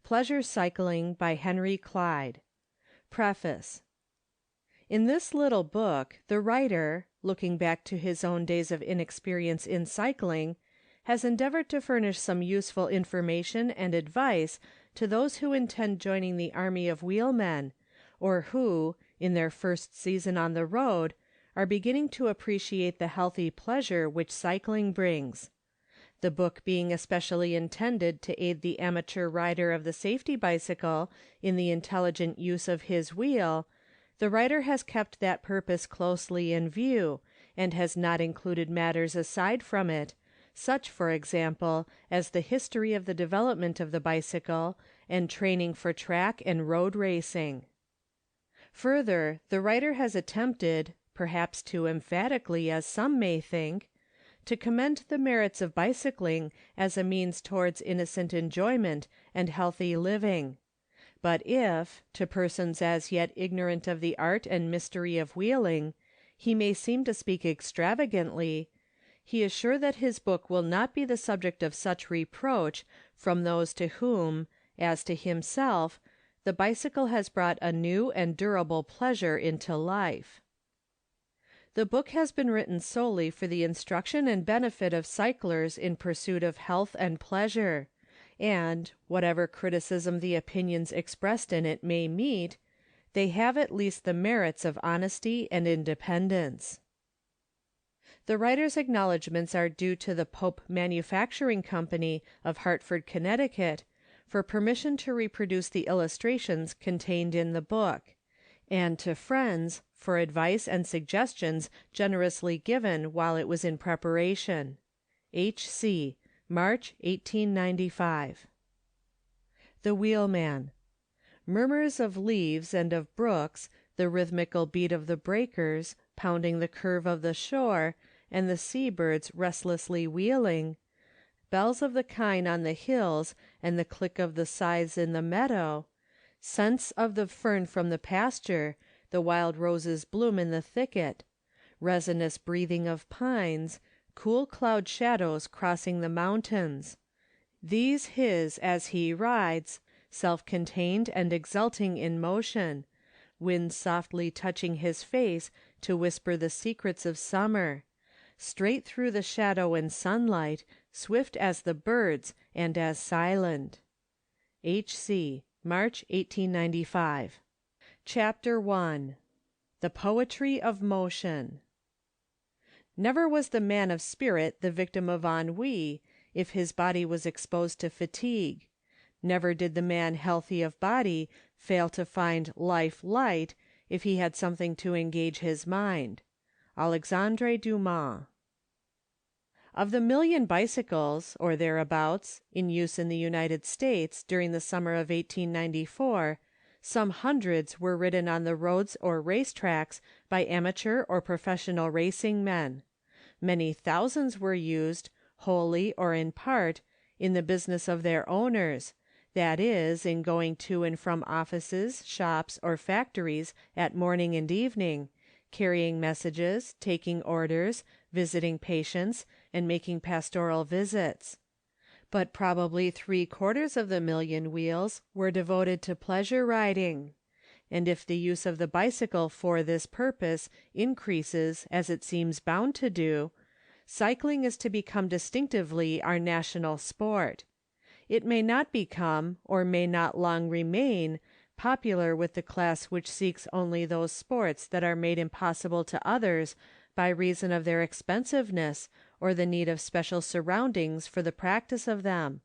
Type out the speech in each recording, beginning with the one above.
Pleasure Cycling by Henry Clyde. Preface. In this little book, the writer, looking back to his own days of inexperience in cycling, has endeavored to furnish some useful information and advice to those who intend joining the army of wheelmen, or who, in their first season on the road, are beginning to appreciate the healthy pleasure which cycling brings. The book being especially intended to aid the amateur rider of the safety bicycle in the intelligent use of his wheel, the writer has kept that purpose closely in view, and has not included matters aside from it, such, for example, as the history of the development of the bicycle, and training for track and road racing. Further, the writer has attempted, perhaps too emphatically as some may think, to commend the merits of bicycling as a means towards innocent enjoyment and healthy living. But if, to persons as yet ignorant of the art and mystery of wheeling, he may seem to speak extravagantly, he is sure that his book will not be the subject of such reproach from those to whom, as to himself, the bicycle has brought a new and durable pleasure into life. The book has been written solely for the instruction and benefit of cyclers in pursuit of health and pleasure, and, whatever criticism the opinions expressed in it may meet, they have at least the merits of honesty and independence. The writer's acknowledgments are due to the Pope Manufacturing Company of Hartford, Connecticut, for permission to reproduce the illustrations contained in the book, and to friends for advice and suggestions generously given while it was in preparation. H.C. March, 1895. The Wheelman. Murmurs of leaves and of brooks, the rhythmical beat of the breakers, pounding the curve of the shore, and the sea-birds restlessly wheeling, bells of the kine on the hills, and the click of the scythes in the meadow, scents of the fern from the pasture, the wild roses bloom in the thicket, resinous breathing of pines, cool cloud shadows crossing the mountains, these his as he rides, self-contained and exulting in motion, wind softly touching his face to whisper the secrets of summer, straight through the shadow and sunlight, swift as the birds and as silent. H.C. March, 1895. Chapter 1. The Poetry of Motion. Never was the man of spirit the victim of ennui, if his body was exposed to fatigue. Never did the man healthy of body fail to find life light, if he had something to engage his mind. Alexandre Dumas. Of the 1,000,000 bicycles, or thereabouts, in use in the United States during the summer of 1894, some hundreds were ridden on the roads or race tracks by amateur or professional racing men. Many thousands were used, wholly or in part, in the business of their owners, that is, in going to and from offices, shops, or factories at morning and evening, carrying messages, taking orders, visiting patients, and making pastoral visits. But probably 3/4 of the 1,000,000 wheels were devoted to pleasure riding, and if the use of the bicycle for this purpose increases as it seems bound to do, cycling is to become distinctively our national sport. It may not become, or may not long remain, popular with the class which seeks only those sports that are made impossible to others by reason of their expensiveness or the need of special surroundings for the practice of them,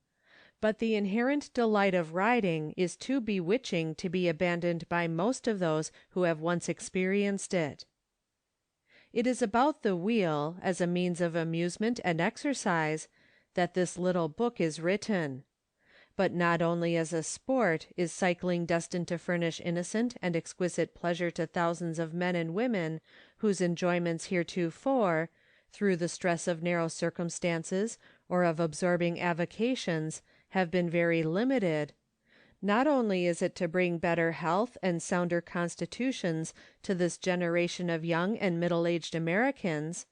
but the inherent delight of riding is too bewitching to be abandoned by most of those who have once experienced it. It is about the wheel, as a means of amusement and exercise, that this little book is written. But not only as a sport is cycling destined to furnish innocent and exquisite pleasure to thousands of men and women whose enjoyments heretofore, through the stress of narrow circumstances or of absorbing avocations, have been very limited, not only is it to bring better health and sounder constitutions to this generation of young and middle-aged Americans,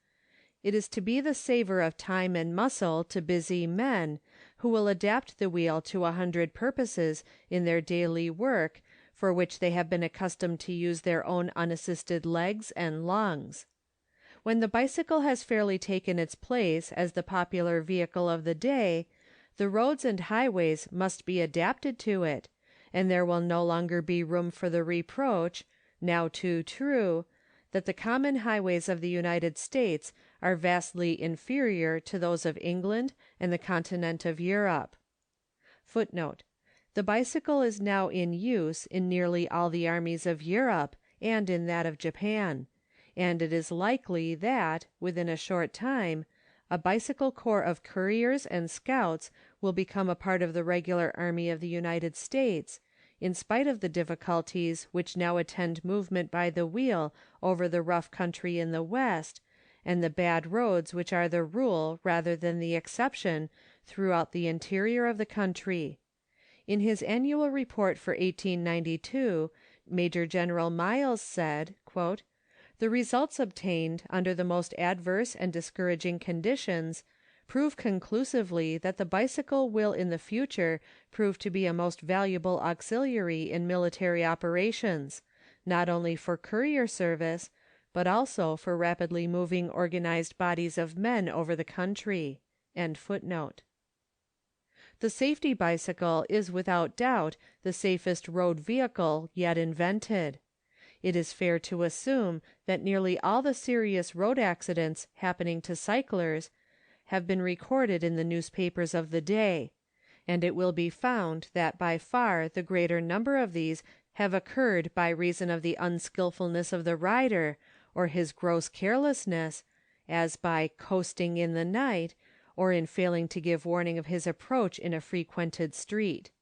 it is to be the savor of time and muscle to busy men, who will adapt the wheel to 100 purposes in their daily work for which they have been accustomed to use their own unassisted legs and lungs. When the bicycle has fairly taken its place as the popular vehicle of the day, the roads and highways must be adapted to it, and there will no longer be room for the reproach, now too true, that the common highways of the United States are vastly inferior to those of England and the continent of Europe. [Footnote: The bicycle is now in use in nearly all the armies of Europe and in that of Japan, and it is likely that, within a short time, a bicycle corps of couriers and scouts will become a part of the regular army of the United States, in spite of the difficulties which now attend movement by the wheel over the rough country in the West, and the bad roads which are the rule rather than the exception throughout the interior of the country. In his annual report for 1892, Major General Miles said, "The results obtained under the most adverse and discouraging conditions prove conclusively that the bicycle will in the future prove to be a most valuable auxiliary in military operations, not only for courier service, but also for rapidly moving organized bodies of men over the country." The safety bicycle is without doubt the safest road vehicle yet invented. It is fair to assume that nearly all the serious road accidents happening to cyclers have been recorded in the newspapers of the day, and it will be found that by far the greater number of these have occurred by reason of the unskilfulness of the rider, or his gross carelessness, as by "coasting in the night," or in failing to give warning of his approach in a frequented street.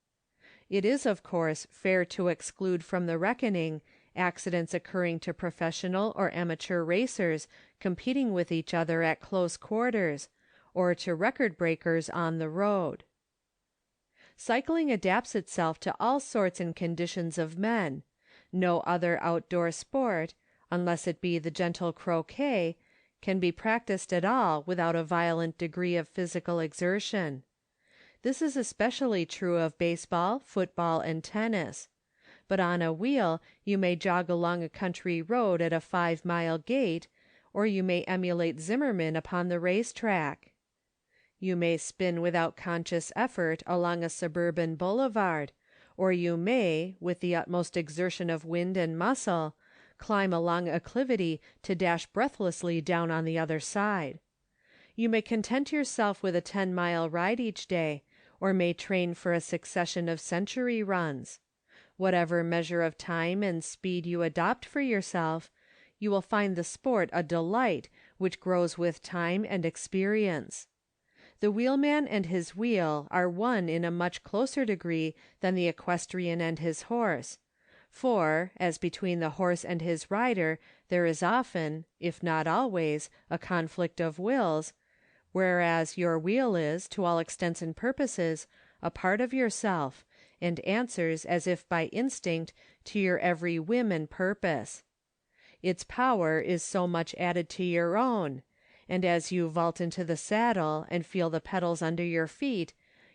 It is, of course, fair to exclude from the reckoning accidents occurring to professional or amateur racers competing with each other at close quarters, or to record breakers on the road. Cycling adapts itself to all sorts and conditions of men. No other outdoor sport, unless it be the gentle croquet, can be practiced at all without a violent degree of physical exertion. This is especially true of baseball, football, and tennis. But on a wheel you may jog along a country road at a 5-mile gait, or you may emulate Zimmerman upon the race track. You may spin without conscious effort along a suburban boulevard, or you may, with the utmost exertion of wind and muscle, climb a long acclivity to dash breathlessly down on the other side. You may content yourself with a 10-mile ride each day, or may train for a succession of century runs. Whatever measure of time and speed you adopt for yourself, you will find the sport a delight which grows with time and experience. The wheelman and his wheel are one in a much closer degree than the equestrian and his horse; for, as between the horse and his rider there is often, if not always, a conflict of wills, whereas your wheel is, to all extents and purposes, a part of yourself, and answers as if by instinct to your every whim and purpose. Its power is so much added to your own, and as you vault into the saddle and feel the pedals under your feet,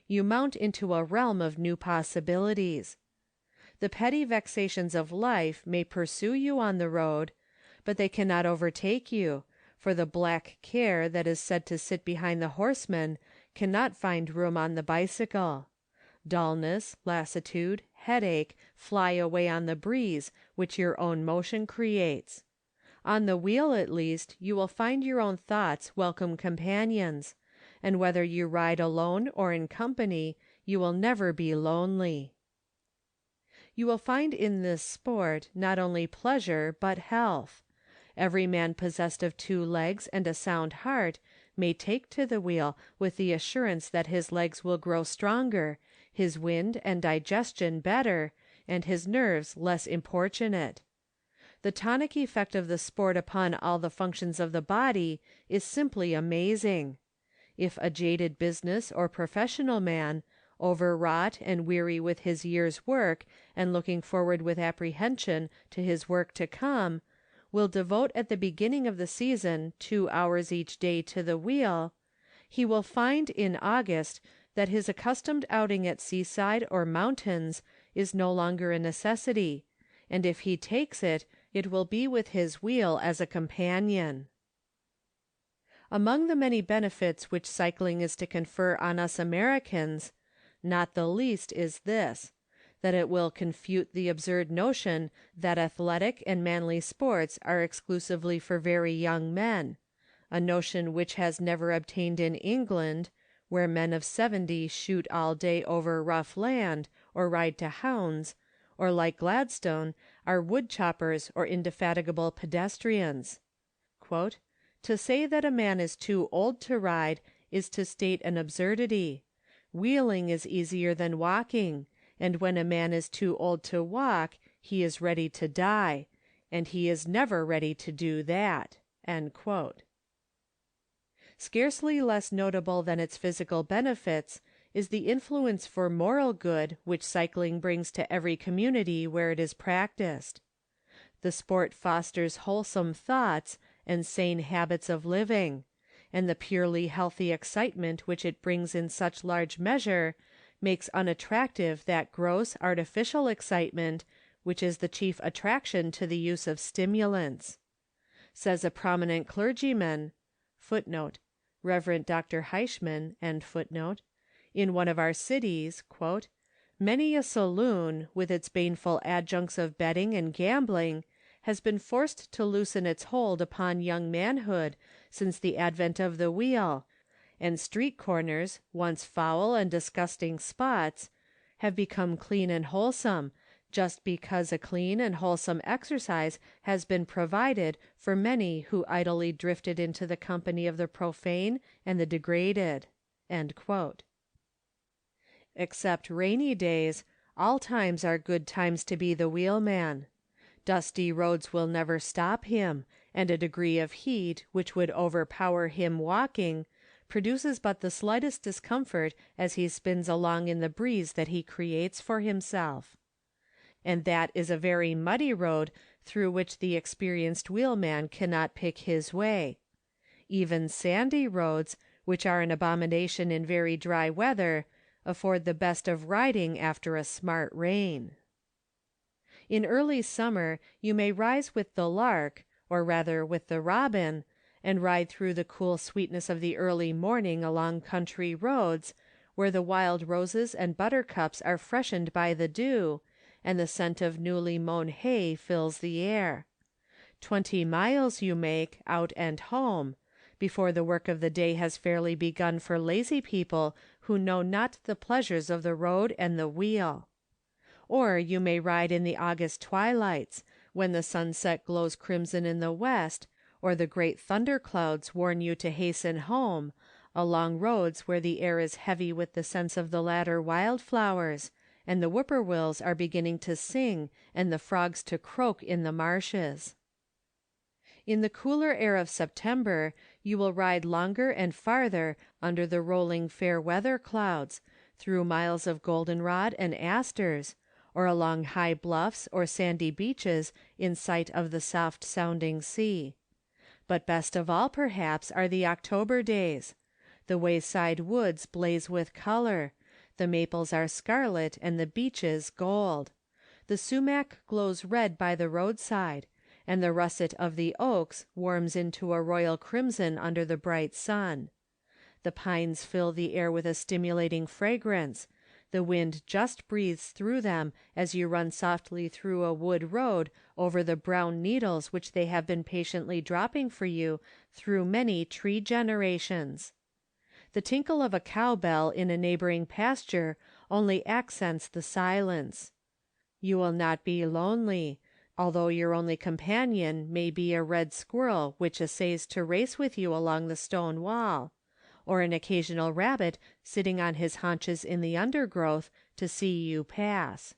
you mount into a realm of new possibilities. The petty vexations of life may pursue you on the road, but they cannot overtake you, for the black care that is said to sit behind the horseman cannot find room on the bicycle. Dullness, lassitude, headache fly away on the breeze which your own motion creates. On the wheel, at least, you will find your own thoughts welcome companions, and whether you ride alone or in company, you will never be lonely. You will find in this sport not only pleasure but health. Every man possessed of 2 legs and a sound heart may take to the wheel with the assurance that his legs will grow stronger, his wind and digestion better, and his nerves less importunate. The tonic effect of the sport upon all the functions of the body is simply amazing. If a jaded business or professional man, overwrought and weary with his year's work and looking forward with apprehension to his work to come, will devote at the beginning of the season 2 hours each day to the wheel, he will find in August that his accustomed outing at seaside or mountains is no longer a necessity, and if he takes it, it will be with his wheel as a companion. Among the many benefits which cycling is to confer on us Americans, not the least is this, that it will confute the absurd notion that athletic and manly sports are exclusively for very young men, a notion which has never obtained in England, where men of 70 shoot all day over rough land, or ride to hounds, or like Gladstone, are wood choppers or indefatigable pedestrians. "To say that a man is too old to ride is to state an absurdity. Wheeling is easier than walking, and when a man is too old to walk he is ready to die, and he is never ready to do that." Scarcely less notable than its physical benefits is the influence for moral good which cycling brings to every community where it is practiced. The sport fosters wholesome thoughts and sane habits of living, and the purely healthy excitement which it brings in such large measure makes unattractive that gross, artificial excitement which is the chief attraction to the use of stimulants. Says a prominent clergyman, Rev. Dr. Heichman, in one of our cities, "Many a saloon, with its baneful adjuncts of betting and gambling, has been forced to loosen its hold upon young manhood since the advent of the wheel, and street corners, once foul and disgusting spots, have become clean and wholesome, just because a clean and wholesome exercise has been provided for many who idly drifted into the company of the profane and the degraded." Except rainy days, all times are good times to be the wheelman. Dusty roads will never stop him, and a degree of heat which would overpower him walking produces but the slightest discomfort as he spins along in the breeze that he creates for himself. And that is a very muddy road through which the experienced wheelman cannot pick his way. Even sandy roads, which are an abomination in very dry weather, afford the best of riding after a smart rain. In early summer you may rise with the lark, or rather with the robin, and ride through the cool sweetness of the early morning along country roads, where the wild roses and buttercups are freshened by the dew, and the scent of newly mown hay fills the air. 20 miles you make, out and home, before the work of the day has fairly begun for lazy people who know not the pleasures of the road and the wheel. Or you may ride in the August twilights, when the sunset glows crimson in the west, or the great thunder clouds warn you to hasten home, along roads where the air is heavy with the scents of the latter wildflowers, and the whippoorwills are beginning to sing and the frogs to croak in the marshes. In the cooler air of September you will ride longer and farther under the rolling fair weather clouds, through miles of goldenrod and asters, or along high bluffs or sandy beaches in sight of the soft sounding sea. But best of all perhaps are the October days. The wayside woods blaze with color, the maples are scarlet and the beeches gold. The sumac glows red by the roadside, and the russet of the oaks warms into a royal crimson under the bright sun. The pines fill the air with a stimulating fragrance, the wind just breathes through them as you run softly through a wood road over the brown needles which they have been patiently dropping for you through many tree generations. The tinkle of a cow bell in a neighboring pasture only accents the silence. You will not be lonely, although your only companion may be a red squirrel which essays to race with you along the stone wall, or an occasional rabbit sitting on his haunches in the undergrowth to see you pass.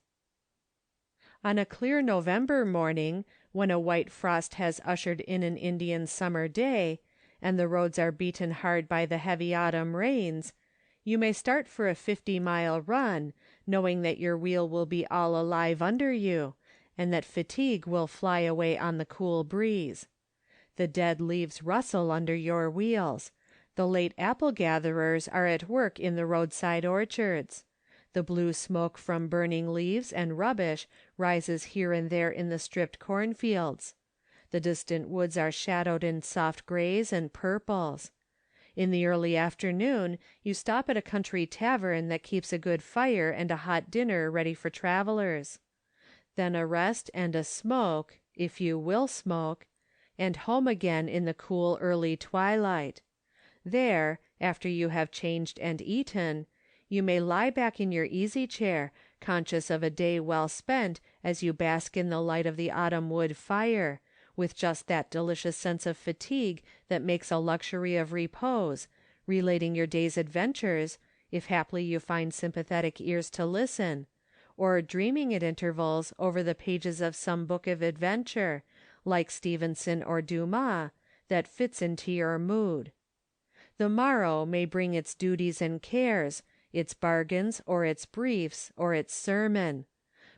On a clear November morning, when a white frost has ushered in an Indian summer day, and the roads are beaten hard by the heavy autumn rains, you may start for a 50-mile run, knowing that your wheel will be all alive under you, and that fatigue will fly away on the cool breeze. The dead leaves rustle under your wheels. The late apple gatherers are at work in the roadside orchards. The blue smoke from burning leaves and rubbish rises here and there in the stripped cornfields. The distant woods are shadowed in soft grays and purples. In the early afternoon you stop at a country tavern that keeps a good fire and a hot dinner ready for travelers. Then a rest and a smoke, if you will smoke, and home again in the cool early twilight. There, after you have changed and eaten, you may lie back in your easy chair, conscious of a day well spent as you bask in the light of the autumn wood fire, with just that delicious sense of fatigue that makes a luxury of repose, relating your day's adventures, if haply you find sympathetic ears to listen, or dreaming at intervals over the pages of some book of adventure, like Stevenson or Dumas, that fits into your mood. The morrow may bring its duties and cares, its bargains or its briefs or its sermon.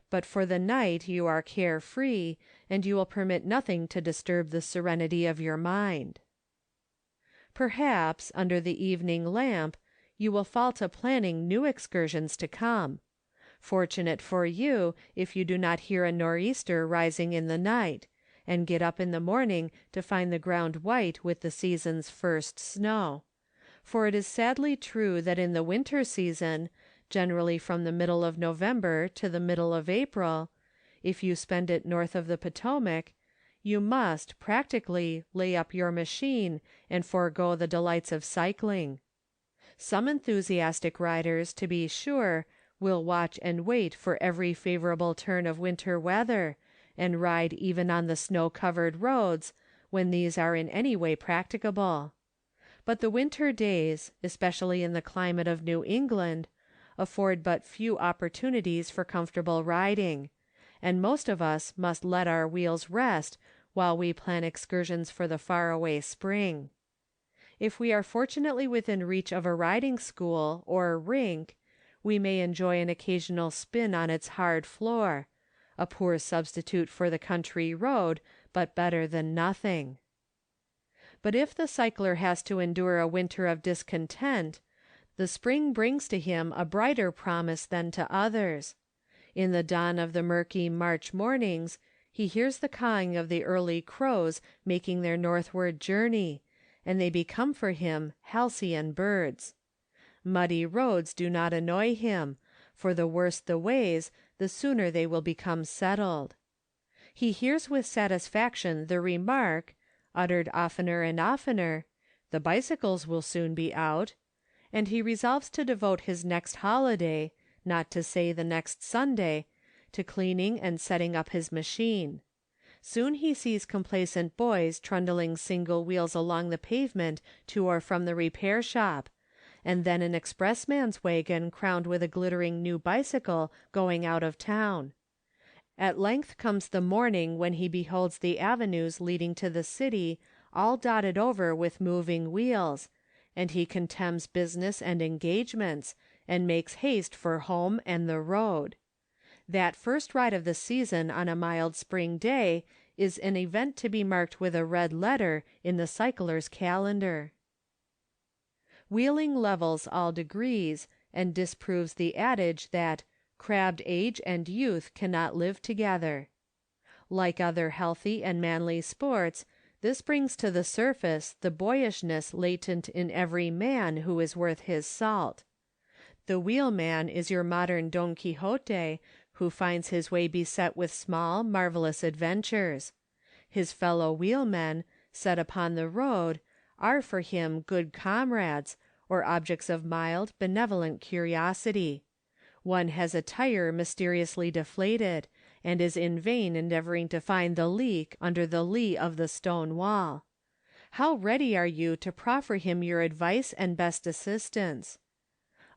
But for the night you are care-free, and you will permit nothing to disturb the serenity of your mind. Perhaps, under the evening lamp, you will fall to planning new excursions to come. Fortunate for you if you do not hear a nor'easter rising in the night, and get up in the morning to find the ground white with the season's first snow. For it is sadly true that in the winter season, generally from the middle of November to the middle of April, if you spend it north of the Potomac, you must, practically, lay up your machine and forego the delights of cycling. Some enthusiastic riders, to be sure, will watch and wait for every favorable turn of winter weather, and ride even on the snow-covered roads, when these are in any way practicable. But the winter days, especially in the climate of New England, afford but few opportunities for comfortable riding, and most of us must let our wheels rest while we plan excursions for the faraway spring. If we are fortunately within reach of a riding school or rink, we may enjoy an occasional spin on its hard floor, a poor substitute for the country road, but better than nothing. But if the cycler has to endure a winter of discontent, the spring brings to him a brighter promise than to others. In the dawn of the murky March mornings he hears the cawing of the early crows making their northward journey, and they become for him halcyon birds. Muddy roads do not annoy him, for the worse the ways, the sooner they will become settled. He hears with satisfaction the remark, uttered oftener and oftener, "The bicycles will soon be out," and he resolves to devote his next holiday, not to say the next Sunday, to cleaning and setting up his machine. Soon he sees complacent boys trundling single wheels along the pavement to or from the repair shop, and then an expressman's wagon crowned with a glittering new bicycle going out of town. At length comes the morning when he beholds the avenues leading to the city all dotted over with moving wheels, and he contemns business and engagements, and makes haste for home and the road. That first ride of the season on a mild spring day is an event to be marked with a red letter in the cycler's calendar. Wheeling levels all degrees, and disproves the adage that crabbed age and youth cannot live together. Like other healthy and manly sports, this brings to the surface the boyishness latent in every man who is worth his salt. The wheelman is your modern Don Quixote, who finds his way beset with small, marvelous adventures. His fellow wheelmen, set upon the road, are for him good comrades, or objects of mild, benevolent curiosity. One has a tire mysteriously deflated, and is in vain endeavoring to find the leak under the lee of the stone wall. How ready are you to proffer him your advice and best assistance!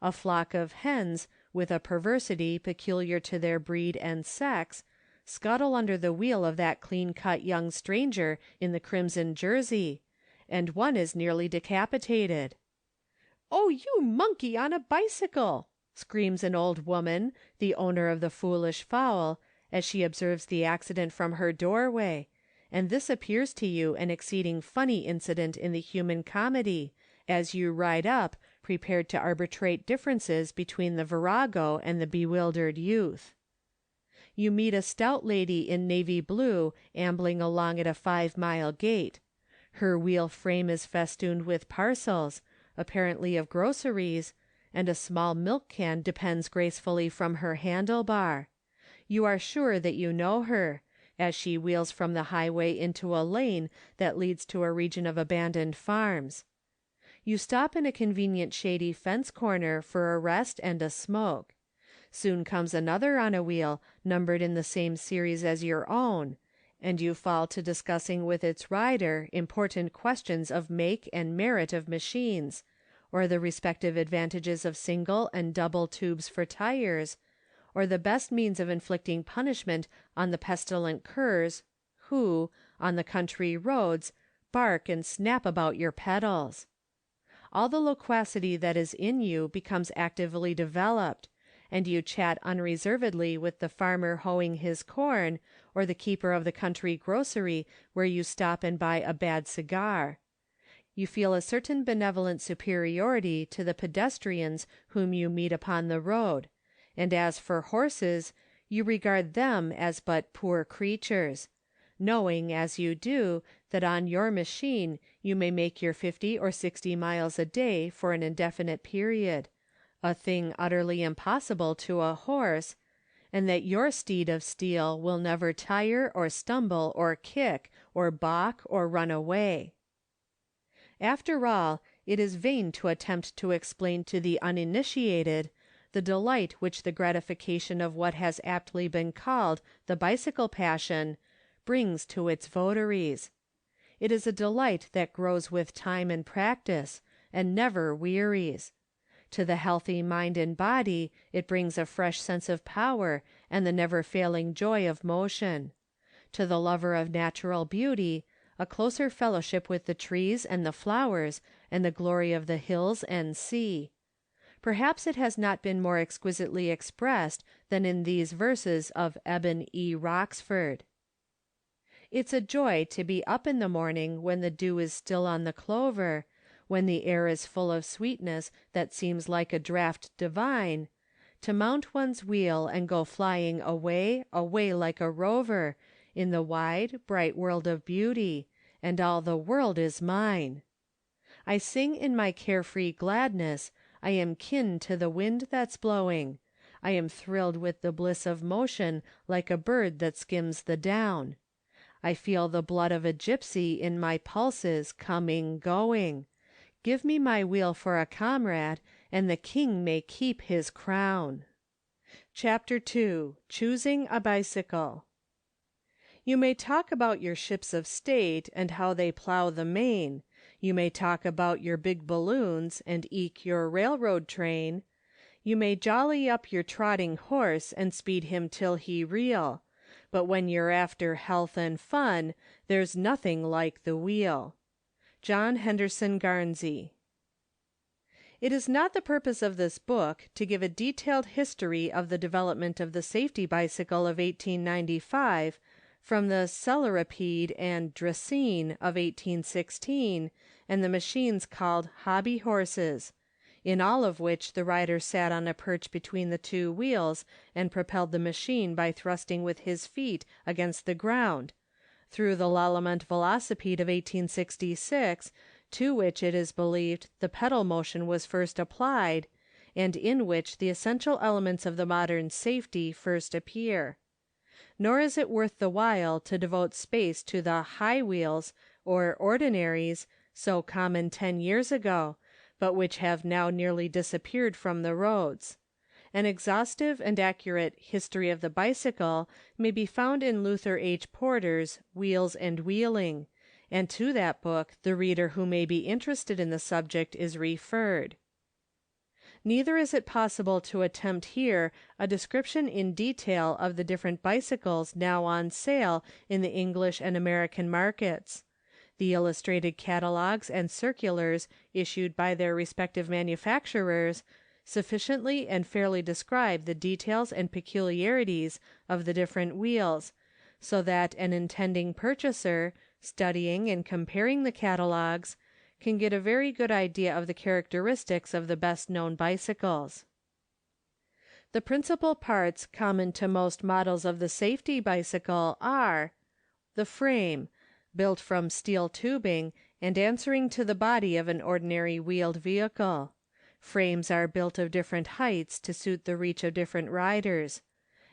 A flock of hens, with a perversity peculiar to their breed and sex, scuttle under the wheel of that clean-cut young stranger in the crimson jersey, and one is nearly decapitated. "Oh, you monkey on a bicycle!" screams an old woman, the owner of the foolish fowl, as she observes the accident from her doorway, and this appears to you an exceeding funny incident in the human comedy, As you ride up, prepared to arbitrate differences between the virago and the bewildered youth. You meet a stout lady in navy blue ambling along at a 5-mile gait. Her wheel frame is festooned with parcels, apparently of groceries, and a small milk can depends gracefully from her handlebar. You are sure that you know her, as she wheels from the highway into a lane that leads to a region of abandoned farms. You stop in a convenient shady fence corner for a rest and a smoke. Soon comes another on a wheel, numbered in the same series as your own, and you fall to discussing with its rider important questions of make and merit of machines, or the respective advantages of single and double tubes for tires, or the best means of inflicting punishment on the pestilent curs who, on the country roads, bark and snap about your pedals. All the loquacity that is in you becomes actively developed, and you chat unreservedly with the farmer hoeing his corn, or the keeper of the country grocery where you stop and buy a bad cigar. You feel a certain benevolent superiority to the pedestrians whom you meet upon the road, and as for horses, you regard them as but poor creatures, knowing, as you do, that on your machine you may make your 50 or 60 miles a day for an indefinite period, a thing utterly impossible to a horse, and that your steed of steel will never tire or stumble or kick or balk or run away. After all, it is vain to attempt to explain to the uninitiated the delight which the gratification of what has aptly been called the bicycle passion brings to its votaries. It is a delight that grows with time and practice, and never wearies. To the healthy mind and body it brings a fresh sense of power and the never-failing joy of motion. To the lover of natural beauty, a closer fellowship with the trees and the flowers and the glory of the hills and sea. Perhaps it has not been more exquisitely expressed than in these verses of Eben E. Roxford. It's a joy to be up in the morning when the dew is still on the clover, when the air is full of sweetness that seems like a draught divine, to mount one's wheel and go flying away, away like a rover, in the wide, bright world of beauty, and all the world is mine. I sing in my carefree gladness, I am kin to the wind that's blowing, I am thrilled with the bliss of motion like a bird that skims the down. I feel the blood of a gypsy in my pulses coming, going. Give me my wheel for a comrade, and the king may keep his crown. Chapter 2. Choosing a Bicycle. You may talk about your ships of state and how they plow the main. You may talk about your big balloons and eke your railroad train. You may jolly up your trotting horse and speed him till he reel. But when you're after health and fun, there's nothing like the wheel. John Henderson Garnsey. It is not the purpose of this book to give a detailed history of the development of the safety bicycle of 1895 from the Celeripede and Dracaena of 1816 and the machines called hobby horses, in all of which the rider sat on a perch between the two wheels and propelled the machine by thrusting with his feet against the ground, through the Lallement velocipede of 1866, to which it is believed the pedal motion was first applied, and in which the essential elements of the modern safety first appear. Nor is it worth the while to devote space to the high wheels, or ordinaries, so common 10 years ago, but which have now nearly disappeared from the roads. An exhaustive and accurate History of the Bicycle may be found in Luther H. Porter's Wheels and Wheeling, and to that book the reader who may be interested in the subject is referred. Neither is it possible to attempt here a description in detail of the different bicycles now on sale in the English and American markets. The illustrated catalogues and circulars issued by their respective manufacturers sufficiently and fairly describe the details and peculiarities of the different wheels, so that an intending purchaser, studying and comparing the catalogues, can get a very good idea of the characteristics of the best known bicycles. The principal parts common to most models of the safety bicycle are: the frame, built from steel tubing and answering to the body of an ordinary wheeled vehicle. Frames are built of different heights to suit the reach of different riders.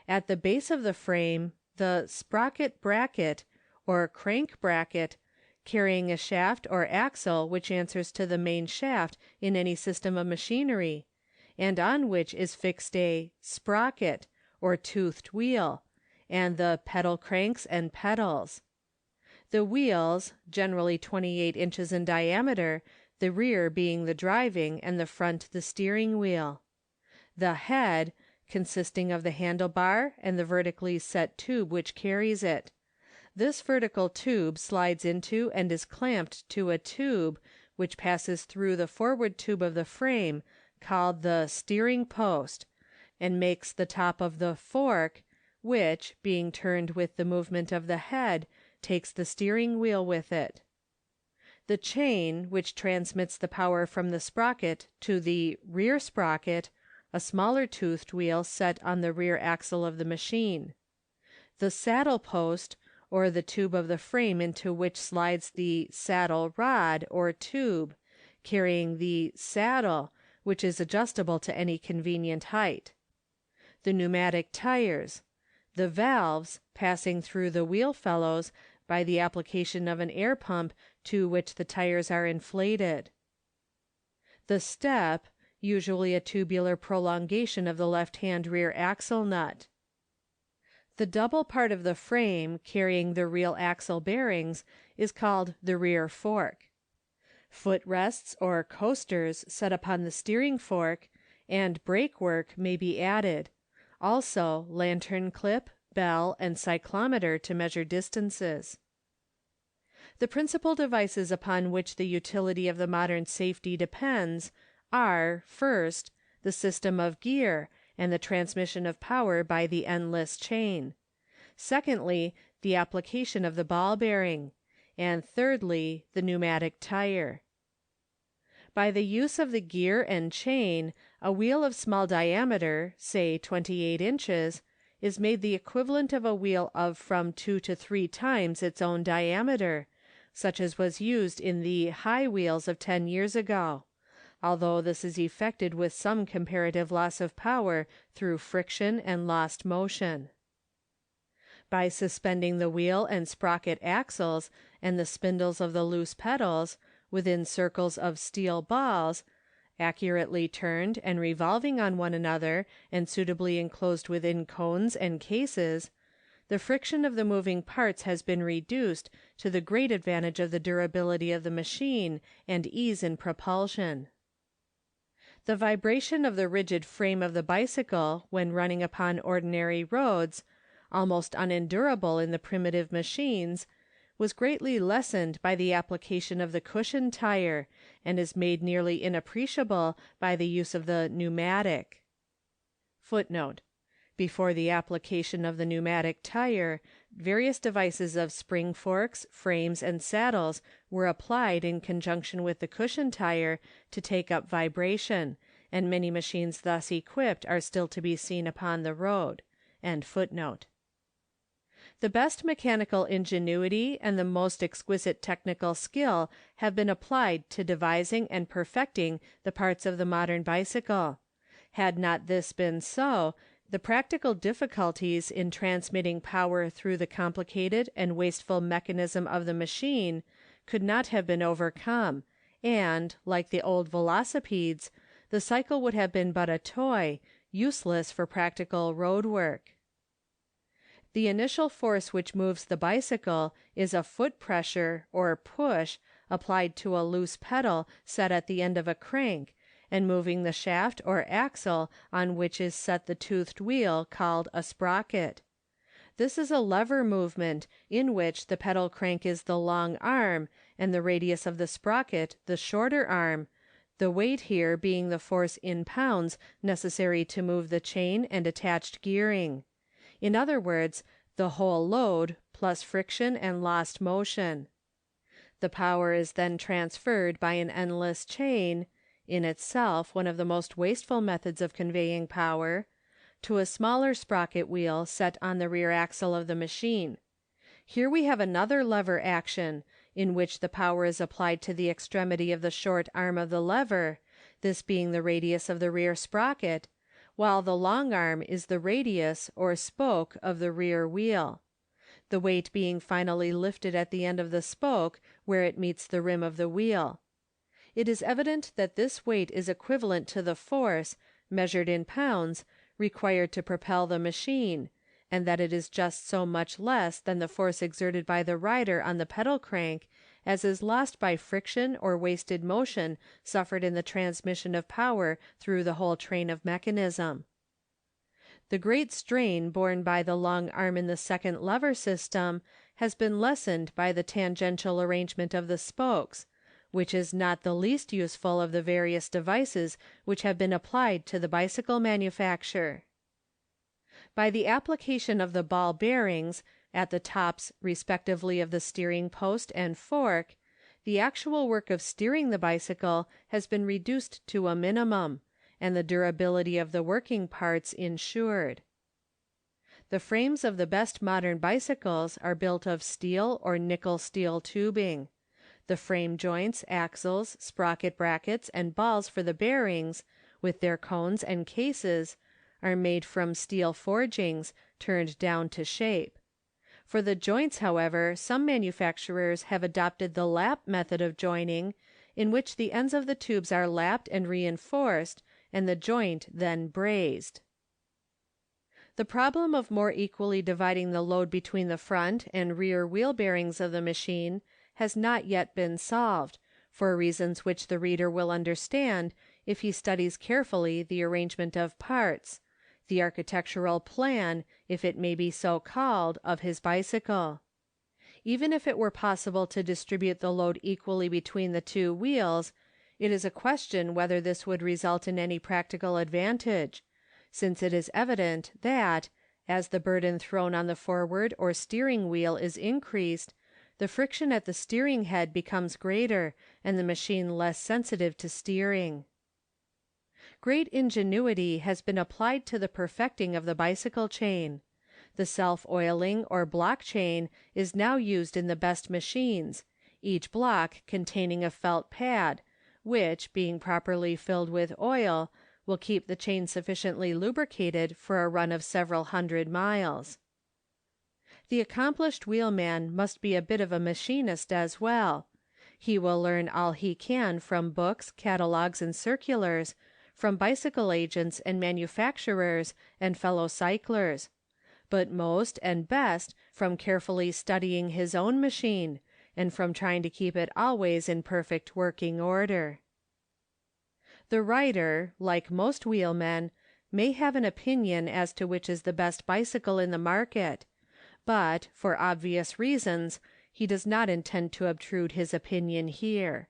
At the base of the frame, the sprocket bracket, or crank bracket, carrying a shaft or axle which answers to the main shaft in any system of machinery, and on which is fixed a sprocket, or toothed wheel, and the pedal cranks and pedals. The wheels, generally 28 inches in diameter, the rear being the driving and the front the steering wheel. The head, consisting of the handlebar and the vertically set tube which carries it. This vertical tube slides into and is clamped to a tube which passes through the forward tube of the frame, called the steering post, and makes the top of the fork, which, being turned with the movement of the head, takes the steering wheel with it. The chain, which transmits the power from the sprocket to the rear sprocket, a smaller toothed wheel set on the rear axle of the machine. The saddle post, or the tube of the frame into which slides the saddle rod, or tube, carrying the saddle, which is adjustable to any convenient height. The pneumatic tires. The valves, passing through the wheel felloes by the application of an air pump to which the tires are inflated. The step, usually a tubular prolongation of the left-hand rear axle nut. The double part of the frame carrying the rear axle bearings is called the rear fork. Footrests or coasters set upon the steering fork, and brake work may be added; also lantern clip, bell, and cyclometer to measure distances. The principal devices upon which the utility of the modern safety depends are, first, the system of gear, and the transmission of power by the endless chain; secondly, the application of the ball bearing; and thirdly, the pneumatic tire. By the use of the gear and chain, a wheel of small diameter, say 28 inches, is made the equivalent of a wheel of from 2 to 3 times its own diameter, such as was used in the high wheels of 10 years ago, although this is effected with some comparative loss of power through friction and lost motion. By suspending the wheel and sprocket axles and the spindles of the loose pedals within circles of steel balls, accurately turned and revolving on one another and suitably enclosed within cones and cases, the friction of the moving parts has been reduced to the great advantage of the durability of the machine and ease in propulsion. The vibration of the rigid frame of the bicycle when running upon ordinary roads, almost unendurable in the primitive machines, was greatly lessened by the application of the cushion tire, and is made nearly inappreciable by the use of the pneumatic. [Footnote: Before the application of the pneumatic tire, various devices of spring forks, frames, and saddles were applied in conjunction with the cushion tire to take up vibration, and many machines thus equipped are still to be seen upon the road. The best mechanical ingenuity and the most exquisite technical skill have been applied to devising and perfecting the parts of the modern bicycle. Had not this been so, the practical difficulties in transmitting power through the complicated and wasteful mechanism of the machine could not have been overcome, and, like the old velocipedes, the cycle would have been but a toy, useless for practical road work. The initial force which moves the bicycle is a foot pressure or push applied to a loose pedal set at the end of a crank, and moving the shaft or axle on which is set the toothed wheel called a sprocket. This is a lever movement in which the pedal crank is the long arm and the radius of the sprocket the shorter arm, the weight here being the force in pounds necessary to move the chain and attached gearing. In other words, the whole load plus friction and lost motion. The The power is then transferred by an endless chain, in itself one of the most wasteful methods of conveying power, to a smaller sprocket wheel set on the rear axle of the machine. Here we have another lever action, in which the power is applied to the extremity of the short arm of the lever, this being the radius of the rear sprocket, while the long arm is the radius or spoke of the rear wheel, the weight being finally lifted at the end of the spoke where it meets the rim of the wheel. It is evident that this weight is equivalent to the force, measured in pounds, required to propel the machine, and that it is just so much less than the force exerted by the rider on the pedal crank as is lost by friction or wasted motion suffered in the transmission of power through the whole train of mechanism. The great strain borne by the long arm in the second lever system has been lessened by the tangential arrangement of the spokes, which is not the least useful of the various devices which have been applied to the bicycle manufacture. By the application of the ball bearings, at the tops respectively of the steering post and fork, the actual work of steering the bicycle has been reduced to a minimum, and the durability of the working parts insured. The frames of the best modern bicycles are built of steel or nickel steel tubing. The frame joints, axles, sprocket brackets, and balls for the bearings, with their cones and cases, are made from steel forgings, turned down to shape. For the joints, however, some manufacturers have adopted the lap method of joining, in which the ends of the tubes are lapped and reinforced, and the joint then brazed. The problem of more equally dividing the load between the front and rear wheel bearings of the machine has not yet been solved, for reasons which the reader will understand if he studies carefully the arrangement of parts, the architectural plan, if it may be so called, of his bicycle. Even if it were possible to distribute the load equally between the two wheels, it is a question whether this would result in any practical advantage, since it is evident that, as the burden thrown on the forward or steering wheel is increased, the friction at the steering head becomes greater and the machine less sensitive to steering. Great ingenuity has been applied to the perfecting of the bicycle chain. The self-oiling or block chain is now used in the best machines, each block containing a felt pad, which, being properly filled with oil, will keep the chain sufficiently lubricated for a run of several hundred miles. The accomplished wheelman must be a bit of a machinist as well. He will learn all he can from books, catalogues, and circulars, from bicycle agents and manufacturers and fellow cyclers, but most and best from carefully studying his own machine, and from trying to keep it always in perfect working order. The writer, like most wheelmen, may have an opinion as to which is the best bicycle in the market, but, for obvious reasons, he does not intend to obtrude his opinion here.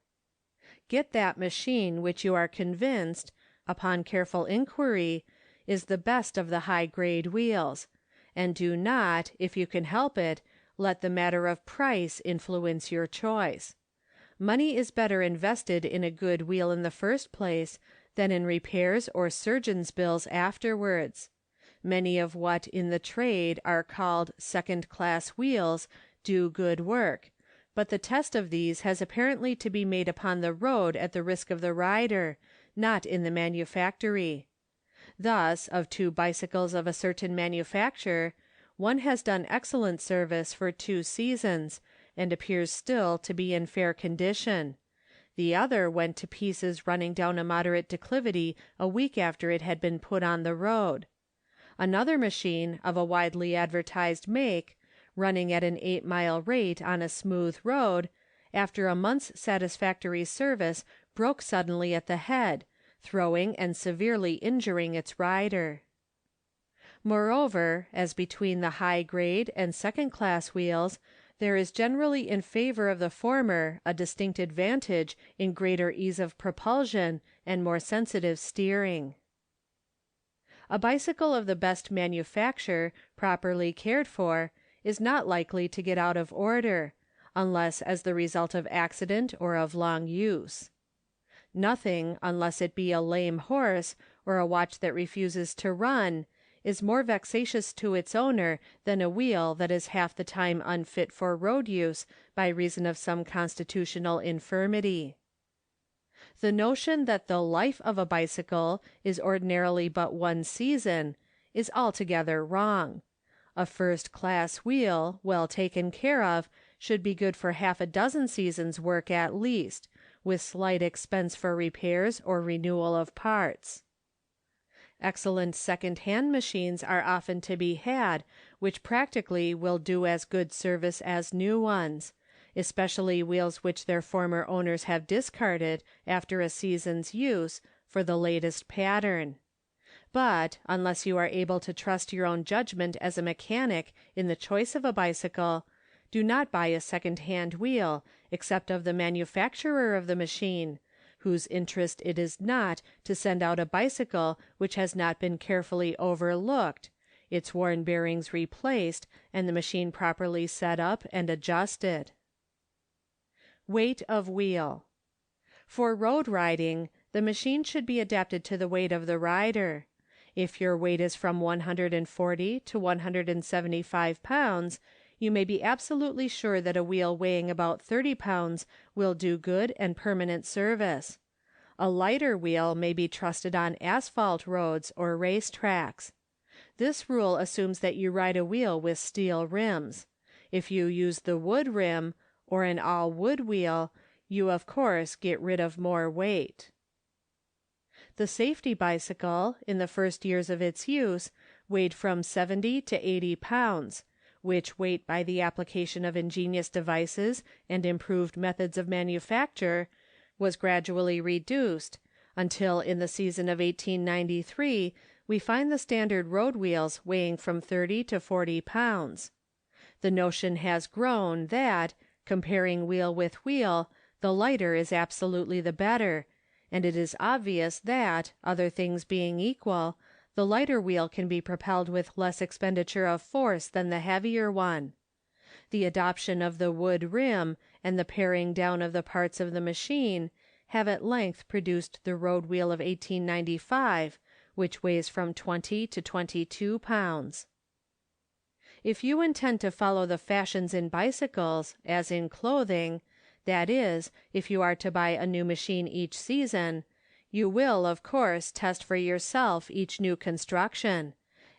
Get that machine which you are convinced, upon careful inquiry, is the best of the high grade wheels, and do not, if you can help it, let the matter of price influence your choice. Money is better invested in a good wheel in the first place than in repairs or surgeon's bills afterwards. Many of what in the trade are called second-class wheels do good work, but the test of these has apparently to be made upon the road at the risk of the rider, not in the manufactory. Thus, of two bicycles of a certain manufacture, one has done excellent service for 2 seasons, and appears still to be in fair condition. The other went to pieces running down a moderate declivity a week after it had been put on the road. Another machine, of a widely advertised make, running at an 8-mile rate on a smooth road, after a month's satisfactory service broke suddenly at the head, throwing and severely injuring its rider. Moreover, as between the high grade and second class wheels, there is generally in favor of the former a distinct advantage in greater ease of propulsion and more sensitive steering. A bicycle of the best manufacture, properly cared for, is not likely to get out of order, unless as the result of accident or of long use. Nothing, unless it be a lame horse, or a watch that refuses to run, is more vexatious to its owner than a wheel that is half the time unfit for road use by reason of some constitutional infirmity. The notion that the life of a bicycle is ordinarily but one season is altogether wrong. A first-class wheel, well taken care of, should be good for half a dozen seasons' work at least, with slight expense for repairs or renewal of parts. Excellent second-hand machines are often to be had, which practically will do as good service as new ones, especially wheels which their former owners have discarded after a season's use for the latest pattern. But, unless you are able to trust your own judgment as a mechanic in the choice of a bicycle, do not buy a second-hand wheel, except of the manufacturer of the machine, whose interest it is not to send out a bicycle which has not been carefully overlooked, its worn bearings replaced, and the machine properly set up and adjusted. Weight of wheel. For road riding, the machine should be adapted to the weight of the rider. If your weight is from 140 to 175 pounds, you may be absolutely sure that a wheel weighing about 30 pounds will do good and permanent service. A lighter wheel may be trusted on asphalt roads or race tracks. This rule assumes that you ride a wheel with steel rims. If you use the wood rim, or an all-wood wheel, you of course get rid of more weight. The safety bicycle, in the first years of its use, weighed from 70 to 80 pounds, which weight by the application of ingenious devices and improved methods of manufacture was gradually reduced, until in the season of 1893 we find the standard road wheels weighing from 30 to 40 pounds. The notion has grown that, comparing wheel with wheel, the lighter is absolutely the better, and it is obvious that, other things being equal, the lighter wheel can be propelled with less expenditure of force than the heavier one. The adoption of the wood rim and the paring down of the parts of the machine have at length produced the road wheel of 1895, which weighs from 20 to 22 pounds. If you intend to follow the fashions in bicycles, as in clothing, that is, if you are to buy a new machine each season, you will, of course, test for yourself each new construction,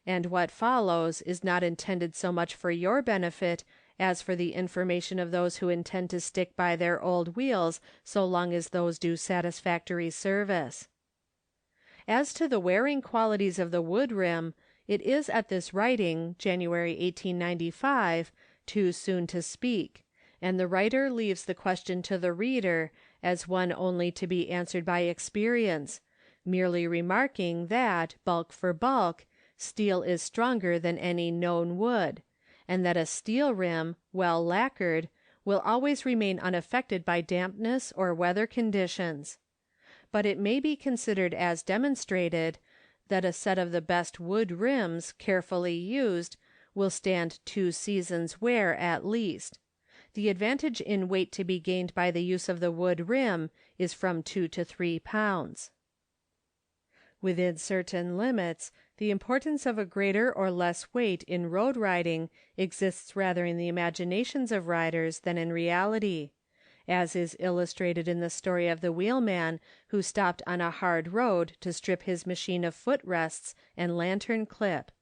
and what follows is not intended so much for your benefit as for the information of those who intend to stick by their old wheels so long as those do satisfactory service. As to the wearing qualities of the wood rim, it is at this writing, January 1895, too soon to speak, and the writer leaves the question to the reader as one only to be answered by experience, merely remarking that, bulk for bulk, steel is stronger than any known wood, and that a steel rim, well lacquered, will always remain unaffected by dampness or weather conditions. But it may be considered as demonstrated that a set of the best wood rims, carefully used, will stand 2 seasons' wear at least. The advantage in weight to be gained by the use of the wood rim is from 2 to 3 pounds. Within certain limits, the importance of a greater or less weight in road riding exists rather in the imaginations of riders than in reality, as is illustrated in the story of the wheelman who stopped on a hard road to strip his machine of foot rests and lantern clip.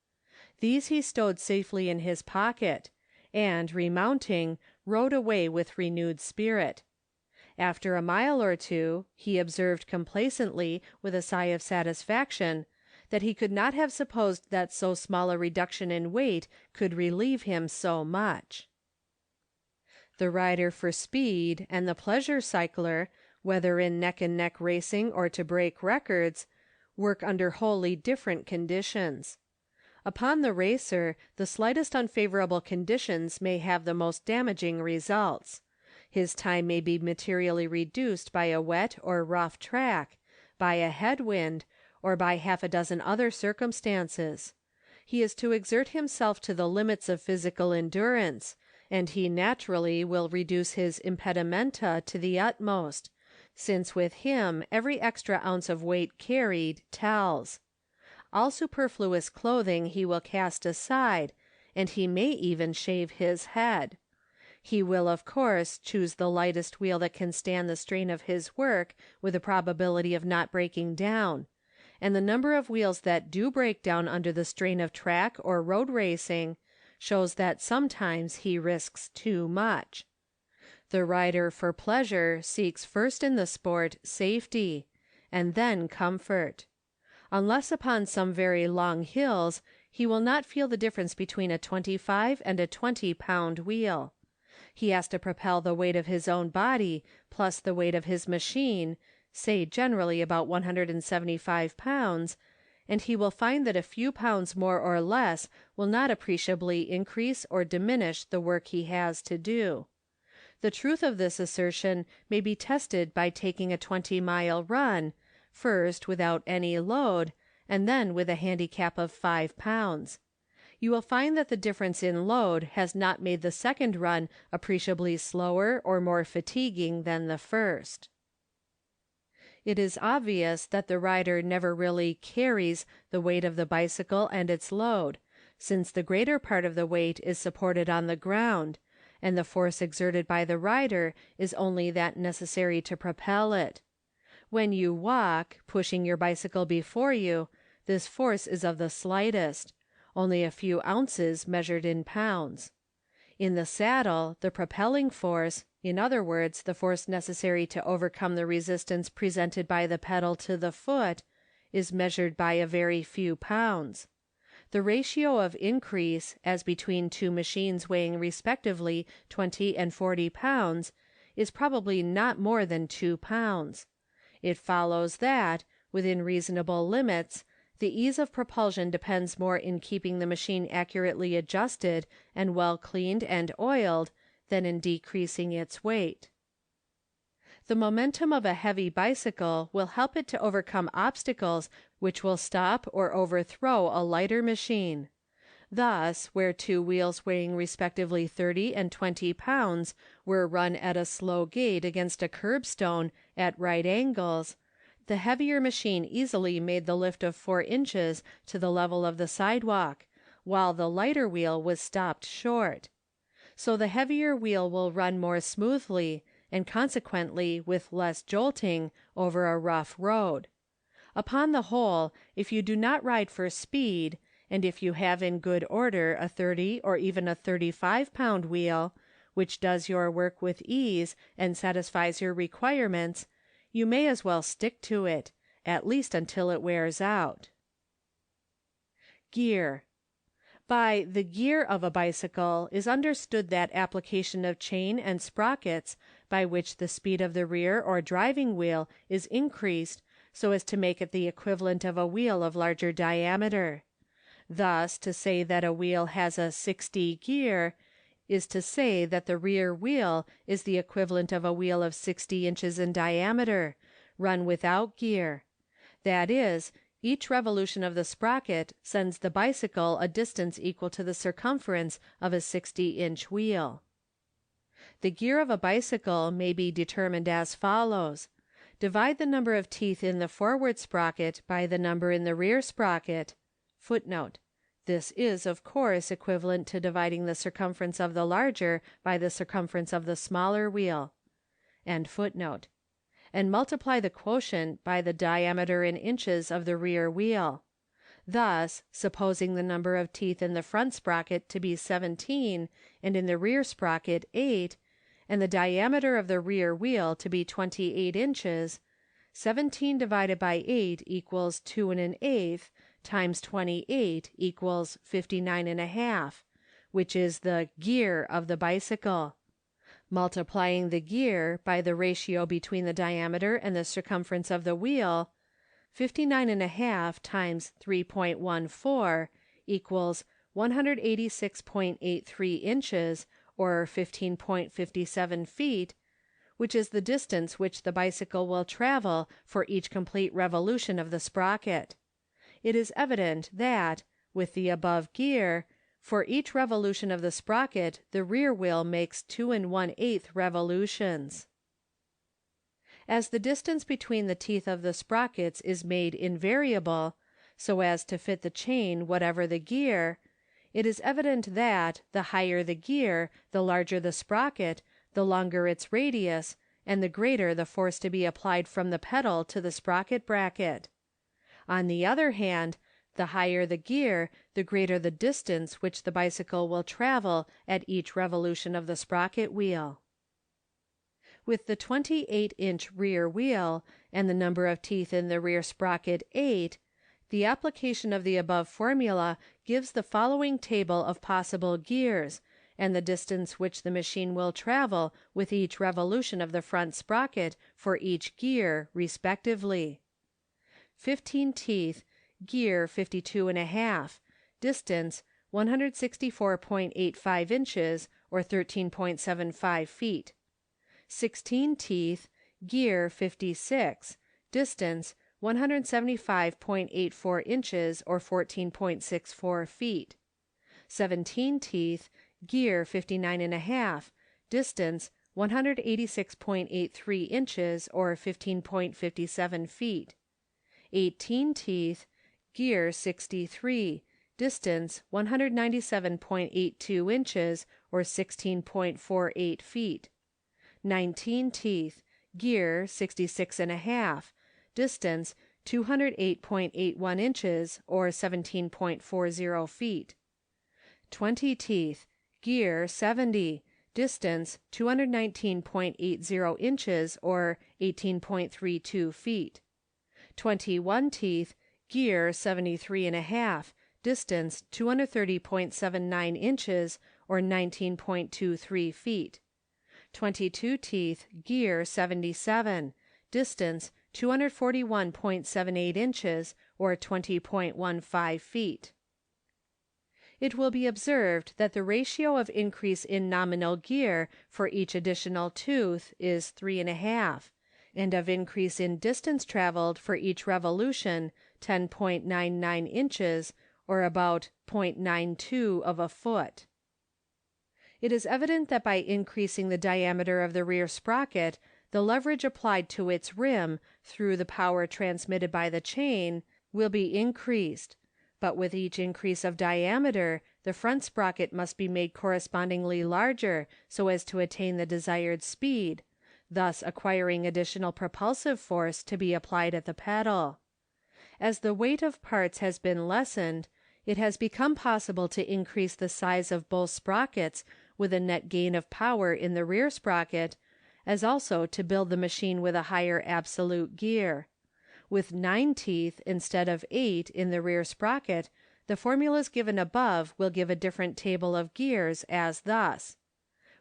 These he stowed safely in his pocket, and, remounting, rode away with renewed spirit. After a mile or two, he observed complacently, with a sigh of satisfaction, that he could not have supposed that so small a reduction in weight could relieve him so much. The rider for speed and the pleasure cycler, whether in neck-and-neck racing or to break records, work under wholly different conditions. Upon the racer, the slightest unfavorable conditions may have the most damaging results. His time may be materially reduced by a wet or rough track, by a head wind, or by half a dozen other circumstances. He is to exert himself to the limits of physical endurance, and he naturally will reduce his impedimenta to the utmost, since with him every extra ounce of weight carried tells. All superfluous clothing he will cast aside, and he may even shave his head. He will, of course, choose the lightest wheel that can stand the strain of his work with a probability of not breaking down, and the number of wheels that do break down under the strain of track or road racing shows that sometimes he risks too much. The rider for pleasure seeks first in the sport safety, and then comfort. Unless upon some very long hills, he will not feel the difference between a 25 and a 20-pound wheel. He has to propel the weight of his own body plus the weight of his machine, say generally about 175 pounds, and he will find that a few pounds more or less will not appreciably increase or diminish the work he has to do. The truth of this assertion may be tested by taking a 20-mile run, first without any load, and then with a handicap of 5 pounds. You will find that the difference in load has not made the second run appreciably slower or more fatiguing than the first. It is obvious that the rider never really carries the weight of the bicycle and its load, since the greater part of the weight is supported on the ground, and the force exerted by the rider is only that necessary to propel it. When you walk, pushing your bicycle before you, this force is of the slightest, only a few ounces measured in pounds. In the saddle, the propelling force, in other words, the force necessary to overcome the resistance presented by the pedal to the foot, is measured by a very few pounds. The ratio of increase, as between two machines weighing respectively 20 and 40 pounds, is probably not more than 2 pounds. It follows that, within reasonable limits, the ease of propulsion depends more in keeping the machine accurately adjusted and well cleaned and oiled than in decreasing its weight. The momentum of a heavy bicycle will help it to overcome obstacles which will stop or overthrow a lighter machine. Thus, where two wheels weighing respectively 30 and 20 pounds were run at a slow gait against a curbstone at right angles, the heavier machine easily made the lift of 4 inches to the level of the sidewalk, while the lighter wheel was stopped short. So the heavier wheel will run more smoothly, and consequently with less jolting, over a rough road. Upon the whole, if you do not ride for speed, and if you have in good order a 30 or even a 35-pound wheel, which does your work with ease and satisfies your requirements, you may as well stick to it, at least until it wears out. Gear. By the gear of a bicycle is understood that application of chain and sprockets by which the speed of the rear or driving wheel is increased so as to make it the equivalent of a wheel of larger diameter. Thus, to say that a wheel has a 60 gear is to say that the rear wheel is the equivalent of a wheel of 60 inches in diameter, run without gear. That is, each revolution of the sprocket sends the bicycle a distance equal to the circumference of a 60-inch wheel. The gear of a bicycle may be determined as follows. Divide the number of teeth in the forward sprocket by the number in the rear sprocket. Footnote. This is, of course, equivalent to dividing the circumference of the larger by the circumference of the smaller wheel. End footnote. And multiply the quotient by the diameter in inches of the rear wheel. Thus, supposing the number of teeth in the front sprocket to be 17 and in the rear sprocket 8, and the diameter of the rear wheel to be 28 inches, 17 divided by 8 equals 2 1/8 times 28 equals 59 1/2, which is the gear of the bicycle. Multiplying the gear by the ratio between the diameter and the circumference of the wheel, 59 1/2 times 3.14 equals 186.83 inches, or 15.57 feet, which is the distance which the bicycle will travel for each complete revolution of the sprocket. It is evident that, with the above gear, For each revolution of the sprocket, the rear wheel makes 2 1/8 revolutions. As the distance between the teeth of the sprockets is made invariable, so as to fit the chain whatever the gear, it is evident that, the higher the gear, the larger the sprocket, the longer its radius, and the greater the force to be applied from the pedal to the sprocket bracket. On the other hand, the higher the gear, the greater the distance which the bicycle will travel at each revolution of the sprocket wheel. With the 28-inch rear wheel, and the number of teeth in the rear sprocket 8, the application of the above formula gives the following table of possible gears, and the distance which the machine will travel with each revolution of the front sprocket for each gear, respectively. 15 teeth, gear 52 1/2, distance 164.85 inches or 13.75 feet. 16 teeth, gear 56, distance 175.84 inches or 14.64 feet. 17 teeth, gear 59 1/2, distance 186.83 inches or 15.57 feet. 18 teeth, gear 63, distance 197.82 inches or 16.48 feet. 19 teeth, gear 66 1/2, distance 208.81 inches or 17.40 feet. 20 teeth, gear 70, distance 219.80 inches or 18.32 feet. 21 teeth, gear 73 1/2, distance 230.79 inches or 19.23 feet. 22 teeth, gear 77, distance 241.78 inches or 20.15 feet. It will be observed that the ratio of increase in nominal gear for each additional tooth is 3 1/2, and of increase in distance traveled for each revolution 10.99 inches, or about 0.92 of a foot. It is evident that by increasing the diameter of the rear sprocket, the leverage applied to its rim, through the power transmitted by the chain, will be increased, but with each increase of diameter, the front sprocket must be made correspondingly larger so as to attain the desired speed, thus acquiring additional propulsive force to be applied at the pedal. As the weight of parts has been lessened, it has become possible to increase the size of both sprockets with a net gain of power in the rear sprocket, as also to build the machine with a higher absolute gear. With 9 teeth instead of 8 in the rear sprocket, the formulas given above will give a different table of gears, as thus: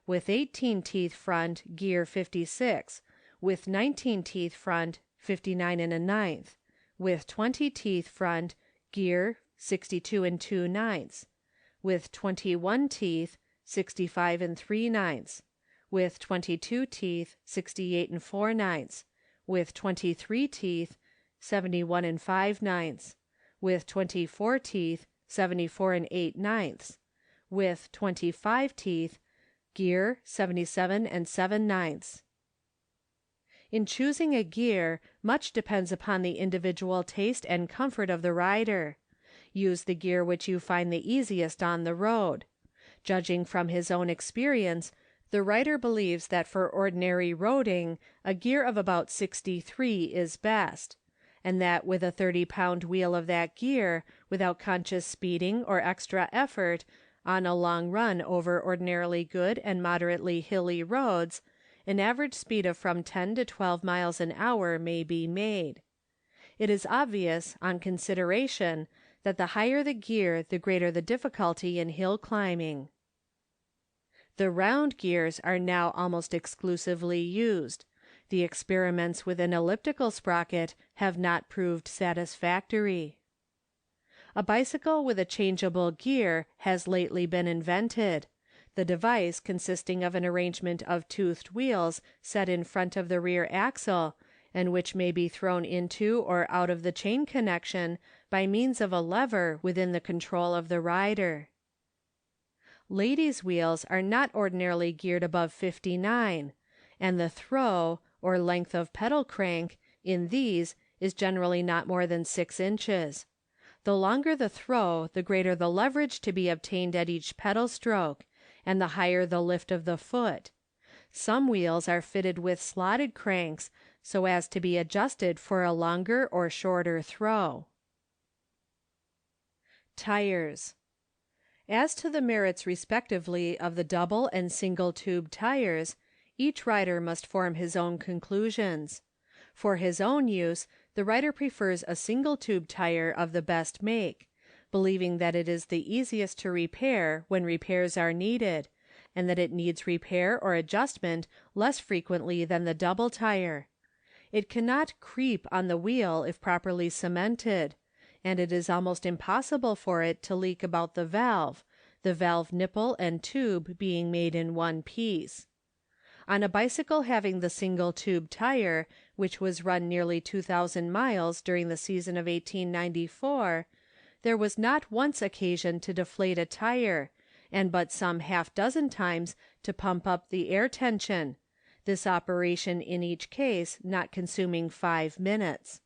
with 18 teeth front, gear 56; with 19 teeth front, 59 1/9; with 20 teeth front, gear 62 2/9; with 21 teeth, 65 3/9; with 22 teeth, 68 4/9; with 23 teeth, 71 5/9; with 24 teeth, 74 8/9; with 25 teeth, gear 77 7/9. In choosing a gear, much depends upon the individual taste and comfort of the rider. Use the gear which you find the easiest on the road. Judging from his own experience, the writer believes that for ordinary roading a gear of about 63 is best, and that with a 30-pound wheel of that gear, without conscious speeding or extra effort, on a long run over ordinarily good and moderately hilly roads, an average speed of from 10 to 12 miles an hour may be made. It is obvious, on consideration, that the higher the gear the greater the difficulty in hill climbing. The round gears are now almost exclusively used. The experiments with an elliptical sprocket have not proved satisfactory. A bicycle with a changeable gear has lately been invented. The device consisting of an arrangement of toothed wheels set in front of the rear axle, and which may be thrown into or out of the chain connection by means of a lever within the control of the rider. Ladies' wheels are not ordinarily geared above 59, and the throw, or length of pedal crank, in these is generally not more than 6 inches. The longer the throw, the greater the leverage to be obtained at each pedal stroke, and the higher the lift of the foot. Some wheels are fitted with slotted cranks, so as to be adjusted for a longer or shorter throw. Tires. As to the merits respectively of the double and single tube tires, each rider must form his own conclusions. For his own use, the writer prefers a single tube tire of the best make, believing that it is the easiest to repair when repairs are needed, and that it needs repair or adjustment less frequently than the double tire. It cannot creep on the wheel if properly cemented, and it is almost impossible for it to leak about the valve nipple and tube being made in one piece. On a bicycle having the single tube tire, which was run nearly 2,000 miles during the season of 1894, there was not once occasion to deflate a tire, and but some half dozen times to pump up the air tension, this operation in each case not consuming 5 minutes.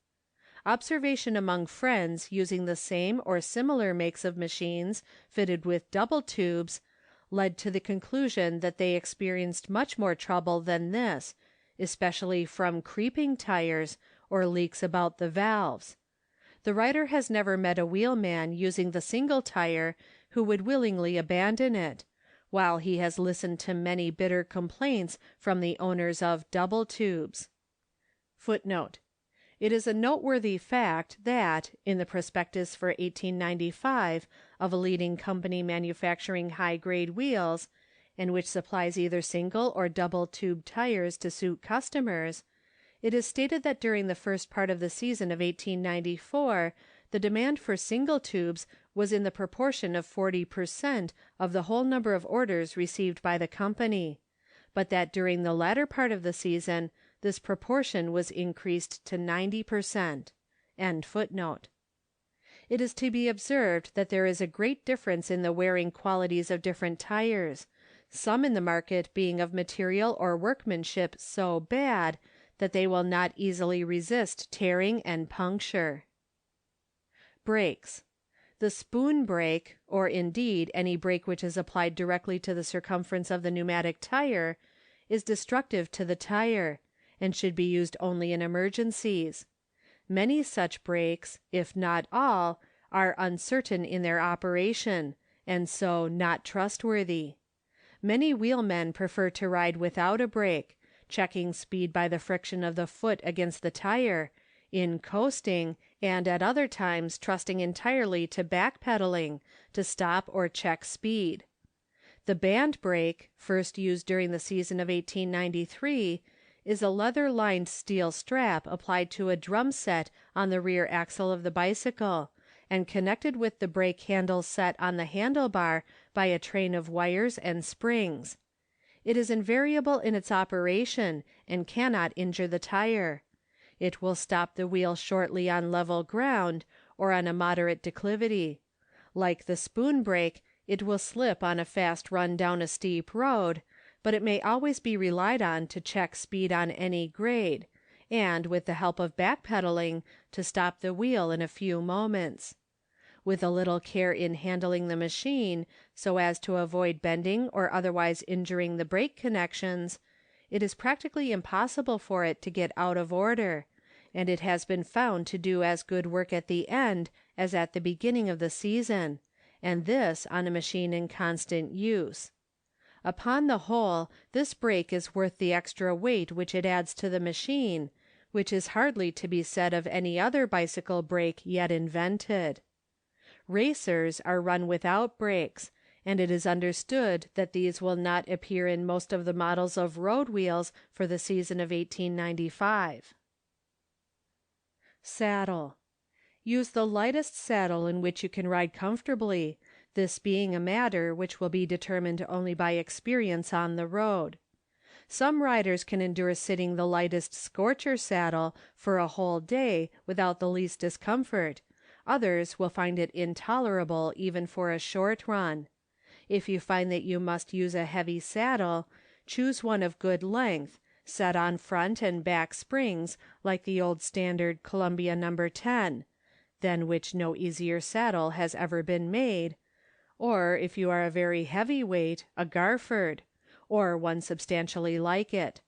Observation among friends using the same or similar makes of machines fitted with double tubes led to the conclusion that they experienced much more trouble than this, especially from creeping tires, or leaks about the valves. The writer has never met a wheelman using the single tire who would willingly abandon it, while he has listened to many bitter complaints from the owners of double tubes. Footnote: It is a noteworthy fact that, in the prospectus for 1895 of a leading company manufacturing high-grade wheels, and which supplies either single or double tube tires to suit customers, it is stated that during the first part of the season of 1894 the demand for single tubes was in the proportion of 40% of the whole number of orders received by the company, but that during the latter part of the season this proportion was increased to 90%. It is to be observed that there is a great difference in the wearing qualities of different tires, some in the market being of material or workmanship so bad that they will not easily resist tearing and puncture. Brakes. The spoon brake, or indeed any brake which is applied directly to the circumference of the pneumatic tire, is destructive to the tire, and should be used only in emergencies. Many such brakes, if not all, are uncertain in their operation, and so not trustworthy. Many wheelmen prefer to ride without a brake, checking speed by the friction of the foot against the tire, in coasting, and at other times trusting entirely to back pedaling to stop or check speed. The band brake, first used during the season of 1893, is a leather-lined steel strap applied to a drum set on the rear axle of the bicycle, and connected with the brake handle set on the handlebar by a train of wires and springs. It is invariable in its operation, and cannot injure the tire. It will stop the wheel shortly on level ground, or on a moderate declivity. Like the spoon brake, it will slip on a fast run down a steep road, but it may always be relied on to check speed on any grade, and, with the help of back pedaling, to stop the wheel in a few moments. With a little care in handling the machine, so as to avoid bending or otherwise injuring the brake connections, it is practically impossible for it to get out of order, and it has been found to do as good work at the end as at the beginning of the season, and this on a machine in constant use. Upon the whole, this brake is worth the extra weight which it adds to the machine, which is hardly to be said of any other bicycle brake yet invented. Racers are run without brakes, and it is understood that these will not appear in most of the models of road wheels for the season of 1895. Saddle. Use the lightest saddle in which you can ride comfortably, this being a matter which will be determined only by experience on the road. Some riders can endure sitting the lightest scorcher saddle for a whole day without the least discomfort, others will find it intolerable even for a short run. If you find that you must use a heavy saddle, choose one of good length, set on front and back springs like the old standard Columbia No. 10, than which no easier saddle has ever been made, or if you are a very heavy weight, a Garford, or one substantially like it.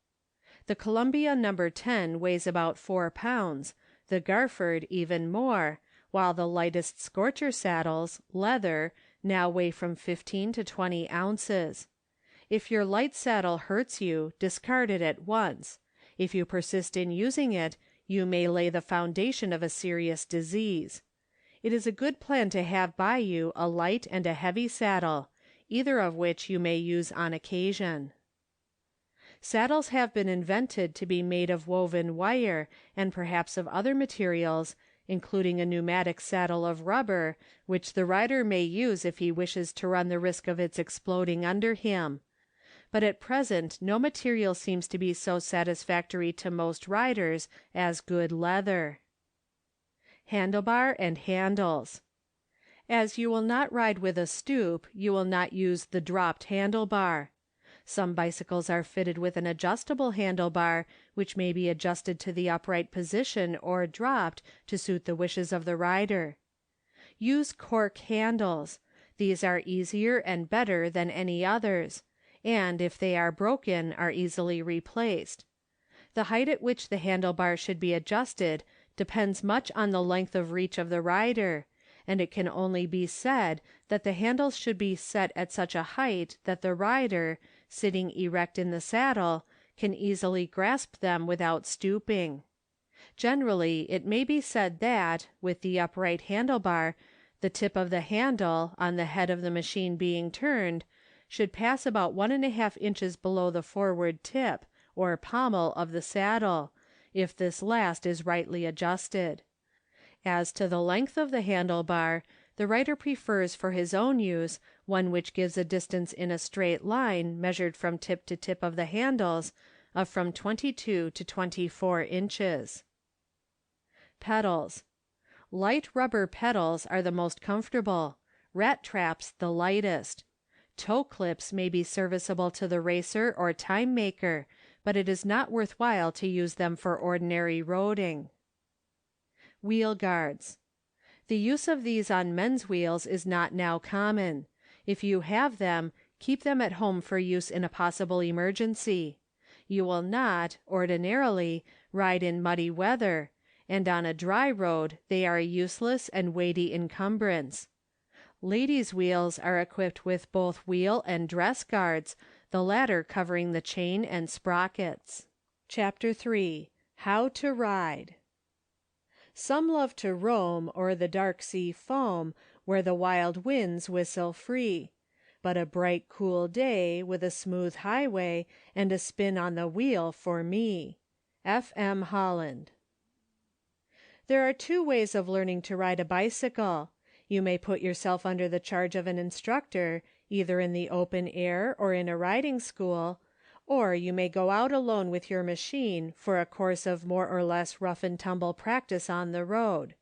The Columbia No. 10 weighs about 4 pounds, the Garford even more, while the lightest Scorcher saddles, leather, now weigh from 15 to 20 ounces. If your light saddle hurts you, discard it at once. If you persist in using it, you may lay the foundation of a serious disease. It is a good plan to have by you a light and a heavy saddle, either of which you may use on occasion. Saddles have been invented to be made of woven wire and perhaps of other materials, including a pneumatic saddle of rubber, which the rider may use if he wishes to run the risk of its exploding under him. But at present no material seems to be so satisfactory to most riders as good leather. Handlebar and handles. As you will not ride with a stoop, you will not use the dropped handlebar. Some bicycles are fitted with an adjustable handlebar, which may be adjusted to the upright position or dropped to suit the wishes of the rider. Use cork handles. These are easier and better than any others, and if they are broken are easily replaced. The height at which the handlebar should be adjusted depends much on the length of reach of the rider, and it can only be said that the handles should be set at such a height that the rider, sitting erect in the saddle, can easily grasp them without stooping. Generally it may be said that, with the upright handlebar, the tip of the handle, on the head of the machine being turned, should pass about 1½ inches below the forward tip, or pommel of the saddle, if this last is rightly adjusted. As to the length of the handlebar, the writer prefers for his own use one which gives a distance in a straight line measured from tip to tip of the handles of from 22 to 24 inches. Pedals. Light rubber pedals are the most comfortable, rat traps the lightest. Toe clips may be serviceable to the racer or time maker, but it is not worth while to use them for ordinary roading. Wheel guards. The use of these on men's wheels is not now common. If you have them, keep them at home for use in a possible emergency. You will not, ordinarily, ride in muddy weather, and on a dry road they are a useless and weighty encumbrance. Ladies' wheels are equipped with both wheel and dress guards, the latter covering the chain and sprockets. Chapter 3. How to Ride. Some love to roam o'er the dark sea foam, where the wild winds whistle free. But a bright cool day, with a smooth highway, and a spin on the wheel for me. F. M. Holland. There are two ways of learning to ride a bicycle. You may put yourself under the charge of an instructor, either in the open air or in a riding school, or you may go out alone with your machine for a course of more or less rough and tumble practice on the road.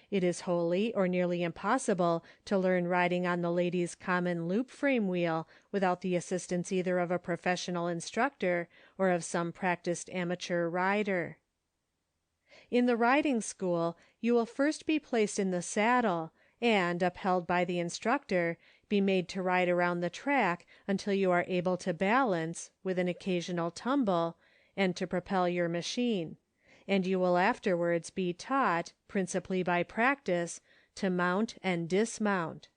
It is wholly or nearly impossible to learn riding on the ladies' common loop frame wheel without the assistance either of a professional instructor or of some practiced amateur rider. In the riding school you will first be placed in the saddle, and, upheld by the instructor, be made to ride around the track until you are able to balance, with an occasional tumble, and to propel your machine, and you will afterwards be taught, principally by practice, to mount and dismount.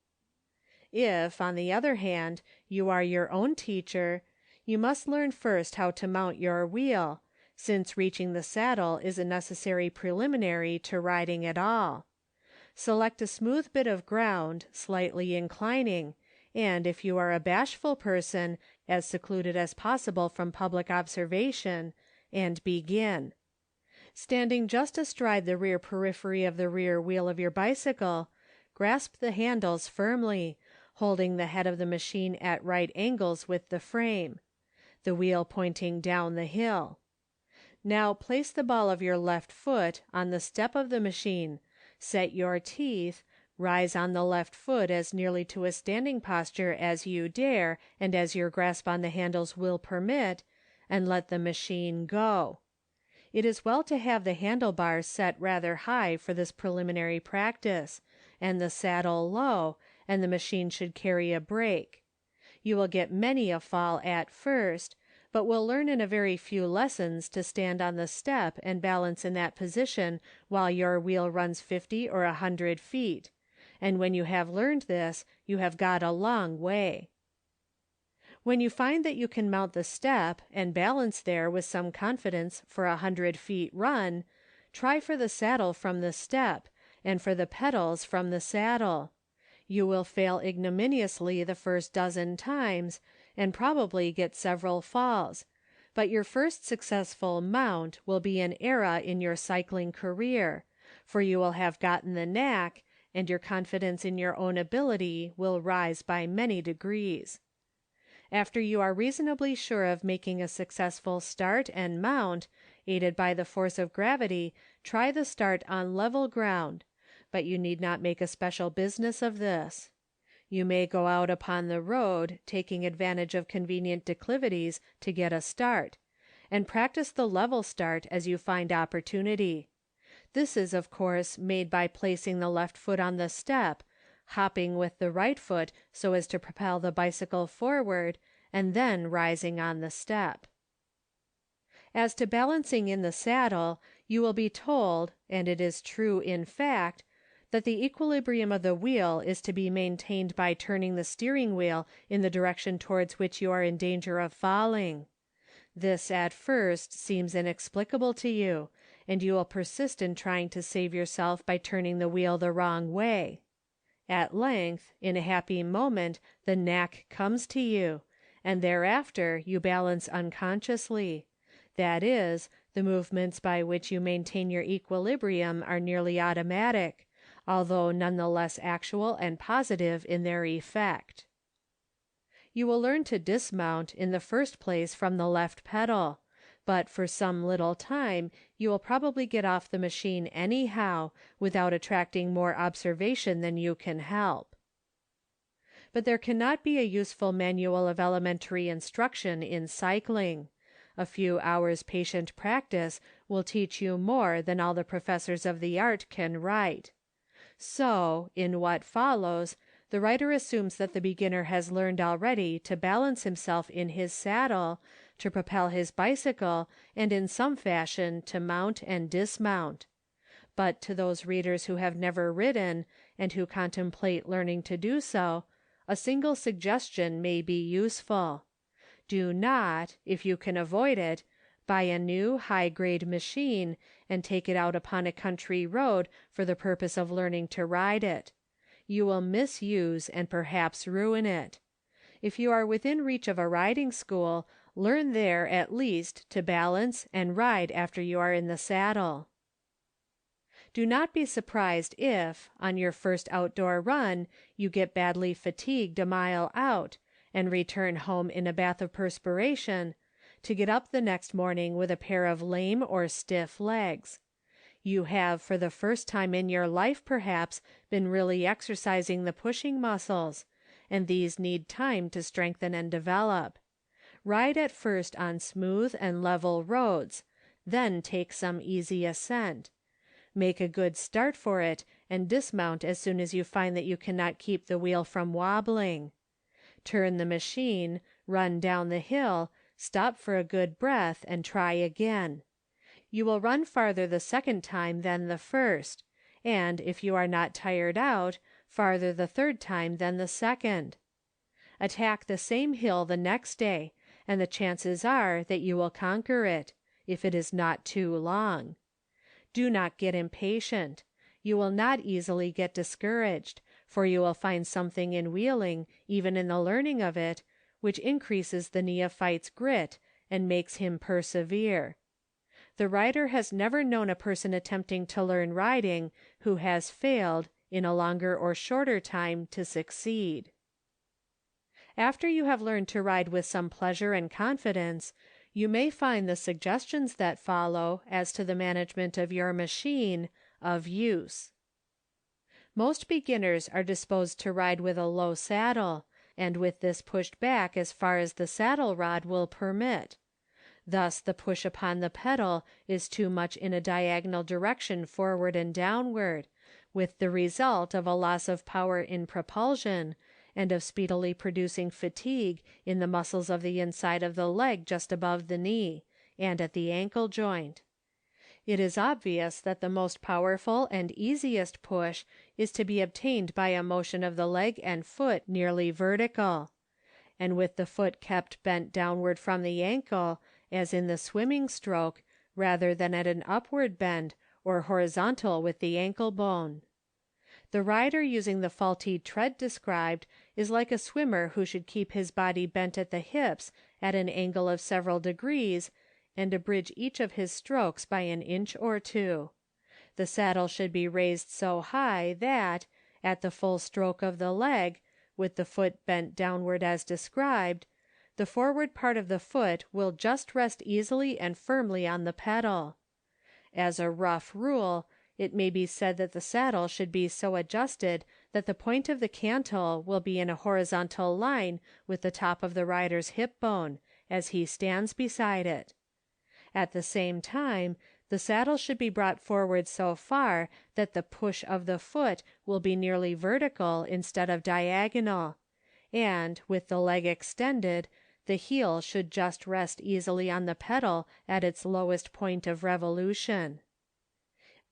If, on the other hand, you are your own teacher, you must learn first how to mount your wheel, since reaching the saddle is a necessary preliminary to riding at all. Select a smooth bit of ground, slightly inclining, and if you are a bashful person, as secluded as possible from public observation, and begin. Standing just astride the rear periphery of the rear wheel of your bicycle, grasp the handles firmly, holding the head of the machine at right angles with the frame, the wheel pointing down the hill. Now place the ball of your left foot on the step of the machine, set your teeth, Rise on the left foot as nearly to a standing posture as you dare and as your grasp on the handles will permit, and let the machine go. It is well to have the handlebars set rather high for this preliminary practice, and the saddle low, and the machine should carry a brake. You will get many a fall at first, but will learn in a very few lessons to stand on the step and balance in that position while your wheel runs 50 or 100 feet, and when you have learned this, you have got a long way. When you find that you can mount the step and balance there with some confidence for 100 feet run, try for the saddle from the step, and for the pedals from the saddle. You will fail ignominiously the first dozen times, and probably get several falls, but your first successful mount will be an era in your cycling career, for you will have gotten the knack, and your confidence in your own ability will rise by many degrees. After you are reasonably sure of making a successful start and mount, aided by the force of gravity, try the start on level ground, but you need not make a special business of this. You may go out upon the road, taking advantage of convenient declivities to get a start, and practice the level start as you find opportunity. This is, of course, made by placing the left foot on the step, hopping with the right foot so as to propel the bicycle forward, and then rising on the step. As to balancing in the saddle, you will be told, and it is true in fact, that the equilibrium of the wheel is to be maintained by turning the steering wheel in the direction towards which you are in danger of falling. This at first seems inexplicable to you, and you will persist in trying to save yourself by turning the wheel the wrong way. At length, in a happy moment, the knack comes to you, and thereafter you balance unconsciously. That is, the movements by which you maintain your equilibrium are nearly automatic, although none the less actual and positive in their effect. You will learn to dismount in the first place from the left pedal, but for some little time you will probably get off the machine anyhow, without attracting more observation than you can help. But there cannot be a useful manual of elementary instruction in cycling. A few hours' patient practice will teach you more than all the professors of the art can write. So, in what follows, the writer assumes that the beginner has learned already to balance himself in his saddle, to propel his bicycle, and in some fashion to mount and dismount. But to those readers who have never ridden, and who contemplate learning to do so, a single suggestion may be useful. Do not, if you can avoid it, buy a new high-grade machine, and take it out upon a country road for the purpose of learning to ride it. You will misuse and perhaps ruin it. If you are within reach of a riding school, learn there at least to balance and ride after you are in the saddle. Do not be surprised if, on your first outdoor run, you get badly fatigued a mile out, and return home in a bath of perspiration, to get up the next morning with a pair of lame or stiff legs. You have for the first time in your life perhaps been really exercising the pushing muscles, and these need time to strengthen and develop. Ride at first on smooth and level roads, then take some easy ascent. Make a good start for it, and dismount as soon as you find that you cannot keep the wheel from wobbling. Turn the machine, run down the hill, stop for a good breath, and try again. You will run farther the second time than the first, and, if you are not tired out, farther the third time than the second. Attack the same hill the next day, and the chances are that you will conquer it, if it is not too long. Do not get impatient. You will not easily get discouraged, for you will find something in wheeling, even in the learning of it, which increases the neophyte's grit and makes him persevere. The writer has never known a person attempting to learn riding who has failed, in a longer or shorter time, to succeed. After you have learned to ride with some pleasure and confidence, you may find the suggestions that follow as to the management of your machine of use. Most beginners are disposed to ride with a low saddle, and with this pushed back as far as the saddle rod will permit. Thus the push upon the pedal is too much in a diagonal direction forward and downward, with the result of a loss of power in propulsion, and of speedily producing fatigue in the muscles of the inside of the leg just above the knee, and at the ankle joint. It is obvious that the most powerful and easiest push is to be obtained by a motion of the leg and foot nearly vertical, and with the foot kept bent downward from the ankle, as in the swimming stroke, rather than at an upward bend, or horizontal with the ankle bone. The rider using the faulty tread described is like a swimmer who should keep his body bent at the hips at an angle of several degrees, and abridge each of his strokes by an inch or two. The saddle should be raised so high that, at the full stroke of the leg, with the foot bent downward as described, the forward part of the foot will just rest easily and firmly on the pedal. As a rough rule, it may be said that the saddle should be so adjusted that the point of the cantle will be in a horizontal line with the top of the rider's hip bone, as he stands beside it. At the same time, the saddle should be brought forward so far that the push of the foot will be nearly vertical instead of diagonal, and, with the leg extended, the heel should just rest easily on the pedal at its lowest point of revolution.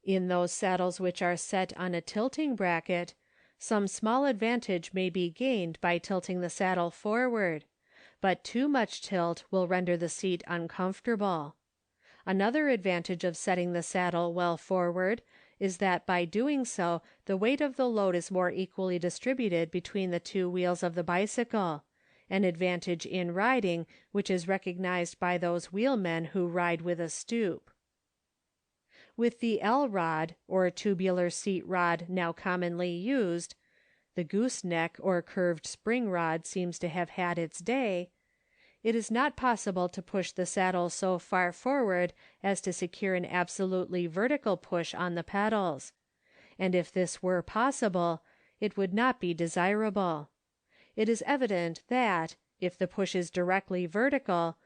In those saddles which are set on a tilting bracket, some small advantage may be gained by tilting the saddle forward, but too much tilt will render the seat uncomfortable. Another advantage of setting the saddle well forward is that by doing so the weight of the load is more equally distributed between the two wheels of the bicycle, an advantage in riding which is recognized by those wheelmen who ride with a stoop. With the L-rod, or tubular seat rod now commonly used, the gooseneck or curved spring rod seems to have had its day, it is not possible to push the saddle so far forward as to secure an absolutely vertical push on the pedals, and if this were possible, it would not be desirable. It is evident that, if the push is directly vertical,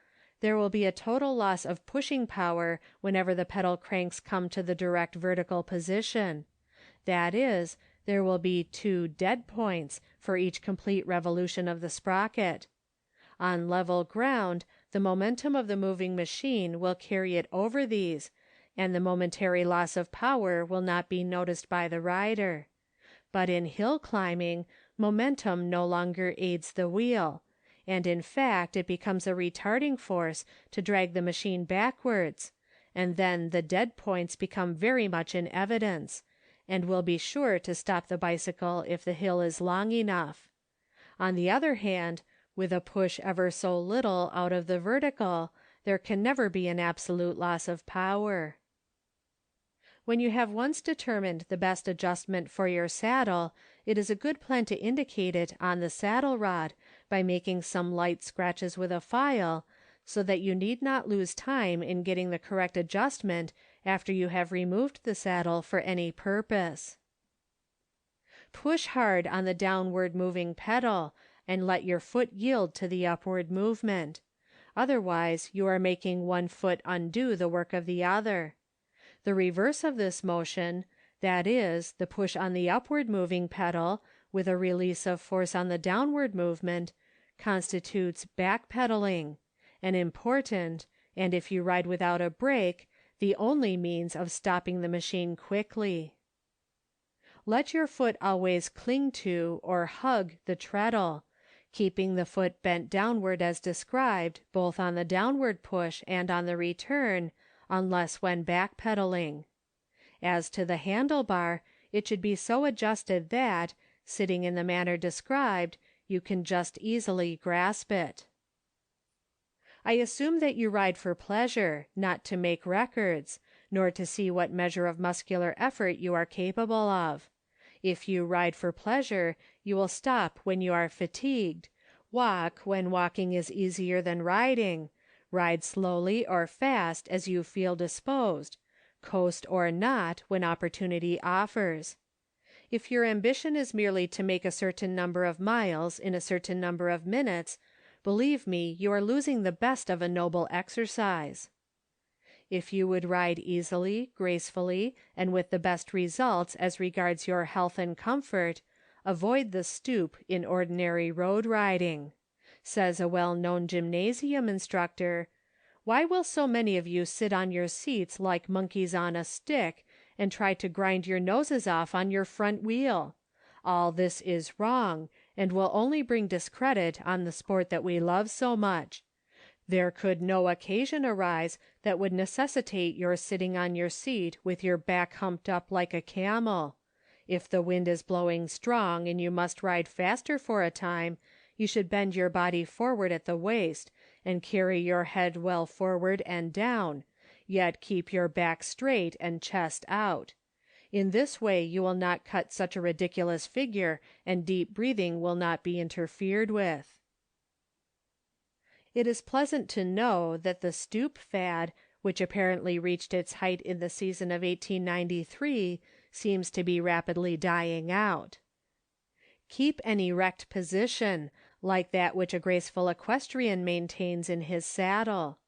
there will be a total loss of pushing power whenever the pedal cranks come to the direct vertical position. That is, there will be 2 dead points for each complete revolution of the sprocket. On level ground, the momentum of the moving machine will carry it over these, and the momentary loss of power will not be noticed by the rider. But in hill climbing, momentum no longer aids the wheel, and in fact it becomes a retarding force to drag the machine backwards, and then the dead points become very much in evidence, and will be sure to stop the bicycle if the hill is long enough. On the other hand, with a push ever so little out of the vertical, there can never be an absolute loss of power. When you have once determined the best adjustment for your saddle, it is a good plan to indicate it on the saddle rod by making some light scratches with a file, so that you need not lose time in getting the correct adjustment after you have removed the saddle for any purpose. Push hard on the downward moving pedal, and let your foot yield to the upward movement. Otherwise you are making one foot undo the work of the other. The reverse of this motion, that is, the push on the upward moving pedal, with a release of force on the downward movement, constitutes back-pedaling, an important, and if you ride without a brake, the only means of stopping the machine quickly. Let your foot always cling to, or hug, the treadle, keeping the foot bent downward as described, both on the downward push and on the return, unless when back-pedaling. As to the handlebar, it should be so adjusted that, sitting in the manner described, you can just easily grasp it. I assume that you ride for pleasure, not to make records, nor to see what measure of muscular effort you are capable of. If you ride for pleasure, you will stop when you are fatigued, walk when walking is easier than riding, ride slowly or fast as you feel disposed, coast or not when opportunity offers. If your ambition is merely to make a certain number of miles in a certain number of minutes, believe me, you are losing the best of a noble exercise. If you would ride easily, gracefully, and with the best results as regards your health and comfort, avoid the stoop in ordinary road riding. Says a well-known gymnasium instructor, "Why will so many of you sit on your seats like monkeys on a stick, and try to grind your noses off on your front wheel? All this is wrong, and will only bring discredit on the sport that we love so much. There could no occasion arise that would necessitate your sitting on your seat with your back humped up like a camel. If the wind is blowing strong and you must ride faster for a time, you should bend your body forward at the waist, and carry your head well forward and down, yet keep your back straight and chest out. In this way you will not cut such a ridiculous figure, and deep breathing will not be interfered with." It is pleasant to know that the stoop fad, which apparently reached its height in the season of 1893, seems to be rapidly dying out. Keep an erect position, like that which a graceful equestrian maintains in his saddle.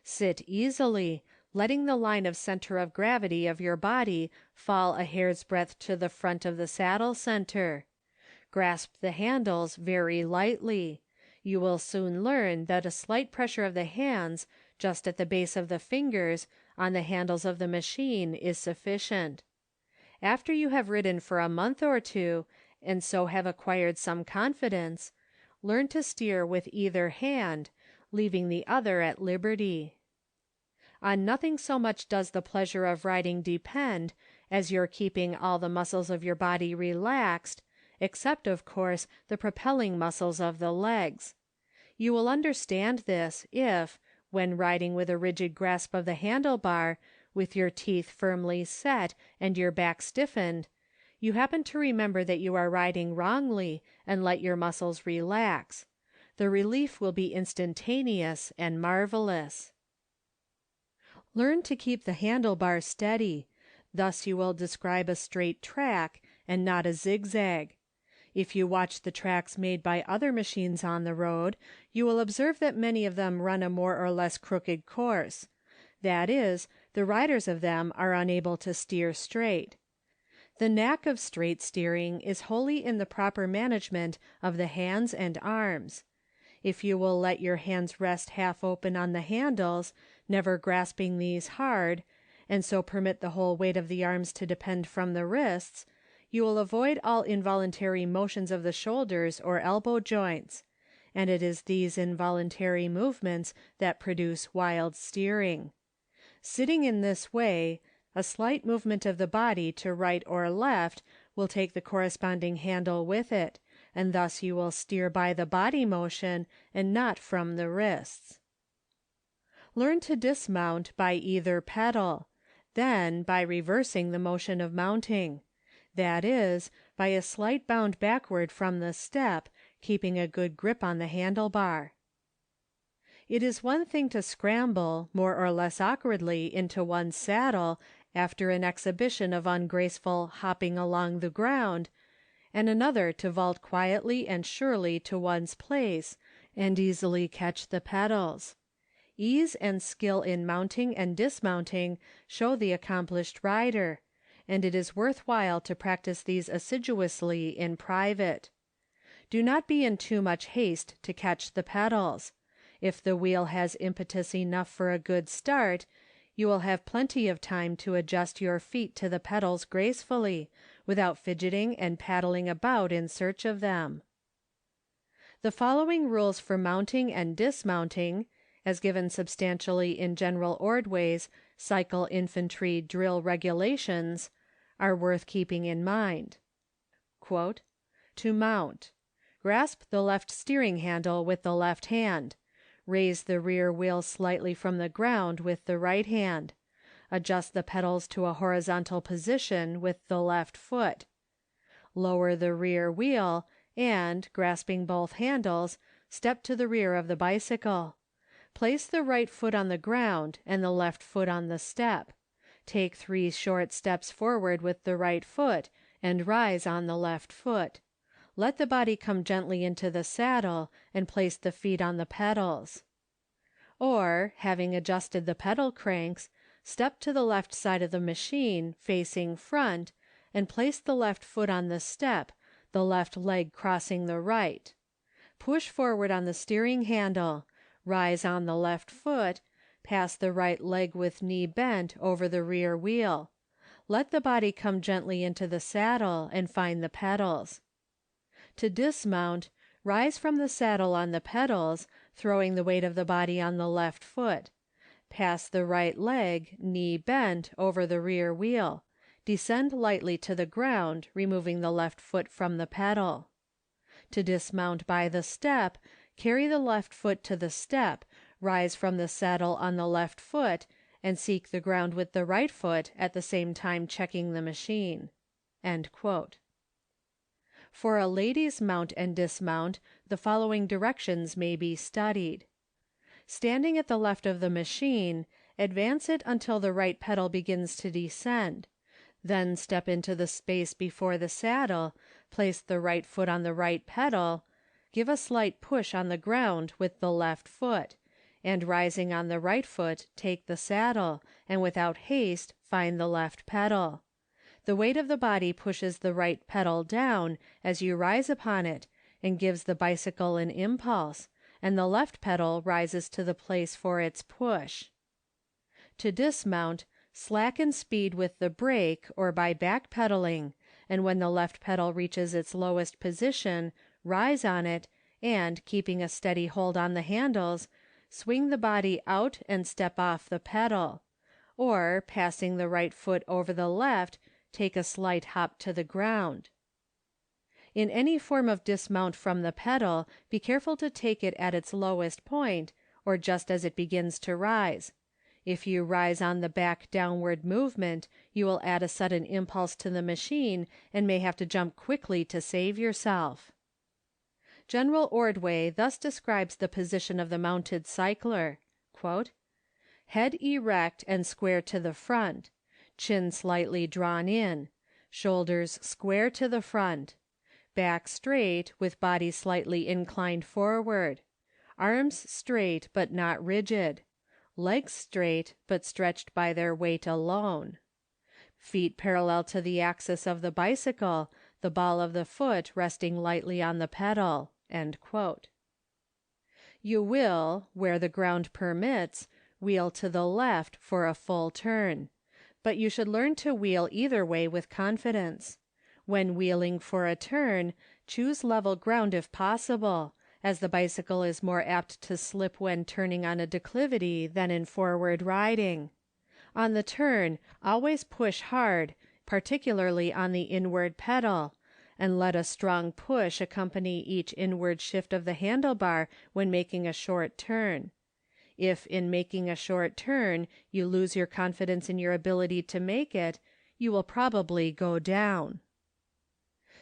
Sit easily, letting the line of center of gravity of your body fall a hair's breadth to the front of the saddle center. Grasp the handles very lightly. You will soon learn that a slight pressure of the hands, just at the base of the fingers, on the handles of the machine is sufficient. After you have ridden for a month or two, and so have acquired some confidence, learn to steer with either hand, leaving the other at liberty. On nothing so much does the pleasure of riding depend as your keeping all the muscles of your body relaxed, except, of course, the propelling muscles of the legs. You will understand this if, when riding with a rigid grasp of the handlebar, with your teeth firmly set and your back stiffened, you happen to remember that you are riding wrongly, and let your muscles relax. The relief will be instantaneous and marvelous. Learn to keep the handlebar steady. Thus you will describe a straight track, and not a zigzag. If you watch the tracks made by other machines on the road, you will observe that many of them run a more or less crooked course. That is, the riders of them are unable to steer straight. The knack of straight steering is wholly in the proper management of the hands and arms. If you will let your hands rest half open on the handles, never grasping these hard, and so permit the whole weight of the arms to depend from the wrists, you will avoid all involuntary motions of the shoulders or elbow joints, and it is these involuntary movements that produce wild steering. Sitting in this way, a slight movement of the body to right or left will take the corresponding handle with it, and thus you will steer by the body motion and not from the wrists. Learn to dismount by either pedal, then by reversing the motion of mounting. That is, by a slight bound backward from the step, keeping a good grip on the handlebar. It is one thing to scramble, more or less awkwardly, into one's saddle after an exhibition of ungraceful hopping along the ground, and another to vault quietly and surely to one's place, and easily catch the pedals. Ease and skill in mounting and dismounting show the accomplished rider, and it is worth while to practice these assiduously in private. Do not be in too much haste to catch the pedals. If the wheel has impetus enough for a good start, you will have plenty of time to adjust your feet to the pedals gracefully, without fidgeting and paddling about in search of them. The following rules for mounting and dismounting, as given substantially in General Ordway's Cycle Infantry Drill Regulations, are worth keeping in mind. To mount. Grasp the left steering handle with the left hand. Raise the rear wheel slightly from the ground with the right hand. Adjust the pedals to a horizontal position with the left foot. Lower the rear wheel, and, grasping both handles, step to the rear of the bicycle. Place the right foot on the ground and the left foot on the step. Take 3 short steps forward with the right foot, and rise on the left foot. Let the body come gently into the saddle and place the feet on the pedals. Or, having adjusted the pedal cranks, step to the left side of the machine, facing front, and place the left foot on the step, the left leg crossing the right. Push forward on the steering handle, rise on the left foot, pass the right leg with knee bent over the rear wheel. Let the body come gently into the saddle and find the pedals. To dismount, rise from the saddle on the pedals, throwing the weight of the body on the left foot. Pass the right leg, knee bent, over the rear wheel. Descend lightly to the ground, removing the left foot from the pedal. To dismount by the step, carry the left foot to the step, rise from the saddle on the left foot, and seek the ground with the right foot, at the same time checking the machine." For a lady's mount and dismount, the following directions may be studied. Standing at the left of the machine, advance it until the right pedal begins to descend. Then step into the space before the saddle, place the right foot on the right pedal, give a slight push on the ground with the left foot, and rising on the right foot, take the saddle, and without haste find the left pedal. The weight of the body pushes the right pedal down as you rise upon it, and gives the bicycle an impulse, and the left pedal rises to the place for its push. To dismount, slacken speed with the brake or by backpedaling, and when the left pedal reaches its lowest position, rise on it, and, keeping a steady hold on the handles, swing the body out and step off the pedal, or, passing the right foot over the left, take a slight hop to the ground. In any form of dismount from the pedal, be careful to take it at its lowest point, or just as it begins to rise. If you rise on the back downward movement, you will add a sudden impulse to the machine and may have to jump quickly to save yourself. General Ordway thus describes the position of the mounted cycler: "Head erect and square to the front, chin slightly drawn in, shoulders square to the front, back straight with body slightly inclined forward, arms straight but not rigid, legs straight but stretched by their weight alone. Feet parallel to the axis of the bicycle, the ball of the foot resting lightly on the pedal." You will, where the ground permits, wheel to the left for a full turn, but you should learn to wheel either way with confidence. When wheeling for a turn, choose level ground if possible, as the bicycle is more apt to slip when turning on a declivity than in forward riding. On the turn, always push hard, particularly on the inward pedal, and let a strong push accompany each inward shift of the handlebar when making a short turn. If in making a short turn you lose your confidence in your ability to make it, you will probably go down.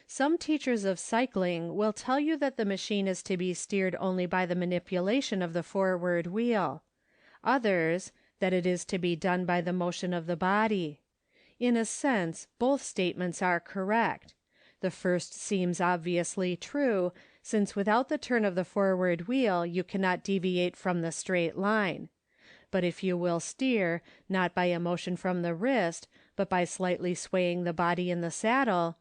Some teachers of cycling will tell you that the machine is to be steered only by the manipulation of the forward wheel. Others, that it is to be done by the motion of the body. In a sense, both statements are correct. The first seems obviously true, since without the turn of the forward wheel you cannot deviate from the straight line. But if you will steer, not by a motion from the wrist, but by slightly swaying the body in the saddle,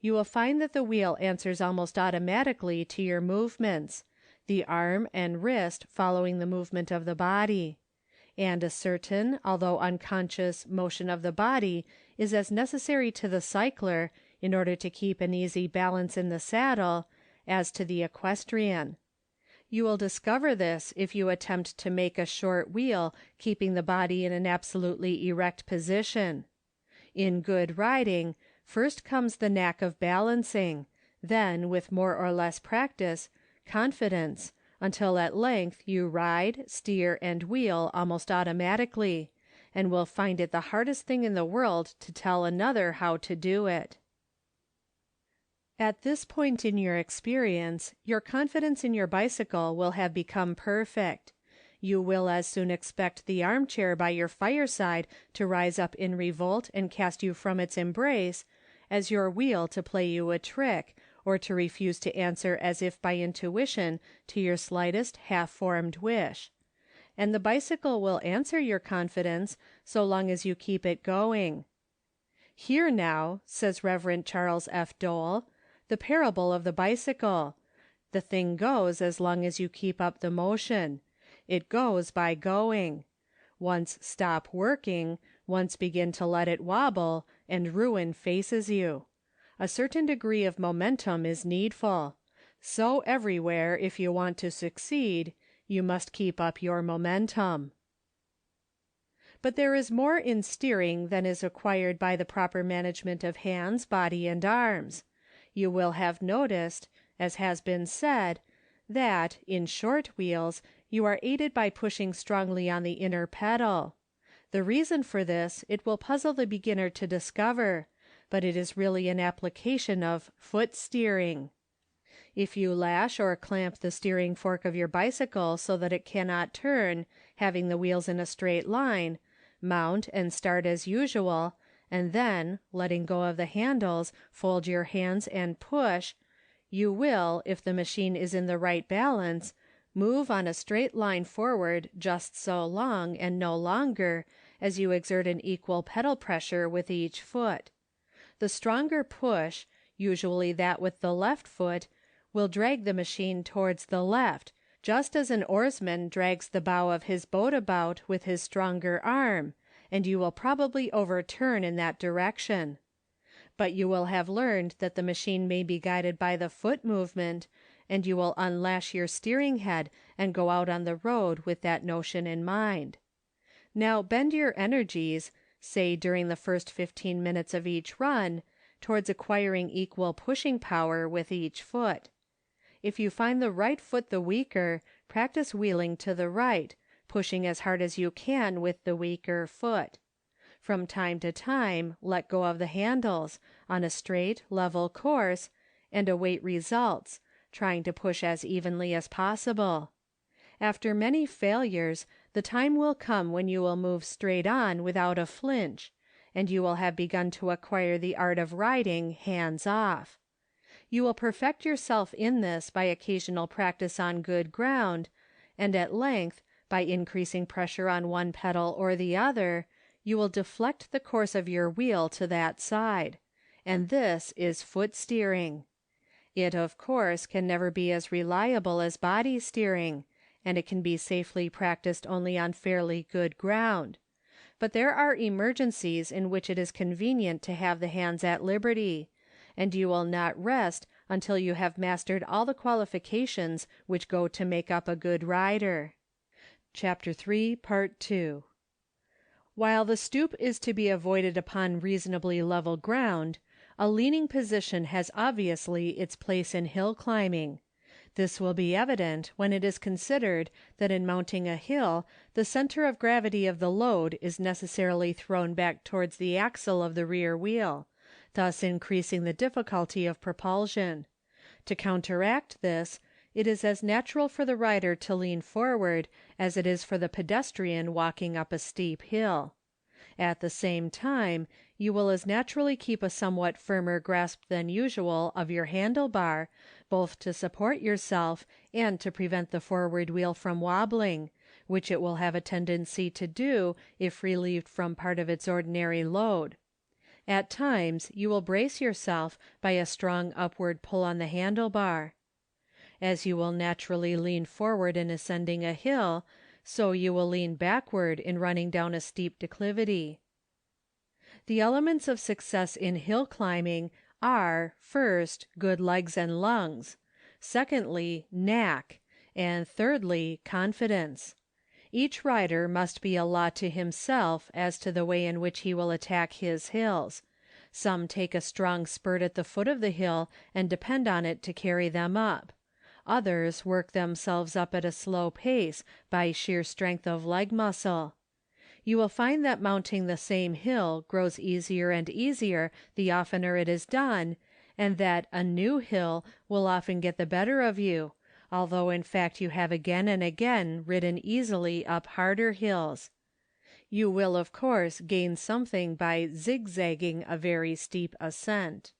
you will find that the wheel answers almost automatically to your movements, the arm and wrist following the movement of the body. And a certain, although unconscious, motion of the body is as necessary to the cycler, in order to keep an easy balance in the saddle, as to the equestrian. You will discover this if you attempt to make a short wheel keeping the body in an absolutely erect position. In good riding, first comes the knack of balancing, then, with more or less practice, confidence, until at length you ride, steer, and wheel almost automatically, and will find it the hardest thing in the world to tell another how to do it. At this point in your experience, your confidence in your bicycle will have become perfect. You will as soon expect the armchair by your fireside to rise up in revolt and cast you from its embrace, as your wheel to play you a trick, or to refuse to answer as if by intuition to your slightest half-formed wish. And the bicycle will answer your confidence so long as you keep it going. Here now, says Rev. Charles F. Dole, the parable of the bicycle. The thing goes as long as you keep up the motion. It goes by going. Once stop working, once begin to let it wobble, and ruin faces you. A certain degree of momentum is needful. So everywhere, if you want to succeed, you must keep up your momentum. But there is more in steering than is acquired by the proper management of hands, body, and arms. You will have noticed, as has been said, that, in short wheels, you are aided by pushing strongly on the inner pedal. The reason for this it will puzzle the beginner to discover, but it is really an application of foot steering. If you lash or clamp the steering fork of your bicycle so that it cannot turn, having the wheels in a straight line, mount and start as usual, and then, letting go of the handles, fold your hands and push, you will, if the machine is in the right balance, move on a straight line forward just so long and no longer as you exert an equal pedal pressure with each foot. The stronger push, usually that with the left foot, will drag the machine towards the left, just as an oarsman drags the bow of his boat about with his stronger arm, and you will probably overturn in that direction. But you will have learned that the machine may be guided by the foot movement, and you will unlash your steering head and go out on the road with that notion in mind. Now bend your energies, say during the first 15 minutes of each run, towards acquiring equal pushing power with each foot. If you find the right foot the weaker, practice wheeling to the right, pushing as hard as you can with the weaker foot. From time to time, let go of the handles, on a straight, level course, and await results, trying to push as evenly as possible. After many failures, the time will come when you will move straight on without a flinch, and you will have begun to acquire the art of riding hands off. You will perfect yourself in this by occasional practice on good ground, and at length, by increasing pressure on one pedal or the other, you will deflect the course of your wheel to that side, and this is foot steering. It, of course, can never be as reliable as body steering, and it can be safely practiced only on fairly good ground. But there are emergencies in which it is convenient to have the hands at liberty, and you will not rest until you have mastered all the qualifications which go to make up a good rider. Chapter 3, Part 2. While the stoop is to be avoided upon reasonably level ground, a leaning position has obviously its place in hill climbing. This will be evident when it is considered that in mounting a hill the center of gravity of the load is necessarily thrown back towards the axle of the rear wheel, thus increasing the difficulty of propulsion. To counteract this, it is as natural for the rider to lean forward as it is for the pedestrian walking up a steep hill. At the same time, you will as naturally keep a somewhat firmer grasp than usual of your handle bar, both to support yourself and to prevent the forward wheel from wobbling, which it will have a tendency to do if relieved from part of its ordinary load. At times you will brace yourself by a strong upward pull on the handle bar. As you will naturally lean forward in ascending a hill, so you will lean backward in running down a steep declivity. The elements of success in hill climbing are, first, good legs and lungs; secondly, knack; and thirdly, confidence. Each rider must be a law to himself as to the way in which he will attack his hills. Some take a strong spurt at the foot of the hill and depend on it to carry them up. Others work themselves up at a slow pace by sheer strength of leg muscle. You will find that mounting the same hill grows easier and easier the oftener it is done, and that a new hill will often get the better of you, although in fact you have again and again ridden easily up harder hills. You will, of course, gain something by zigzagging a very steep ascent.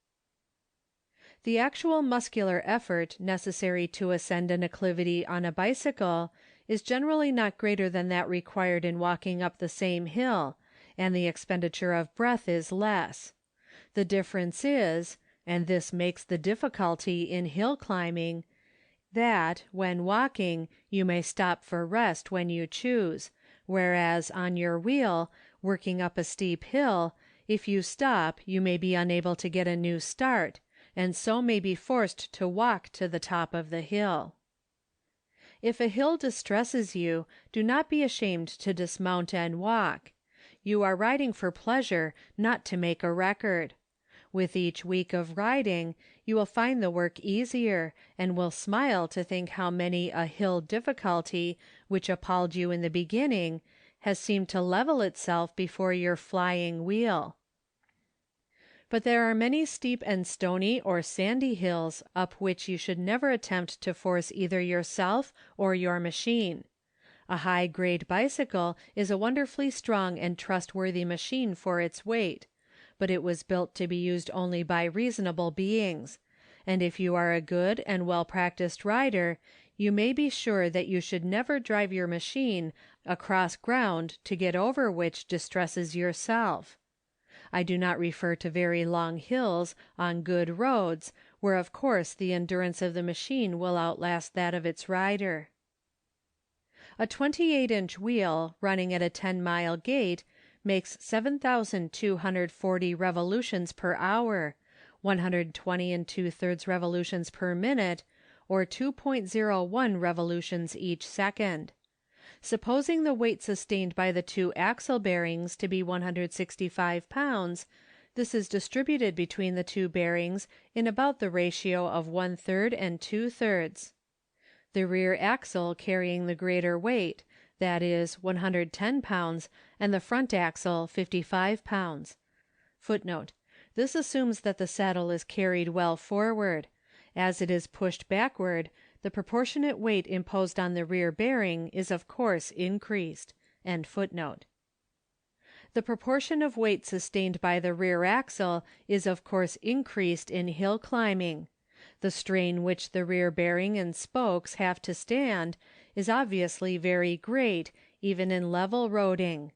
The actual muscular effort necessary to ascend an acclivity on a bicycle is generally not greater than that required in walking up the same hill, and the expenditure of breath is less. The difference is, and this makes the difficulty in hill climbing, that, when walking, you may stop for rest when you choose, whereas on your wheel, working up a steep hill, if you stop you may be unable to get a new start, and so may be forced to walk to the top of the hill. If a hill distresses you, do not be ashamed to dismount and walk. You are riding for pleasure, not to make a record. With each week of riding, you will find the work easier, and will smile to think how many a hill difficulty, which appalled you in the beginning, has seemed to level itself before your flying wheel. But there are many steep and stony or sandy hills up which you should never attempt to force either yourself or your machine. A high-grade bicycle is a wonderfully strong and trustworthy machine for its weight, but it was built to be used only by reasonable beings, and if you are a good and well-practiced rider, you may be sure that you should never drive your machine across ground to get over which distresses yourself. I do not refer to very long hills on good roads, where of course the endurance of the machine will outlast that of its rider. A 28-inch wheel running at a 10-mile gait makes 7,240 revolutions per hour, 120 2/3 revolutions per minute, or 2.01 revolutions each second. Supposing the weight sustained by the two axle bearings to be 165 pounds, this is distributed between the two bearings in about the ratio of 1/3 and 2/3. The rear axle carrying the greater weight, that is 110 pounds, and the front axle 55 pounds. Footnote: This assumes that the saddle is carried well forward. As it is pushed backward, the proportionate weight imposed on the rear bearing is of course increased. The proportion of weight sustained by the rear axle is of course increased in hill climbing. The strain which the rear bearing and spokes have to stand is obviously very great, even in level roading.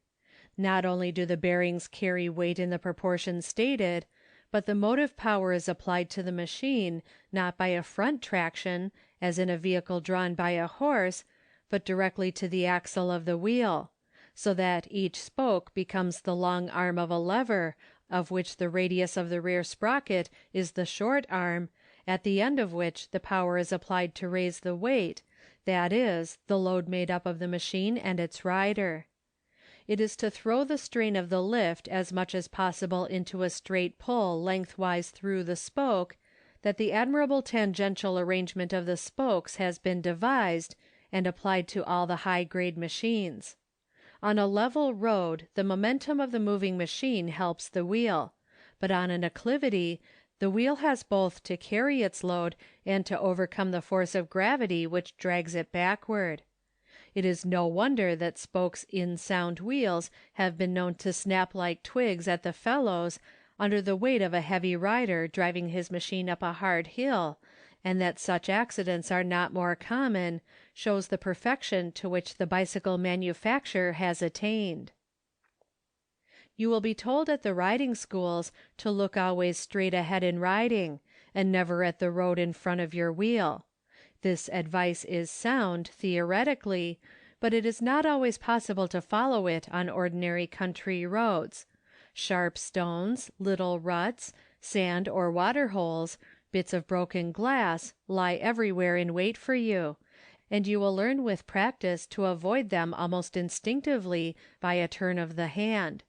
Not only do the bearings carry weight in the proportion stated, but the motive power is applied to the machine, not by a front traction, as in a vehicle drawn by a horse, but directly to the axle of the wheel, so that each spoke becomes the long arm of a lever, of which the radius of the rear sprocket is the short arm, at the end of which the power is applied to raise the weight, that is, the load made up of the machine and its rider. It is to throw the strain of the lift as much as possible into a straight pull lengthwise through the spoke, that the admirable tangential arrangement of the spokes has been devised and applied to all the high-grade machines. On a level road the momentum of the moving machine helps the wheel, but on an acclivity the wheel has both to carry its load and to overcome the force of gravity which drags it backward. It is no wonder that spokes in sound wheels have been known to snap like twigs at the felloes under the weight of a heavy rider driving his machine up a hard hill, and that such accidents are not more common, shows the perfection to which the bicycle manufacture has attained. You will be told at the riding schools to look always straight ahead in riding, and never at the road in front of your wheel. This advice is sound, theoretically, but it is not always possible to follow it on ordinary country roads. Sharp stones, little ruts, sand or water holes, bits of broken glass, lie everywhere in wait for you, and you will learn with practice to avoid them almost instinctively by a turn of the hand.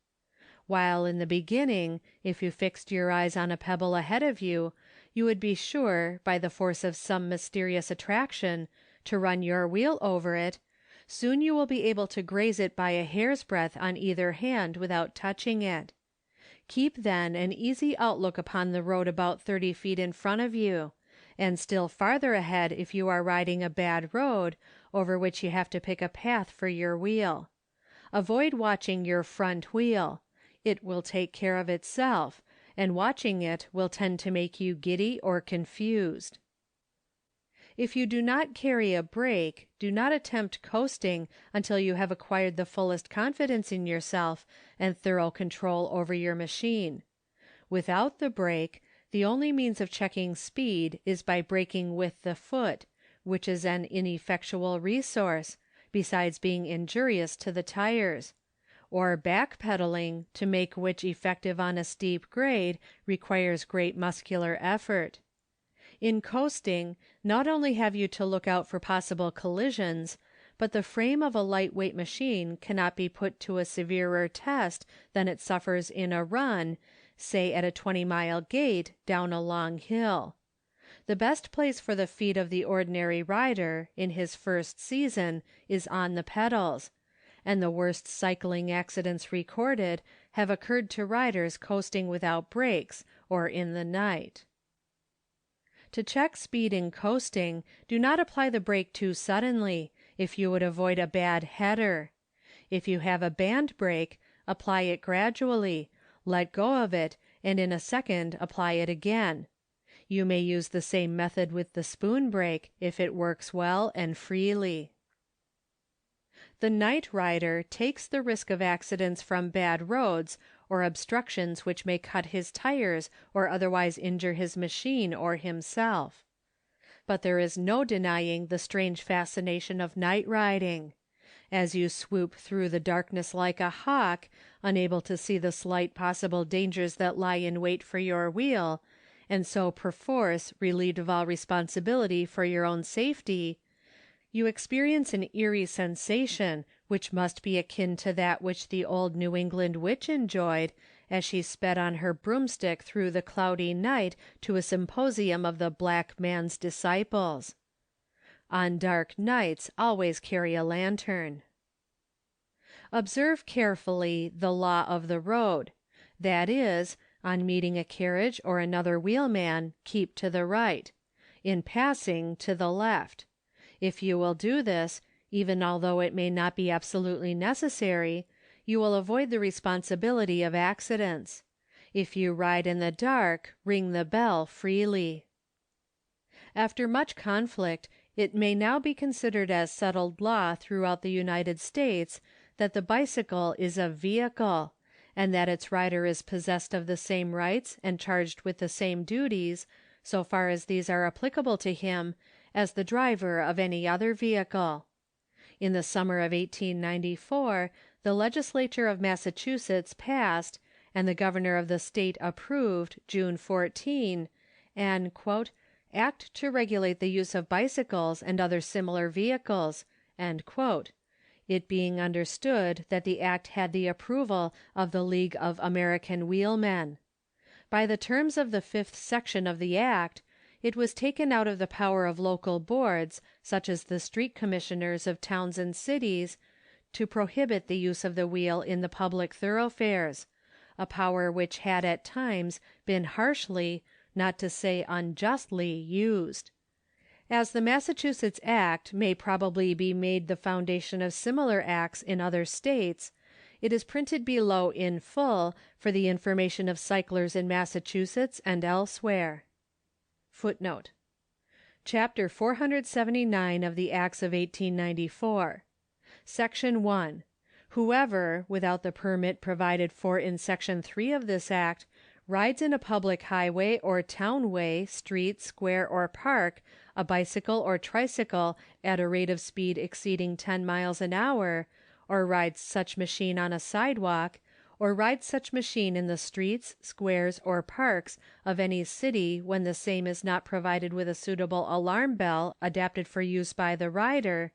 While in the beginning, if you fixed your eyes on a pebble ahead of you, you would be sure, by the force of some mysterious attraction, to run your wheel over it, soon you will be able to graze it by a hair's breadth on either hand without touching it. Keep then an easy outlook upon the road about 30 feet in front of you, and still farther ahead if you are riding a bad road, over which you have to pick a path for your wheel. Avoid watching your front wheel. It will take care of itself, and watching it will tend to make you giddy or confused. If you do not carry a brake, do not attempt coasting until you have acquired the fullest confidence in yourself and thorough control over your machine. Without the brake, the only means of checking speed is by braking with the foot, which is an ineffectual resource, besides being injurious to the tires, or back-pedaling, to make which effective on a steep grade requires great muscular effort. In coasting, not only have you to look out for possible collisions, but the frame of a light-weight machine cannot be put to a severer test than it suffers in a run, say at a 20-mile gait down a long hill. The best place for the feet of the ordinary rider, in his first season, is on the pedals, and the worst cycling accidents recorded have occurred to riders coasting without brakes or in the night. To check speed in coasting, do not apply the brake too suddenly, if you would avoid a bad header. If you have a band brake, apply it gradually, let go of it, and in a second apply it again. You may use the same method with the spoon brake, if it works well and freely. The night rider takes the risk of accidents from bad roads or obstructions which may cut his tires or otherwise injure his machine or himself. But there is no denying the strange fascination of night riding. As you swoop through the darkness like a hawk, unable to see the slight possible dangers that lie in wait for your wheel, and so perforce relieved of all responsibility for your own safety, you experience an eerie sensation which must be akin to that which the old New England witch enjoyed as she sped on her broomstick through the cloudy night to a symposium of the black man's disciples. On dark nights always carry a lantern. Observe carefully the law of the road. That is, on meeting a carriage or another wheelman, keep to the right; in passing, to the left. If you will do this, even although it may not be absolutely necessary, you will avoid the responsibility of accidents. If you ride in the dark, ring the bell freely. After much conflict, it may now be considered as settled law throughout the United States that the bicycle is a vehicle, and that its rider is possessed of the same rights and charged with the same duties, so far as these are applicable to him, as the driver of any other vehicle. In the summer of 1894, the legislature of Massachusetts passed, and the governor of the state approved, June 14, an "Act to regulate the use of bicycles and other similar vehicles," it being understood that the act had the approval of the League of American Wheelmen. By the terms of the 5th section of the act, it was taken out of the power of local boards, such as the street commissioners of towns and cities, to prohibit the use of the wheel in the public thoroughfares, a power which had at times been harshly, not to say unjustly, used. As the Massachusetts Act may probably be made the foundation of similar acts in other states, it is printed below in full for the information of cyclers in Massachusetts and elsewhere. Footnote. Chapter 479 of the Acts of 1894. Section 1. Whoever, without the permit provided for in Section 3 of this Act, rides in a public highway or town way, street, square, or park, a bicycle or tricycle at a rate of speed exceeding 10 miles an hour, or rides such machine on a sidewalk, or rides such machine in the streets, squares, or parks of any city when the same is not provided with a suitable alarm bell adapted for use by the rider,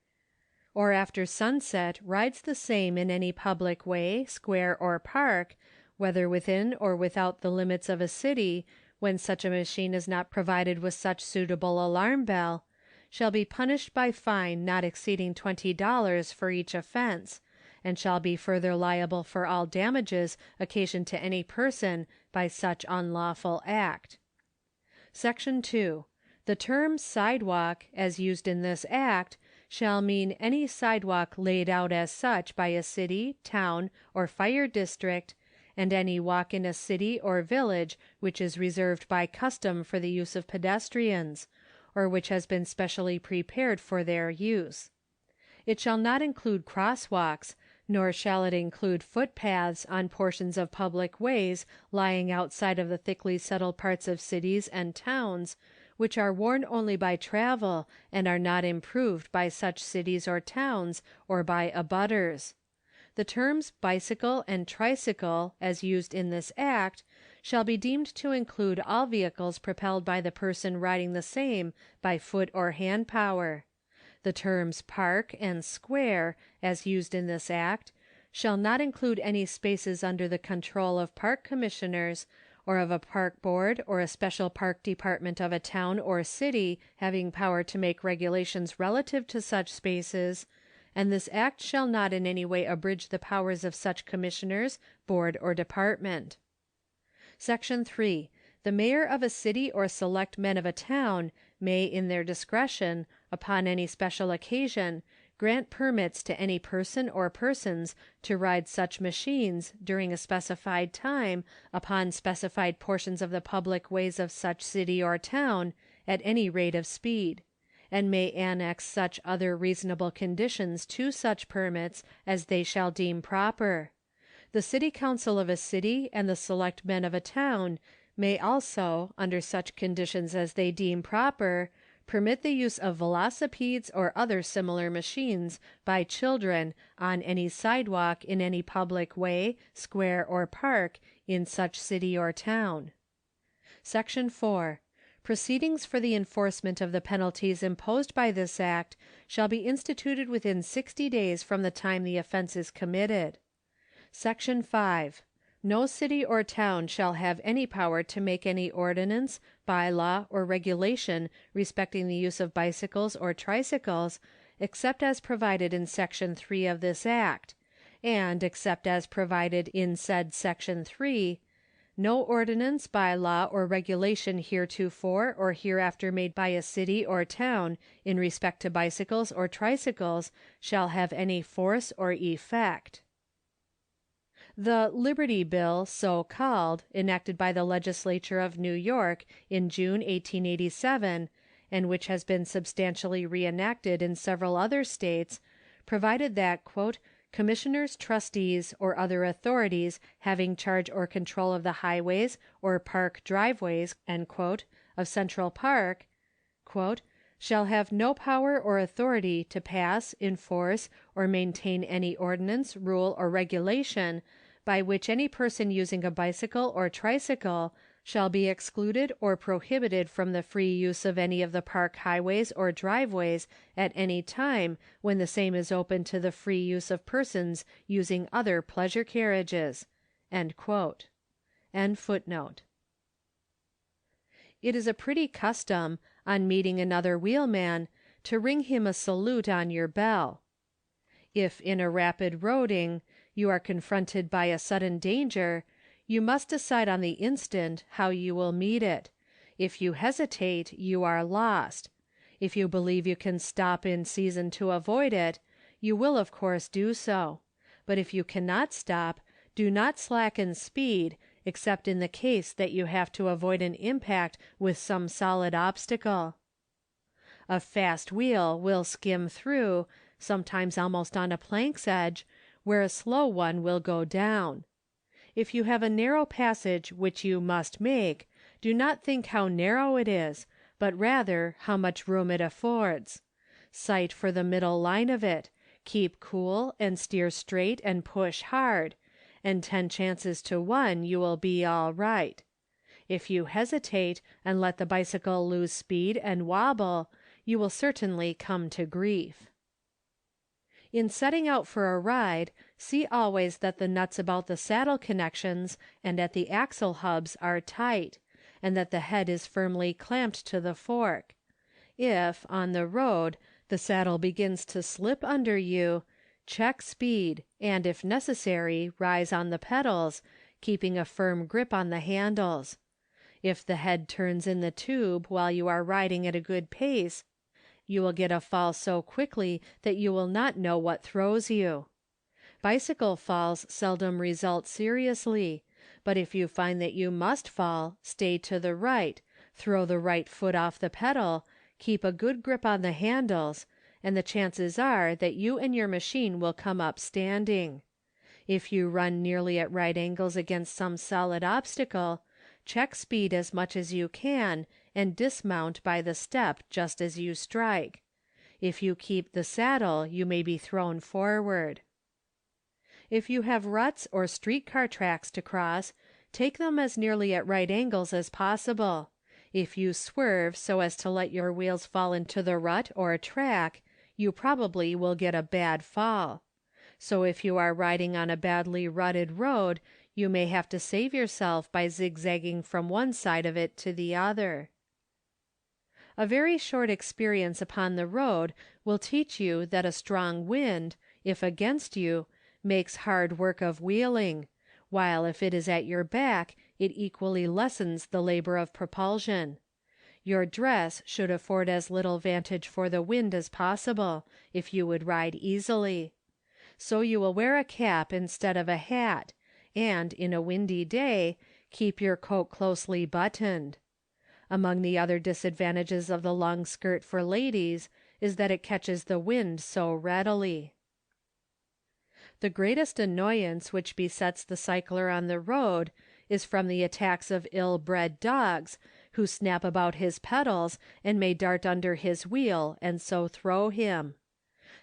or after sunset rides the same in any public way, square, or park, whether within or without the limits of a city, when such a machine is not provided with such suitable alarm bell, shall be punished by fine not exceeding $20 for each offense, and shall be further liable for all damages occasioned to any person by such unlawful act. Section 2. The term sidewalk, as used in this act, shall mean any sidewalk laid out as such by a city, town, or fire district, and any walk in a city or village which is reserved by custom for the use of pedestrians, or which has been specially prepared for their use. It shall not include crosswalks, nor shall it include footpaths on portions of public ways lying outside of the thickly settled parts of cities and towns, which are worn only by travel and are not improved by such cities or towns or by abutters. The terms bicycle and tricycle, as used in this act, shall be deemed to include all vehicles propelled by the person riding the same by foot or hand power. The terms park and square, as used in this act, shall not include any spaces under the control of park commissioners, or of a park board or a special park department of a town or city having power to make regulations relative to such spaces, and this act shall not in any way abridge the powers of such commissioners, board, or department. Section 3. The mayor of a city or select men of a town may in their discretion, upon any special occasion, grant permits to any person or persons to ride such machines during a specified time upon specified portions of the public ways of such city or town at any rate of speed, and may annex such other reasonable conditions to such permits as they shall deem proper. The city council of a city and the select men of a town may also, under such conditions as they deem proper, permit the use of velocipedes or other similar machines by children on any sidewalk in any public way, square, or park in such city or town. Section 4. Proceedings for the enforcement of the penalties imposed by this act shall be instituted within 60 days from the time the offense is committed. Section 5. No city or town shall have any power to make any ordinance, bylaw, or regulation respecting the use of bicycles or tricycles, except as provided in Section 3 of this act, and, except as provided in said Section 3, no ordinance, bylaw, or regulation heretofore or hereafter made by a city or town in respect to bicycles or tricycles shall have any force or effect. The Liberty Bill, so called, enacted by the Legislature of New York in June, 1887, and which has been substantially reenacted in several other states, provided that "commissioners, trustees, or other authorities having charge or control of the highways or park driveways" of Central Park "shall have no power or authority to pass, enforce, or maintain any ordinance, rule, or regulation by which any person using a bicycle or tricycle shall be excluded or prohibited from the free use of any of the park highways or driveways at any time when the same is open to the free use of persons using other pleasure carriages." It is a pretty custom, on meeting another wheelman, to ring him a salute on your bell. If in a rapid roading you are confronted by a sudden danger, you must decide on the instant how you will meet it. If you hesitate, you are lost. If you believe you can stop in season to avoid it, you will of course do so. But if you cannot stop, do not slacken speed, except in the case that you have to avoid an impact with some solid obstacle. A fast wheel will skim through, sometimes almost on a plank's edge, where a slow one will go down. If you have a narrow passage which you must make, do not think how narrow it is, but rather how much room it affords. Sight for the middle line of it, keep cool, and steer straight and push hard, and 10 chances to 1 you will be all right. If you hesitate, and let the bicycle lose speed and wobble, you will certainly come to grief. In setting out for a ride, see always that the nuts about the saddle connections and at the axle hubs are tight, and that the head is firmly clamped to the fork. If, on the road, the saddle begins to slip under you, check speed, and, if necessary, rise on the pedals, keeping a firm grip on the handles. If the head turns in the tube while you are riding at a good pace, You will get a fall so quickly that you will not know what throws you. Bicycle falls seldom result seriously, but if you find that you must fall, stay to the right, throw the right foot off the pedal, keep a good grip on the handles, and the chances are that you and your machine will come up standing. If you run nearly at right angles against some solid obstacle, check speed as much as you can and dismount by the step just as you strike. If you keep the saddle, you may be thrown forward. If you have ruts or streetcar tracks to cross, take them as nearly at right angles as possible. If you swerve so as to let your wheels fall into the rut or track, you probably will get a bad fall. So if you are riding on a badly rutted road, you may have to save yourself by zigzagging from one side of it to the other. A very short experience upon the road will teach you that a strong wind, if against you, makes hard work of wheeling, while if it is at your back, it equally lessens the labor of propulsion. Your dress should afford as little vantage for the wind as possible, if you would ride easily. So you will wear a cap instead of a hat, and, in a windy day, keep your coat closely buttoned. Among the other disadvantages of the long skirt for ladies is that it catches the wind so readily. The greatest annoyance which besets the cycler on the road is from the attacks of ill-bred dogs, who snap about his pedals and may dart under his wheel and so throw him.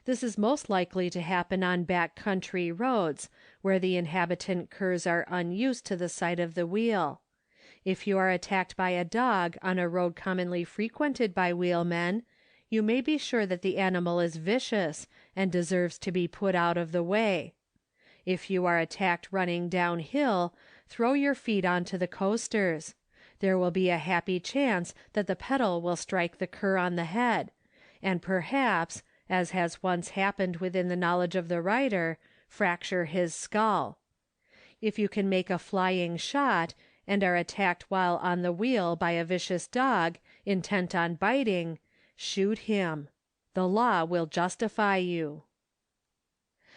This is most likely to happen on back country roads, where the inhabitant curs are unused to the sight of the wheel. If you are attacked by a dog on a road commonly frequented by wheelmen, you may be sure that the animal is vicious and deserves to be put out of the way. If you are attacked running downhill, throw your feet onto the coasters. There will be a happy chance that the pedal will strike the cur on the head, and perhaps, as has once happened within the knowledge of the rider, fracture his skull. If you can make a flying shot, and are attacked while on the wheel by a vicious dog, intent on biting, shoot him. The law will justify you.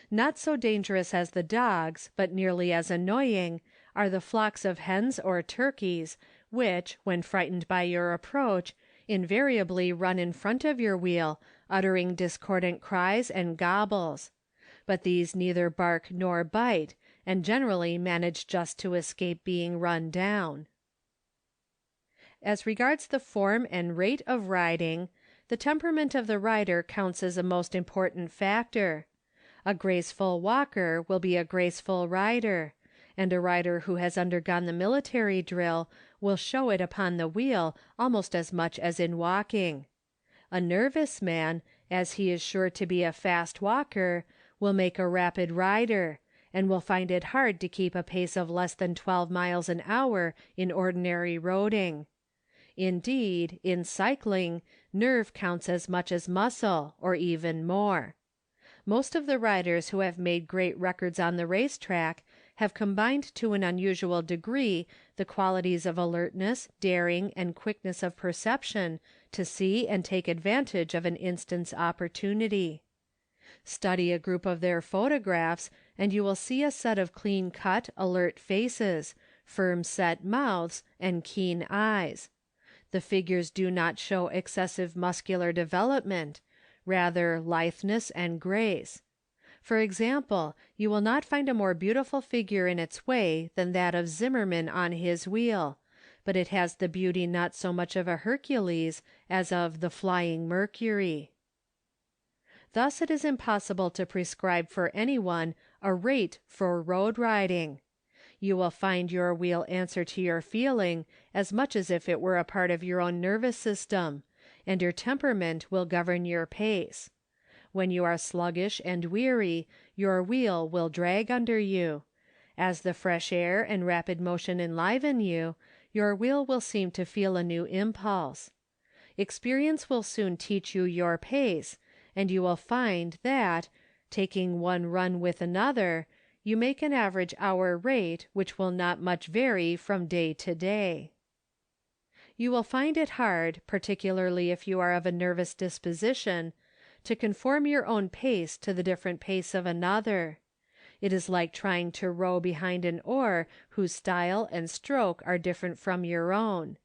Not so dangerous as the dogs, but nearly as annoying, are the flocks of hens or turkeys, which, when frightened by your approach, invariably run in front of your wheel, uttering discordant cries and gobbles. But these neither bark nor bite, and generally manage just to escape being run down. As regards the form and rate of riding, the temperament of the rider counts as a most important factor. A graceful walker will be a graceful rider, and a rider who has undergone the military drill will show it upon the wheel almost as much as in walking. A nervous man, as he is sure to be a fast walker, will make a rapid rider, and will find it hard to keep a pace of less than 12 miles an hour in ordinary roading. Indeed, in cycling, nerve counts as much as muscle, or even more. Most of the riders who have made great records on the racetrack have combined to an unusual degree the qualities of alertness, daring, and quickness of perception to see and take advantage of an instant's opportunity. Study a group of their photographs, and you will see a set of clean-cut, alert faces, firm-set mouths, and keen eyes. The figures do not show excessive muscular development, rather litheness and grace. For example, you will not find a more beautiful figure in its way than that of Zimmerman on his wheel, but it has the beauty not so much of a Hercules as of the Flying Mercury. Thus it is impossible to prescribe for anyone a rate for road riding. You will find your wheel answer to your feeling as much as if it were a part of your own nervous system, and your temperament will govern your pace. When you are sluggish and weary, your wheel will drag under you. As the fresh air and rapid motion enliven you, your wheel will seem to feel a new impulse. Experience will soon teach you your pace, and you will find that, taking one run with another, you make an average hour rate which will not much vary from day to day. You will find it hard, particularly if you are of a nervous disposition, to conform your own pace to the different pace of another. It is like trying to row behind an oar whose style and stroke are different from your own.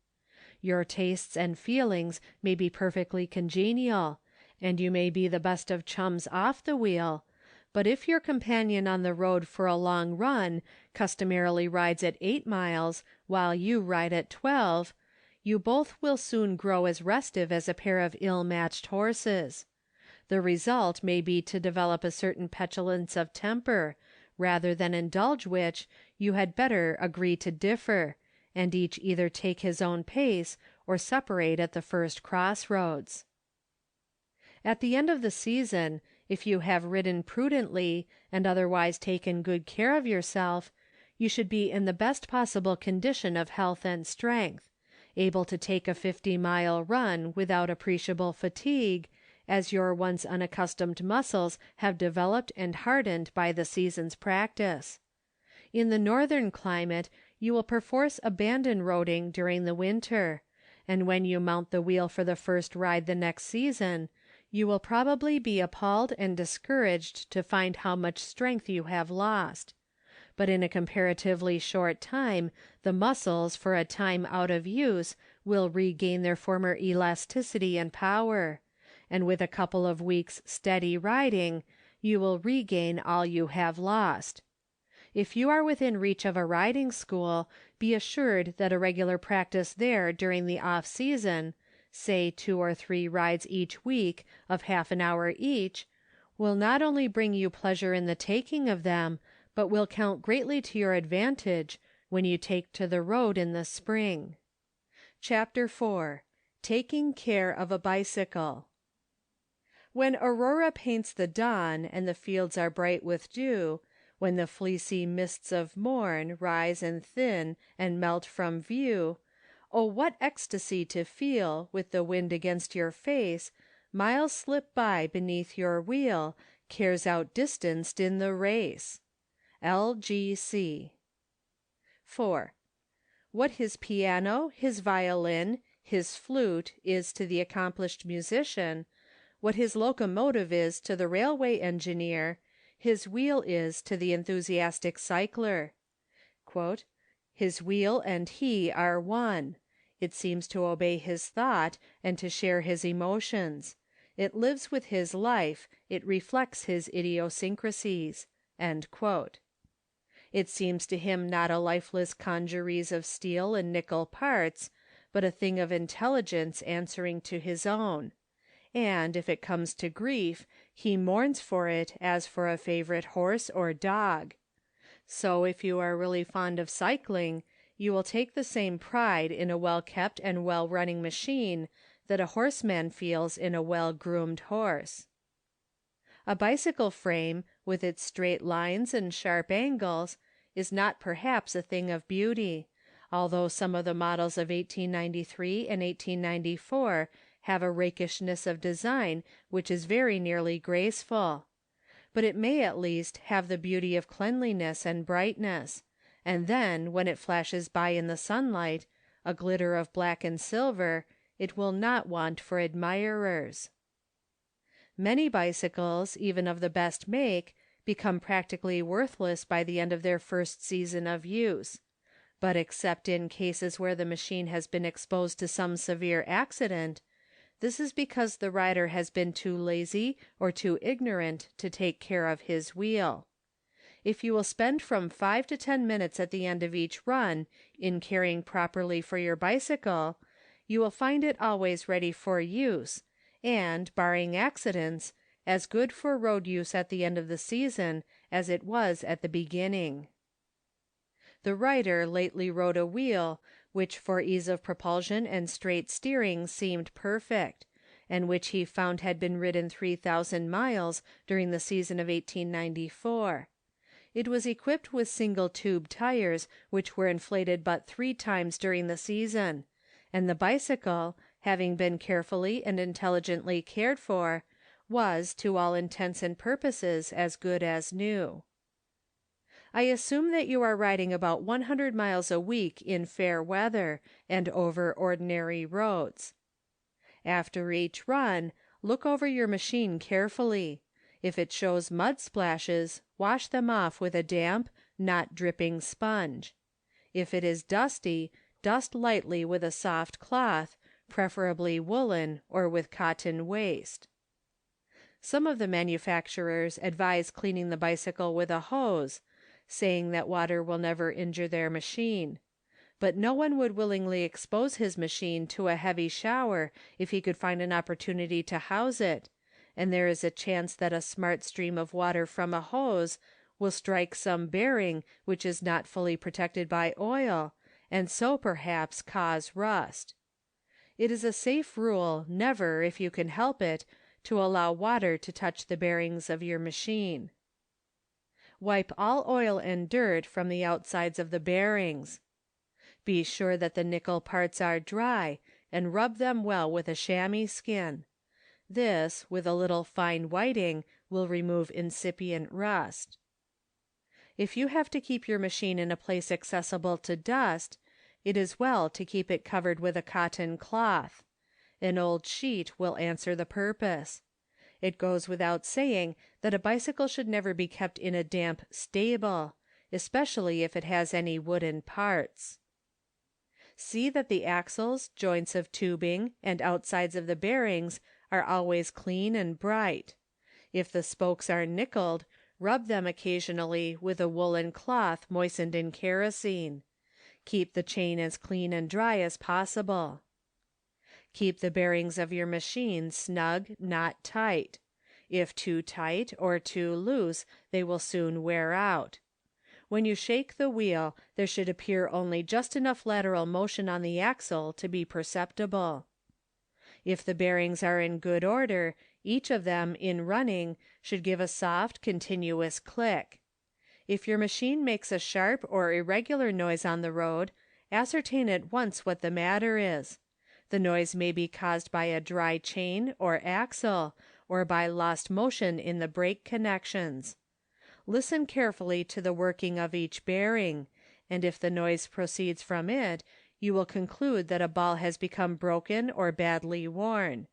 Your tastes and feelings may be perfectly congenial, and you may be the best of chums off the wheel, but if your companion on the road for a long run customarily rides at 8 miles while you ride at 12, you both will soon grow as restive as a pair of ill-matched horses. The result may be to develop a certain petulance of temper, rather than indulge which, you had better agree to differ, and each either take his own pace, or separate at the first crossroads. At the end of the season, if you have ridden prudently, and otherwise taken good care of yourself, you should be in the best possible condition of health and strength, able to take a 50-mile run without appreciable fatigue, as your once unaccustomed muscles have developed and hardened by the season's practice. In the northern climate you will perforce abandon roading during the winter, and when you mount the wheel for the first ride the next season, you will probably be appalled and discouraged to find how much strength you have lost. But in a comparatively short time the muscles for a time out of use will regain their former elasticity and power, and with a couple of weeks' steady riding, you will regain all you have lost. If you are within reach of a riding school, be assured that a regular practice there during the off season, say 2 or 3 rides each week of half an hour each, will not only bring you pleasure in the taking of them, but will count greatly to your advantage when you take to the road in the spring. Chapter 4. Taking Care of a Bicycle. When Aurora paints the dawn, and the fields are bright with dew, when the fleecy mists of morn rise and thin and melt from view, oh, what ecstasy to feel, with the wind against your face, miles slip by beneath your wheel, cares outdistanced in the race. L.G.C. 4. What his piano, his violin, his flute is to the accomplished musician, what his locomotive is to the railway engineer, his wheel is to the enthusiastic cycler. His wheel and he are one. It seems to obey his thought and to share his emotions. It lives with his life, it reflects his idiosyncrasies. It seems to him not a lifeless congeries of steel and nickel parts, but a thing of intelligence answering to his own. And, if it comes to grief, he mourns for it as for a favorite horse or dog. So if you are really fond of cycling, you will take the same pride in a well-kept and well-running machine that a horseman feels in a well-groomed horse. A bicycle frame, with its straight lines and sharp angles, is not perhaps a thing of beauty, although some of the models of 1893 and 1894 have a rakishness of design which is very nearly graceful. But it may at least have the beauty of cleanliness and brightness, and then when it flashes by in the sunlight, a glitter of black and silver, it will not want for admirers. Many bicycles, even of the best make, become practically worthless by the end of their first season of use. But except in cases where the machine has been exposed to some severe accident, this is because the rider has been too lazy or too ignorant to take care of his wheel. If you will spend from 5 to 10 minutes at the end of each run in caring properly for your bicycle, you will find it always ready for use, and, barring accidents, as good for road use at the end of the season as it was at the beginning. The writer lately rode a wheel which for ease of propulsion and straight steering seemed perfect, and which he found had been ridden 3,000 miles during the season of 1894. It was equipped with single tube tires which were inflated but 3 times during the season, and the bicycle, having been carefully and intelligently cared for, was to all intents and purposes as good as new. I assume that you are riding about 100 miles a week in fair weather and over ordinary roads. After each run, look over your machine carefully. If it shows mud splashes, wash them off with a damp, not dripping sponge. If it is dusty, dust lightly with a soft cloth, preferably woolen or with cotton waste. Some of the manufacturers advise cleaning the bicycle with a hose, saying that water will never injure their machine. But no one would willingly expose his machine to a heavy shower if he could find an opportunity to house it, and there is a chance that a smart stream of water from a hose will strike some bearing which is not fully protected by oil, and so perhaps cause rust. It is a safe rule never, if you can help it, to allow water to touch the bearings of your machine. Wipe all oil and dirt from the outsides of the bearings. Be sure that the nickel parts are dry, and rub them well with a chamois skin. This, with a little fine whiting, will remove incipient rust. If you have to keep your machine in a place accessible to dust, it is well to keep it covered with a cotton cloth. An old sheet will answer the purpose. It goes without saying that a bicycle should never be kept in a damp stable, especially if it has any wooden parts. See that the axles, joints of tubing, and outsides of the bearings are always clean and bright. If the spokes are nickeled, rub them occasionally with a woolen cloth moistened in kerosene. Keep the chain as clean and dry as possible. Keep the bearings of your machine snug, not tight. If too tight or too loose, they will soon wear out. When you shake the wheel, there should appear only just enough lateral motion on the axle to be perceptible. If the bearings are in good order, each of them, in running, should give a soft, continuous click. If your machine makes a sharp or irregular noise on the road, ascertain at once what the matter is. The noise may be caused by a dry chain or axle, or by lost motion in the brake connections. Listen carefully to the working of each bearing, and if the noise proceeds from it, you will conclude that a ball has become broken or badly worn.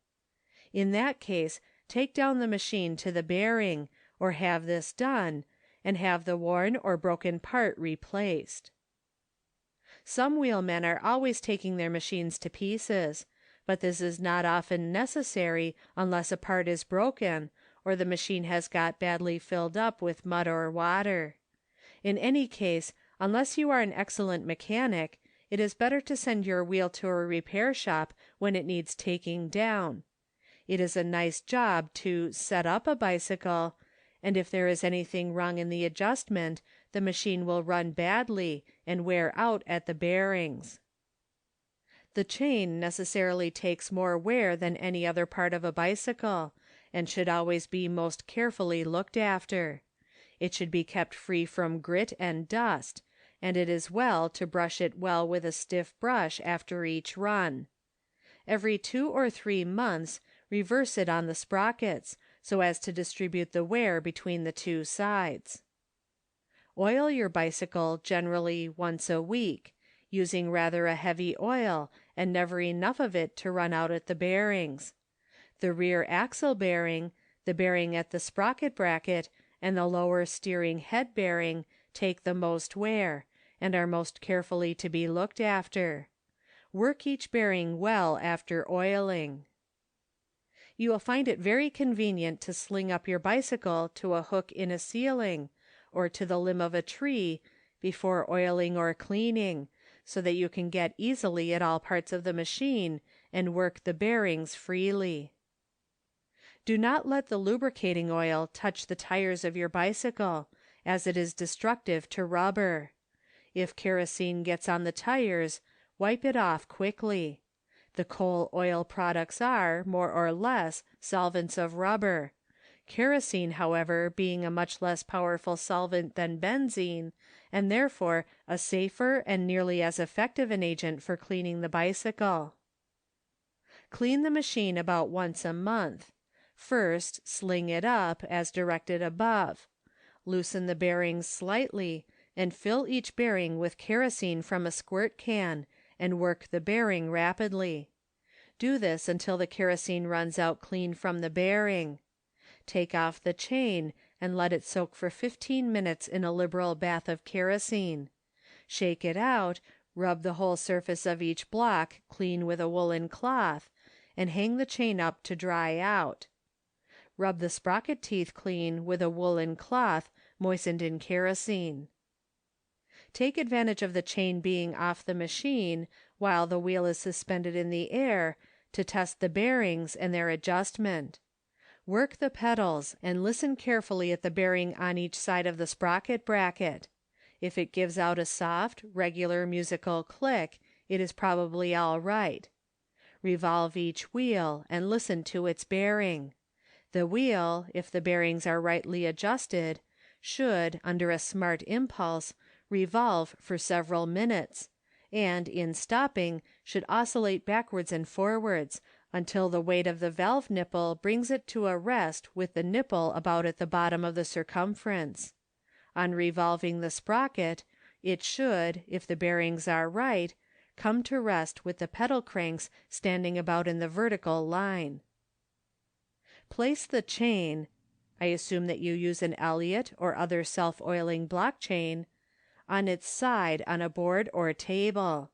In that case, take down the machine to the bearing, or have this done, and have the worn or broken part replaced. Some wheelmen are always taking their machines to pieces, but this is not often necessary unless a part is broken, or the machine has got badly filled up with mud or water. In any case, unless you are an excellent mechanic, it is better to send your wheel to a repair shop when it needs taking down. It is a nice job to set up a bicycle, and if there is anything wrong in the adjustment, the machine will run badly and wear out at the bearings. The chain necessarily takes more wear than any other part of a bicycle, and should always be most carefully looked after. It should be kept free from grit and dust, and it is well to brush it well with a stiff brush after each run. Every 2 or 3 months, reverse it on the sprockets, so as to distribute the wear between the two sides. Oil your bicycle generally once a week, using rather a heavy oil and never enough of it to run out at the bearings. The rear axle bearing, the bearing at the sprocket bracket, and the lower steering head bearing take the most wear, and are most carefully to be looked after. Work each bearing well after oiling. You will find it very convenient to sling up your bicycle to a hook in a ceiling, or to the limb of a tree, before oiling or cleaning, so that you can get easily at all parts of the machine, and work the bearings freely. Do not let the lubricating oil touch the tires of your bicycle, as it is destructive to rubber. If kerosene gets on the tires, wipe it off quickly. The coal oil products are, more or less, solvents of rubber. Kerosene, however, being a much less powerful solvent than benzene, and therefore a safer and nearly as effective an agent for cleaning the bicycle. Clean the machine about once a month. First, sling it up, as directed above. Loosen the bearings slightly, and fill each bearing with kerosene from a squirt can, and work the bearing rapidly. Do this until the kerosene runs out clean from the bearing. Take off the chain and let it soak for 15 minutes in a liberal bath of kerosene. Shake it out, rub the whole surface of each block clean with a woolen cloth, and hang the chain up to dry out. Rub the sprocket teeth clean with a woolen cloth moistened in kerosene. Take advantage of the chain being off the machine while the wheel is suspended in the air to test the bearings and their adjustment. Work the pedals and listen carefully at the bearing on each side of the sprocket bracket. If it gives out a soft, regular musical click, it is probably all right. Revolve each wheel and listen to its bearing. The wheel, if the bearings are rightly adjusted, should, under a smart impulse, revolve for several minutes, and, in stopping, should oscillate backwards and forwards, until the weight of the valve nipple brings it to a rest with the nipple about at the bottom of the circumference. On revolving the sprocket, it should, if the bearings are right, come to rest with the pedal cranks standing about in the vertical line. Place the chain, I assume that you use an Elliott or other self-oiling block chain, on its side on a board or table.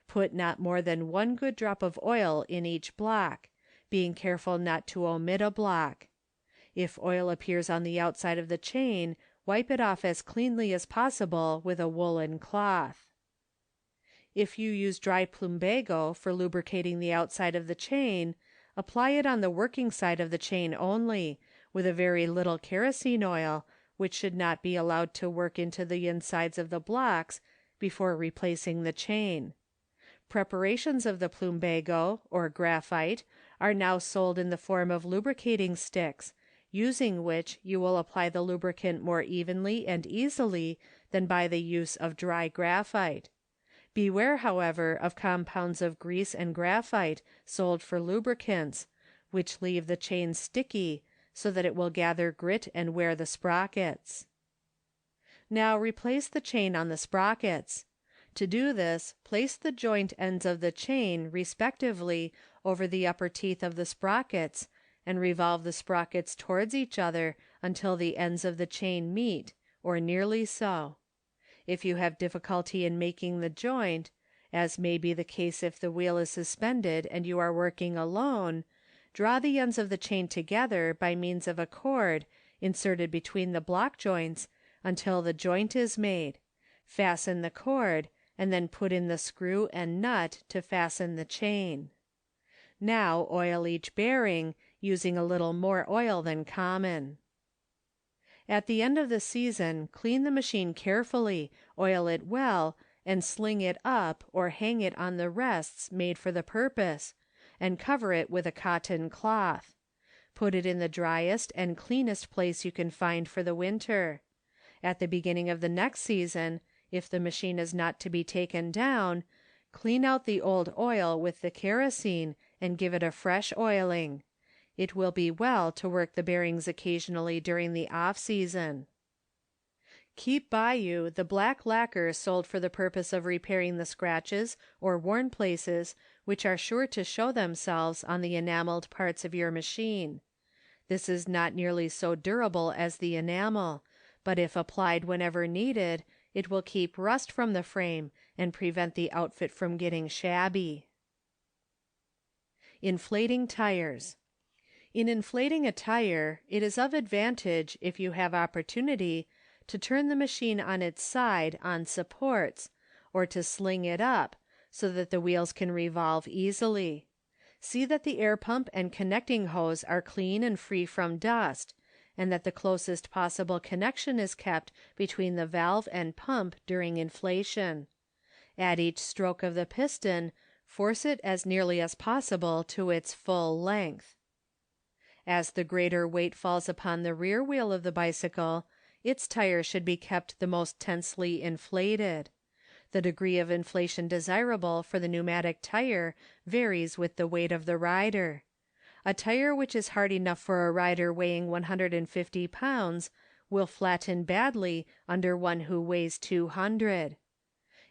Put not more than 1 good drop of oil in each block, being careful not to omit a block. If oil appears on the outside of the chain, wipe it off as cleanly as possible with a woolen cloth. If you use dry plumbago for lubricating the outside of the chain, apply it on the working side of the chain only, with a very little kerosene oil, which should not be allowed to work into the insides of the blocks before replacing the chain. Preparations of the plumbago, or graphite, are now sold in the form of lubricating sticks, using which you will apply the lubricant more evenly and easily than by the use of dry graphite. Beware, however, of compounds of grease and graphite sold for lubricants, which leave the chain sticky, so that it will gather grit and wear the sprockets. Now replace the chain on the sprockets. To do this, place the joint ends of the chain respectively over the upper teeth of the sprockets, and revolve the sprockets towards each other until the ends of the chain meet, or nearly so. If you have difficulty in making the joint, as may be the case if the wheel is suspended and you are working alone, draw the ends of the chain together by means of a cord inserted between the block joints until the joint is made. Fasten the cord, and then put in the screw and nut to fasten the chain. Now oil each bearing, using a little more oil than common. At the end of the season, clean the machine carefully, oil it well, and sling it up or hang it on the rests made for the purpose, and cover it with a cotton cloth. Put it in the driest and cleanest place you can find for the winter. At the beginning of the next season, if the machine is not to be taken down, clean out the old oil with the kerosene and give it a fresh oiling. It will be well to work the bearings occasionally during the off season. Keep by you the black lacquer sold for the purpose of repairing the scratches or worn places which are sure to show themselves on the enameled parts of your machine. This is not nearly so durable as the enamel, but if applied whenever needed, it will keep rust from the frame and prevent the outfit from getting shabby. Inflating tires. In inflating a tire, it is of advantage, if you have opportunity, to turn the machine on its side on supports, or to sling it up, so that the wheels can revolve easily. See that the air pump and connecting hose are clean and free from dust, and that the closest possible connection is kept between the valve and pump during inflation. At each stroke of the piston, force it as nearly as possible to its full length. As the greater weight falls upon the rear wheel of the bicycle, its tire should be kept the most tensely inflated. The degree of inflation desirable for the pneumatic tire varies with the weight of the rider. A tire which is hard enough for a rider weighing 150 pounds will flatten badly under one who weighs 200.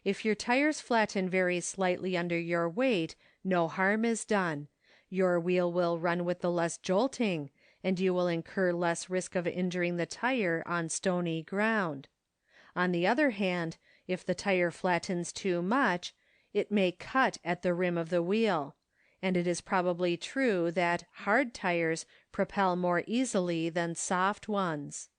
If your tires flatten very slightly under your weight, no harm is done. Your wheel will run with the less jolting, and you will incur less risk of injuring the tire on stony ground. On the other hand, if the tire flattens too much, it may cut at the rim of the wheel, and it is probably true that hard tires propel more easily than soft ones.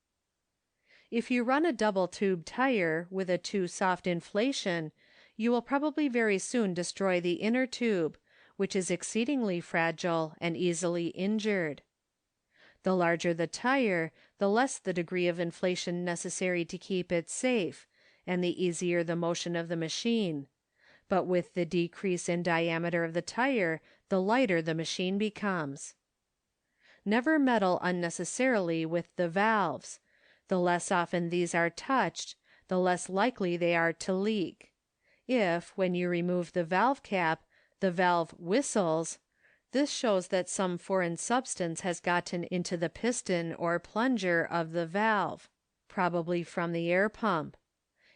If you run a double tube tire with a too soft inflation, you will probably very soon destroy the inner tube, which is exceedingly fragile and easily injured. The larger the tire, the less the degree of inflation necessary to keep it safe, and the easier the motion of the machine. But with the decrease in diameter of the tire, the lighter the machine becomes. Never meddle unnecessarily with the valves. The less often these are touched, the less likely they are to leak. If, when you remove the valve cap, the valve whistles, this shows that some foreign substance has gotten into the piston or plunger of the valve, probably from the air pump.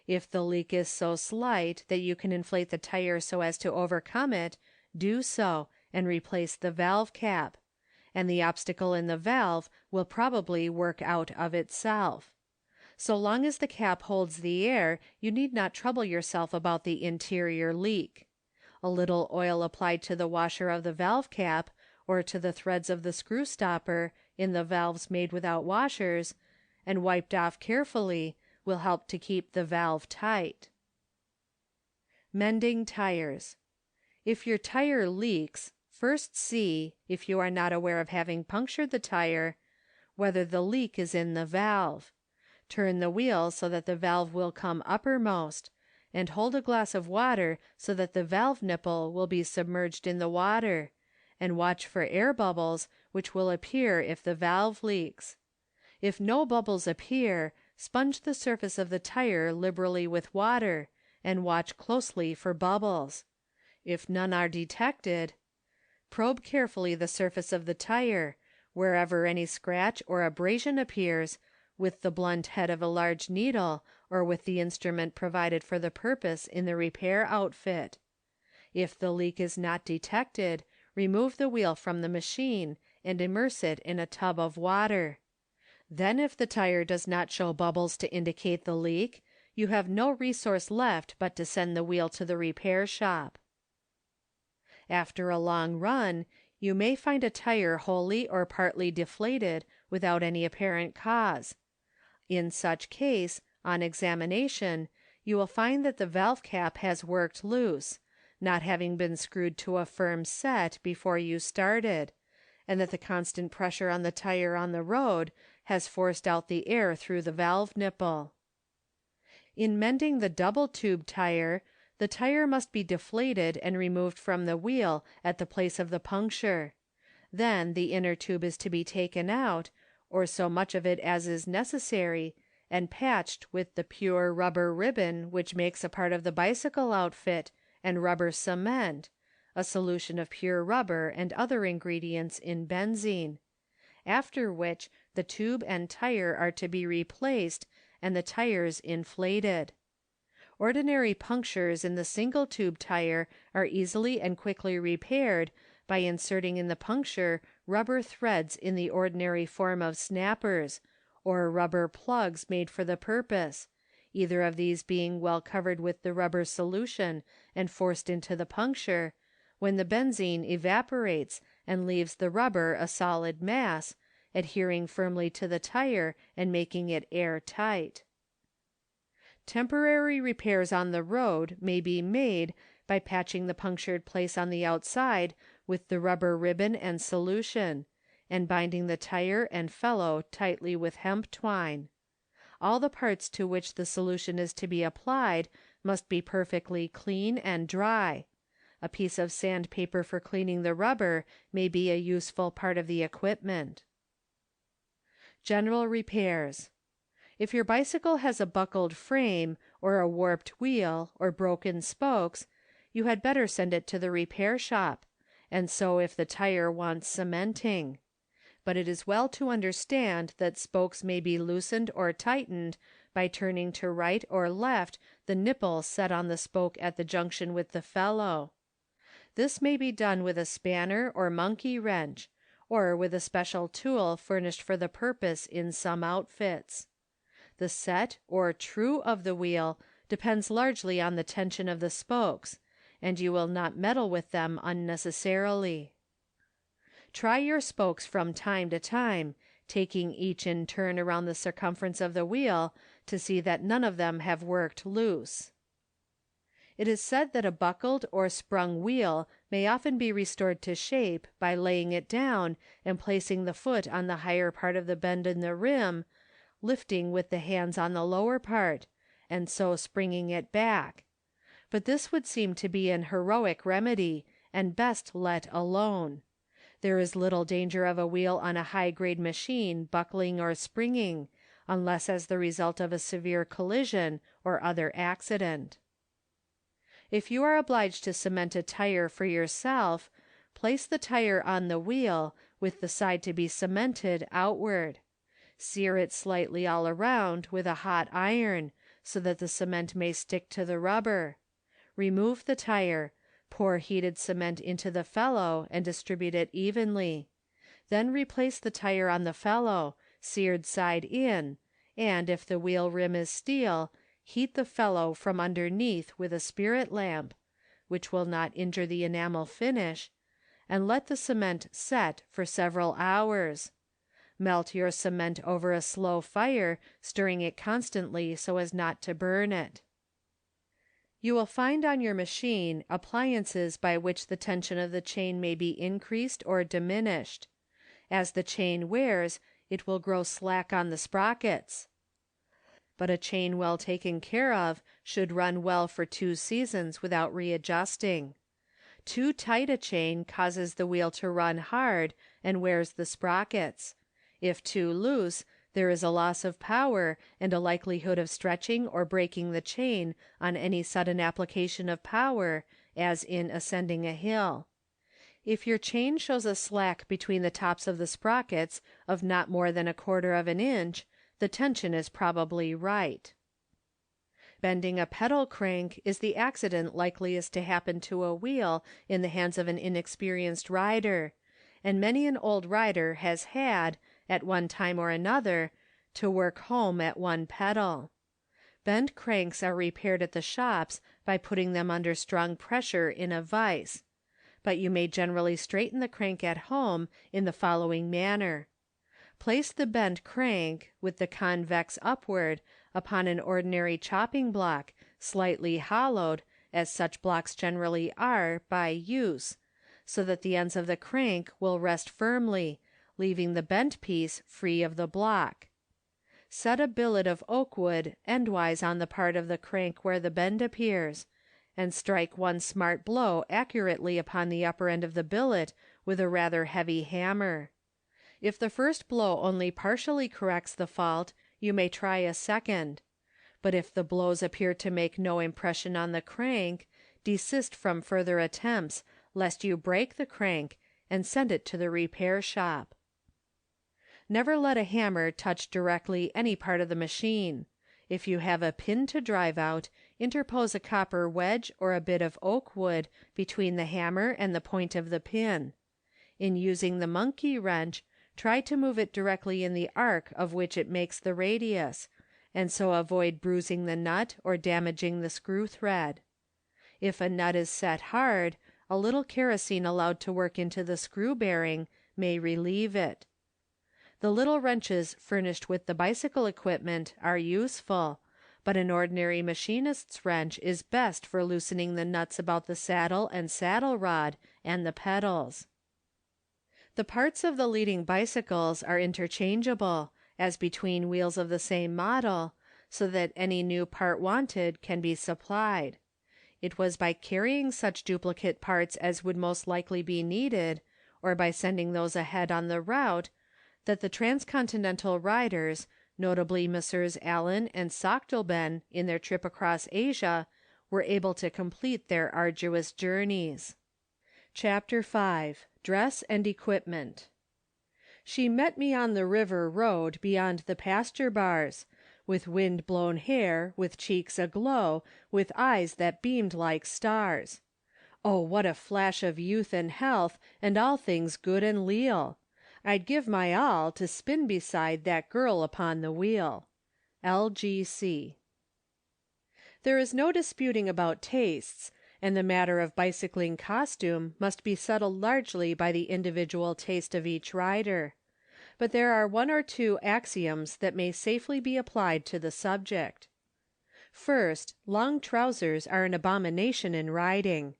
If the leak is so slight that you can inflate the tire so as to overcome it, do so, and replace the valve cap, and the obstacle in the valve will probably work out of itself. So long as the cap holds the air, you need not trouble yourself about the interior leak. A little oil applied to the washer of the valve cap, or to the threads of the screw stopper in the valves made without washers, and wiped off carefully, will help to keep the valve tight. Mending tires. If your tire leaks, first see, if you are not aware of having punctured the tire, whether the leak is in the valve. Turn the wheel so that the valve will come uppermost, and hold a glass of water so that the valve nipple will be submerged in the water, and watch for air bubbles, which will appear if the valve leaks. If no bubbles appear, sponge the surface of the tire liberally with water, and watch closely for bubbles. If none are detected, probe carefully the surface of the tire, wherever any scratch or abrasion appears, with the blunt head of a large needle, or with the instrument provided for the purpose in the repair outfit. If the leak is not detected, remove the wheel from the machine and immerse it in a tub of water. Then if the tire does not show bubbles to indicate the leak, you have no resource left but to send the wheel to the repair shop. After a long run, you may find a tire wholly or partly deflated without any apparent cause. In such case, on examination, you will find that the valve cap has worked loose, not having been screwed to a firm set before you started, and that the constant pressure on the tire on the road has forced out the air through the valve nipple. In mending the double tube tire, the tire must be deflated and removed from the wheel at the place of the puncture. Then the inner tube is to be taken out, or so much of it as is necessary, and patched with the pure rubber ribbon which makes a part of the bicycle outfit, and rubber cement, a solution of pure rubber and other ingredients in benzene, after which the tube and tire are to be replaced and the tires inflated. Ordinary punctures in the single tube tire are easily and quickly repaired by inserting in the puncture rubber threads in the ordinary form of snappers, or rubber plugs made for the purpose, either of these being well covered with the rubber solution and forced into the puncture, when the benzene evaporates and leaves the rubber a solid mass, adhering firmly to the tire and making it air-tight. Temporary repairs on the road may be made by patching the punctured place on the outside with the rubber ribbon and solution, and binding the tire and felloe tightly with hemp twine. All the parts to which the solution is to be applied must be perfectly clean and dry. A piece of sandpaper for cleaning the rubber may be a useful part of the equipment. General repairs. If your bicycle has a buckled frame, or a warped wheel, or broken spokes, you had better send it to the repair shop, and so if the tire wants cementing. but it is well to understand that spokes may be loosened or tightened by turning to right or left the nipple set on the spoke at the junction with the felloe. This may be done with a spanner or monkey wrench, or with a special tool furnished for the purpose in some outfits. The set or true of the wheel depends largely on the tension of the spokes, and you will not meddle with them unnecessarily. Try your spokes from time to time, taking each in turn around the circumference of the wheel to see that none of them have worked loose. It is said that a buckled or sprung wheel may often be restored to shape by laying it down and placing the foot on the higher part of the bend in the rim, lifting with the hands on the lower part, and so springing it back. But this would seem to be an heroic remedy, and best let alone. There is little danger of a wheel on a high-grade machine buckling or springing, unless as the result of a severe collision or other accident. If you are obliged to cement a tire for yourself, place the tire on the wheel, with the side to be cemented outward. Sear it slightly all around with a hot iron, so that the cement may stick to the rubber. Remove the tire. Pour heated cement into the felloe and distribute it evenly. Then replace the tire on the felloe, seared side in, and if the wheel rim is steel, heat the felloe from underneath with a spirit lamp, which will not injure the enamel finish, and let the cement set for several hours. Melt your cement over a slow fire, stirring it constantly so as not to burn it. You will find on your machine appliances by which the tension of the chain may be increased or diminished. As the chain wears, it will grow slack on the sprockets. But a chain well taken care of should run well for 2 seasons without readjusting. Too tight a chain causes the wheel to run hard and wears the sprockets. If too loose, there is a loss of power and a likelihood of stretching or breaking the chain on any sudden application of power, as in ascending a hill. If your chain shows a slack between the tops of the sprockets of not more than 1/4 of an inch, the tension is probably right. Bending a pedal crank is the accident likeliest to happen to a wheel in the hands of an inexperienced rider, and many an old rider has had, at one time or another, to work home at one pedal. Bent cranks are repaired at the shops by putting them under strong pressure in a vise, but you may generally straighten the crank at home in the following manner. Place the bent crank, with the convex upward, upon an ordinary chopping block, slightly hollowed, as such blocks generally are, by use, so that the ends of the crank will rest firmly, leaving the bent piece free of the block. Set a billet of oak wood endwise on the part of the crank where the bend appears, and strike one smart blow accurately upon the upper end of the billet with a rather heavy hammer. If the first blow only partially corrects the fault, you may try a second. But if the blows appear to make no impression on the crank, desist from further attempts, lest you break the crank, and send it to the repair shop. Never let a hammer touch directly any part of the machine. If you have a pin to drive out, interpose a copper wedge or a bit of oak wood between the hammer and the point of the pin. In using the monkey wrench, try to move it directly in the arc of which it makes the radius, and so avoid bruising the nut or damaging the screw thread. If a nut is set hard, a little kerosene allowed to work into the screw bearing may relieve it. The little wrenches furnished with the bicycle equipment are useful, but an ordinary machinist's wrench is best for loosening the nuts about the saddle and saddle rod and the pedals. The parts of the leading bicycles are interchangeable, as between wheels of the same model, so that any new part wanted can be supplied. It was by carrying such duplicate parts as would most likely be needed, or by sending those ahead on the route, that the transcontinental riders, notably Messrs. Allen and Sochtolben in their trip across Asia, were able to complete their arduous journeys. Chapter 5. Dress and Equipment. She met me on the river road beyond the pasture bars, with wind-blown hair, with cheeks aglow, with eyes that beamed like stars. Oh, what a flash of youth and health, and all things good and leal! I'd give my all to spin beside that girl upon the wheel. L.G.C. There is no disputing about tastes, and the matter of bicycling costume must be settled largely by the individual taste of each rider. But there are one or two axioms that may safely be applied to the subject. First, long trousers are an abomination in riding.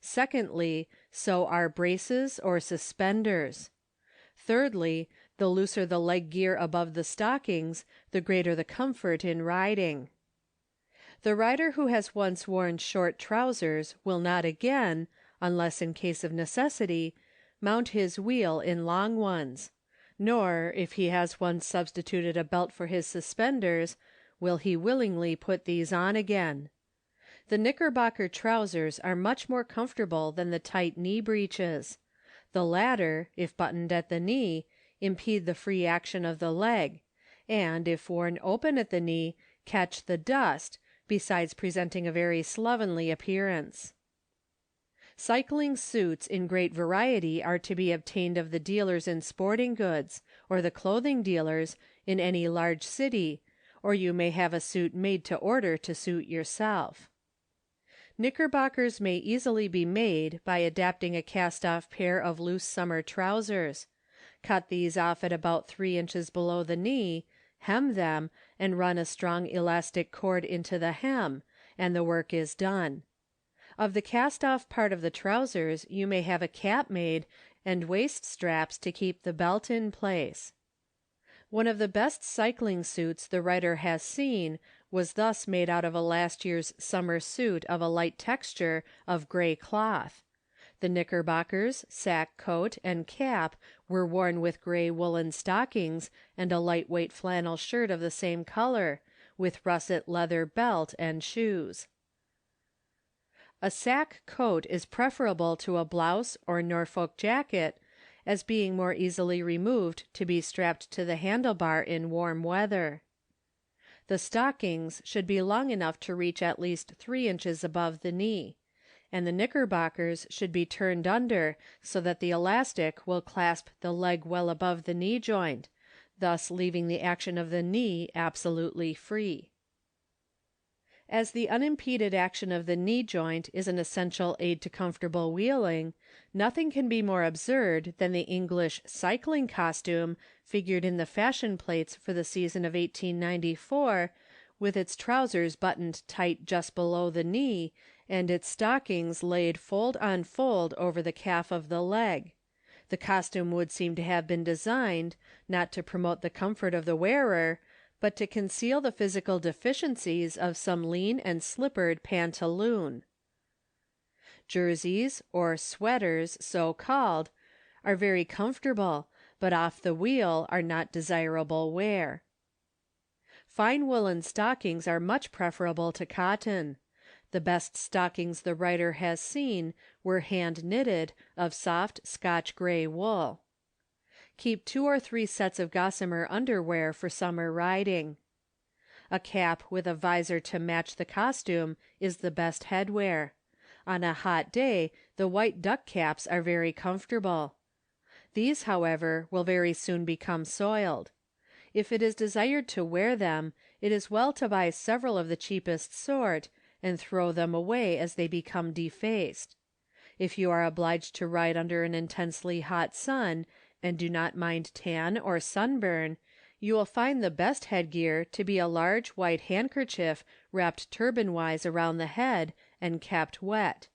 Secondly, so are braces or suspenders. Thirdly, the looser the leg gear above the stockings, the greater the comfort in riding. The rider who has once worn short trousers will not again, unless in case of necessity, mount his wheel in long ones; nor, if he has once substituted a belt for his suspenders, will he willingly put these on again. The knickerbocker trousers are much more comfortable than the tight knee breeches. The latter, if buttoned at the knee, impede the free action of the leg, and, if worn open at the knee, catch the dust, besides presenting a very slovenly appearance. Cycling suits in great variety are to be obtained of the dealers in sporting goods, or the clothing dealers, in any large city, or you may have a suit made to order to suit yourself. Knickerbockers may easily be made by adapting a cast-off pair of loose summer trousers. Cut these off at about 3 inches below the knee, hem them, and run a strong elastic cord into the hem, and the work is done. Of the cast-off part of the trousers you may have a cap made, and waist straps to keep the belt in place. One of the best cycling suits the writer has seen was thus made out of a last year's summer suit of a light texture of gray cloth. The knickerbockers, sack coat, and cap were worn with gray woolen stockings and a light-weight flannel shirt of the same color, with russet leather belt and shoes. A sack coat is preferable to a blouse or Norfolk jacket, as being more easily removed to be strapped to the handlebar in warm weather. The stockings should be long enough to reach at least 3 inches above the knee, and the knickerbockers should be turned under so that the elastic will clasp the leg well above the knee joint, thus leaving the action of the knee absolutely free. As the unimpeded action of the knee joint is an essential aid to comfortable wheeling, nothing can be more absurd than the English cycling costume figured in the fashion plates for the season of 1894, with its trousers buttoned tight just below the knee, and its stockings laid fold on fold over the calf of the leg. The costume would seem to have been designed, not to promote the comfort of the wearer, but to conceal the physical deficiencies of some lean and slippered pantaloon. Jerseys, or sweaters, so called, are very comfortable, but off the wheel are not desirable wear. Fine woolen stockings are much preferable to cotton. The best stockings the writer has seen were hand knitted, of soft Scotch gray wool. Keep 2 or 3 sets of gossamer underwear for summer riding. A cap with a visor to match the costume is the best headwear. On a hot day the white duck caps are very comfortable. These, however, will very soon become soiled. If it is desired to wear them, it is well to buy several of the cheapest sort, and throw them away as they become defaced. If you are obliged to ride under an intensely hot sun, and do not mind tan or sunburn, you will find the best headgear to be a large white handkerchief wrapped turban-wise around the head, and kept wet.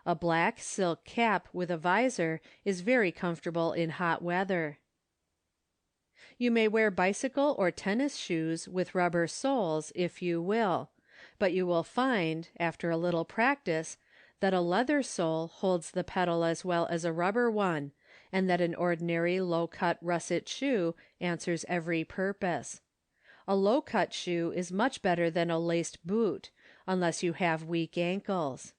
A black silk cap with a visor is very comfortable in hot weather. You may wear bicycle or tennis shoes with rubber soles if you will, but you will find, after a little practice, that a leather sole holds the pedal as well as a rubber one, and that an ordinary low-cut russet shoe answers every purpose. A low-cut shoe is much better than a laced boot, unless you have weak ankles.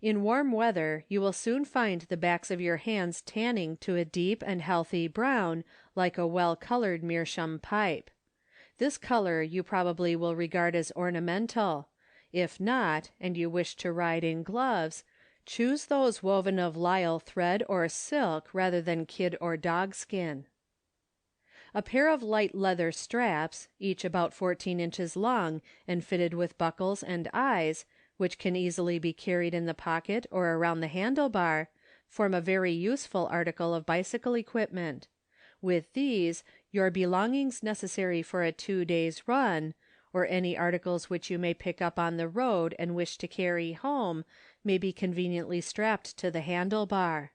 In warm weather you will soon find the backs of your hands tanning to a deep and healthy brown, like a well-colored meerschaum pipe. This color you probably will regard as ornamental. If not, and you wish to ride in gloves, choose those woven of lisle thread or silk rather than kid or dogskin. A pair of light leather straps, each about 14 inches long and fitted with buckles and eyes, which can easily be carried in the pocket or around the handlebar, form a very useful article of bicycle equipment. With these, your belongings necessary for a 2 days' run, or any articles which you may pick up on the road and wish to carry home, may be conveniently strapped to the handlebar.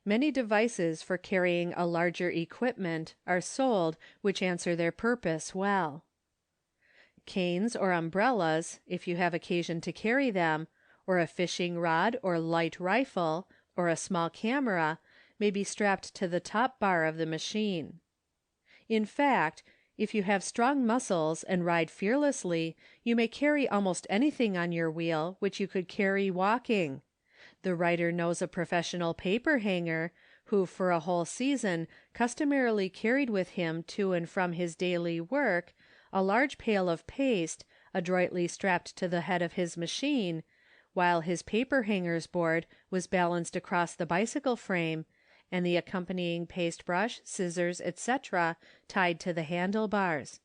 Many devices for carrying a larger equipment are sold which answer their purpose well. Canes or umbrellas, if you have occasion to carry them, or a fishing rod or light rifle, or a small camera, may be strapped to the top bar of the machine. In fact, if you have strong muscles and ride fearlessly, you may carry almost anything on your wheel which you could carry walking. The writer knows a professional paper hanger, who for a whole season customarily carried with him to and from his daily work a large pail of paste, adroitly strapped to the head of his machine, while his paper hanger's board was balanced across the bicycle frame, and the accompanying paste brush, scissors, etc., tied to the handlebars.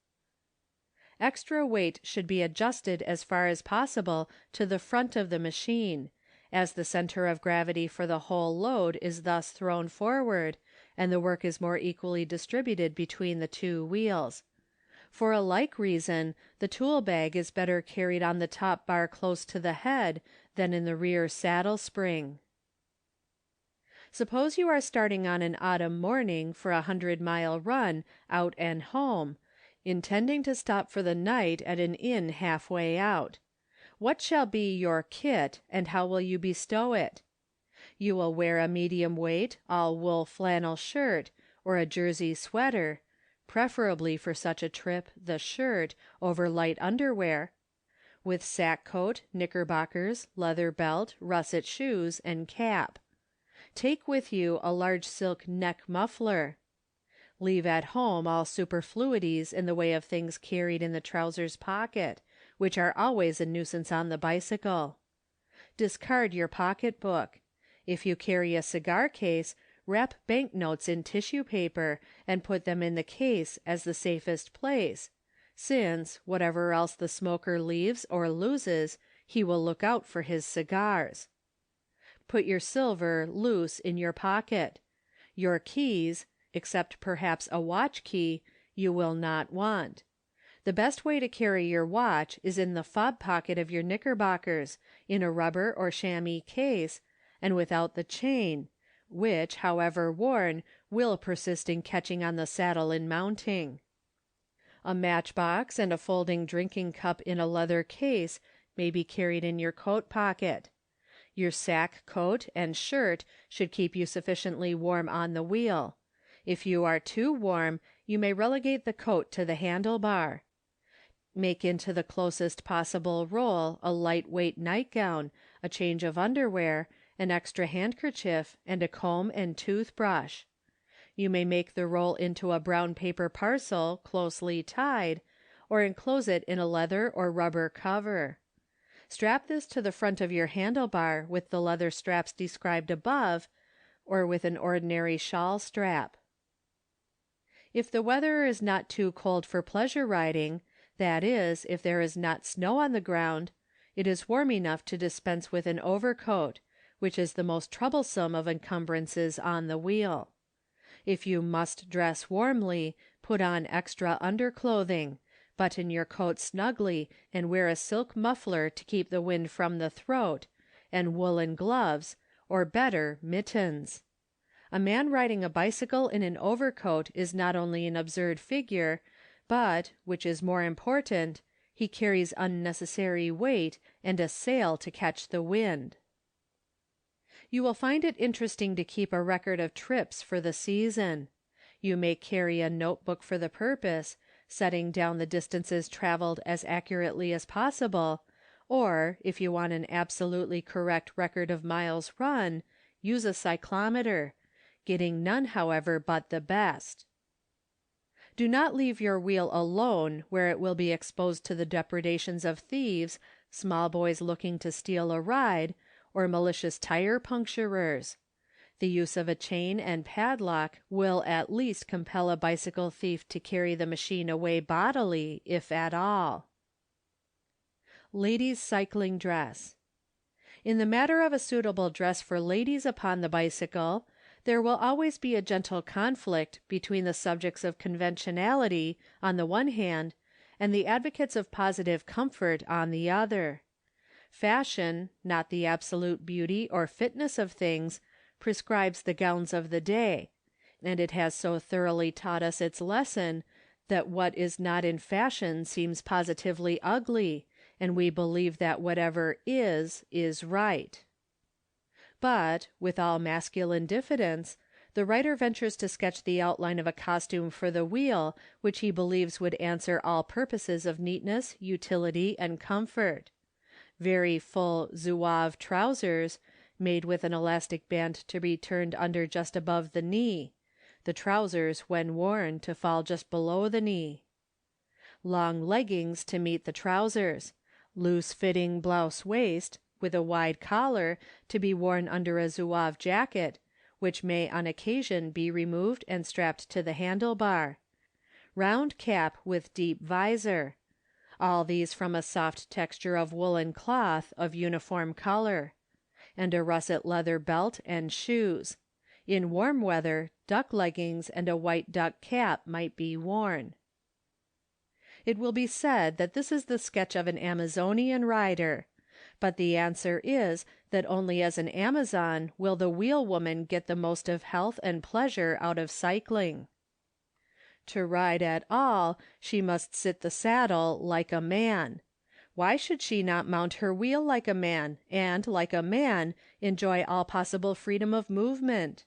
Extra weight should be adjusted as far as possible to the front of the machine, as the center of gravity for the whole load is thus thrown forward, and the work is more equally distributed between the two wheels. For a like reason, the tool bag is better carried on the top bar close to the head than in the rear saddle spring. Suppose you are starting on an autumn morning for a 100-mile run out and home, intending to stop for the night at an inn halfway out. What shall be your kit, and how will you bestow it? You will wear a medium weight, all wool flannel shirt, or a jersey sweater, preferably for such a trip the shirt, over light underwear, with sack coat, knickerbockers, leather belt, russet shoes, and cap. Take with you a large silk neck muffler. Leave at home all superfluities in the way of things carried in the trousers pocket, which are always a nuisance on the bicycle. Discard your pocketbook. If you carry a cigar case, wrap banknotes in tissue paper and put them in the case as the safest place, since, whatever else the smoker leaves or loses, he will look out for his cigars. Put your silver loose in your pocket. Your keys, except perhaps a watch key, you will not want. The best way to carry your watch is in the fob pocket of your knickerbockers, in a rubber or chamois case, and without the chain, which, however worn, will persist in catching on the saddle in mounting. A matchbox and a folding drinking cup in a leather case may be carried in your coat pocket. Your sack coat and shirt should keep you sufficiently warm on the wheel. If you are too warm, you may relegate the coat to the handlebar. Make into the closest possible roll a lightweight nightgown, a change of underwear, an extra handkerchief, and a comb and toothbrush. You may make the roll into a brown paper parcel, closely tied, or enclose it in a leather or rubber cover. Strap this to the front of your handlebar with the leather straps described above, or with an ordinary shawl strap. If the weather is not too cold for pleasure riding, that is, if there is not snow on the ground, it is warm enough to dispense with an overcoat, which is the most troublesome of encumbrances on the wheel. If you must dress warmly, put on extra underclothing, button your coat snugly, and wear a silk muffler to keep the wind from the throat, and woolen gloves, or better, mittens. A man riding a bicycle in an overcoat is not only an absurd figure, but, which is more important, he carries unnecessary weight and a sail to catch the wind. You will find it interesting to keep a record of trips for the season. You may carry a notebook for the purpose, setting down the distances traveled as accurately as possible, Or, if you want an absolutely correct record of miles run, use a cyclometer, getting none, however, but the best. Do not leave your wheel alone where it will be exposed to the depredations of thieves, small boys looking to steal a ride, or malicious tire puncturers. The use of a chain and padlock will at least compel a bicycle thief to carry the machine away bodily, if at all. Ladies' cycling dress. In the matter of a suitable dress for ladies upon the bicycle, there will always be a gentle conflict between the subjects of conventionality on the one hand and the advocates of positive comfort on the other. Fashion, not the absolute beauty or fitness of things, prescribes the gowns of the day, and it has so thoroughly taught us its lesson that what is not in fashion seems positively ugly, and we believe that whatever is right. But, with all masculine diffidence, the writer ventures to sketch the outline of a costume for the wheel which he believes would answer all purposes of neatness, utility, and comfort. Very full zouave trousers, made with an elastic band to be turned under just above the knee, the trousers, when worn, to fall just below the knee. Long leggings to meet the trousers, loose-fitting blouse waist, with a wide collar, to be worn under a zouave jacket, which may on occasion be removed and strapped to the handlebar. Round cap with deep visor. All these from a soft texture of woolen cloth of uniform color. And a russet leather belt and shoes. In warm weather, duck leggings and a white duck cap might be worn. It will be said that this is the sketch of an Amazonian rider. But the answer is that only as an Amazon will the wheelwoman get the most of health and pleasure out of cycling. To ride at all, she must sit the saddle like a man. Why should she not mount her wheel like a man, and, like a man, enjoy all possible freedom of movement?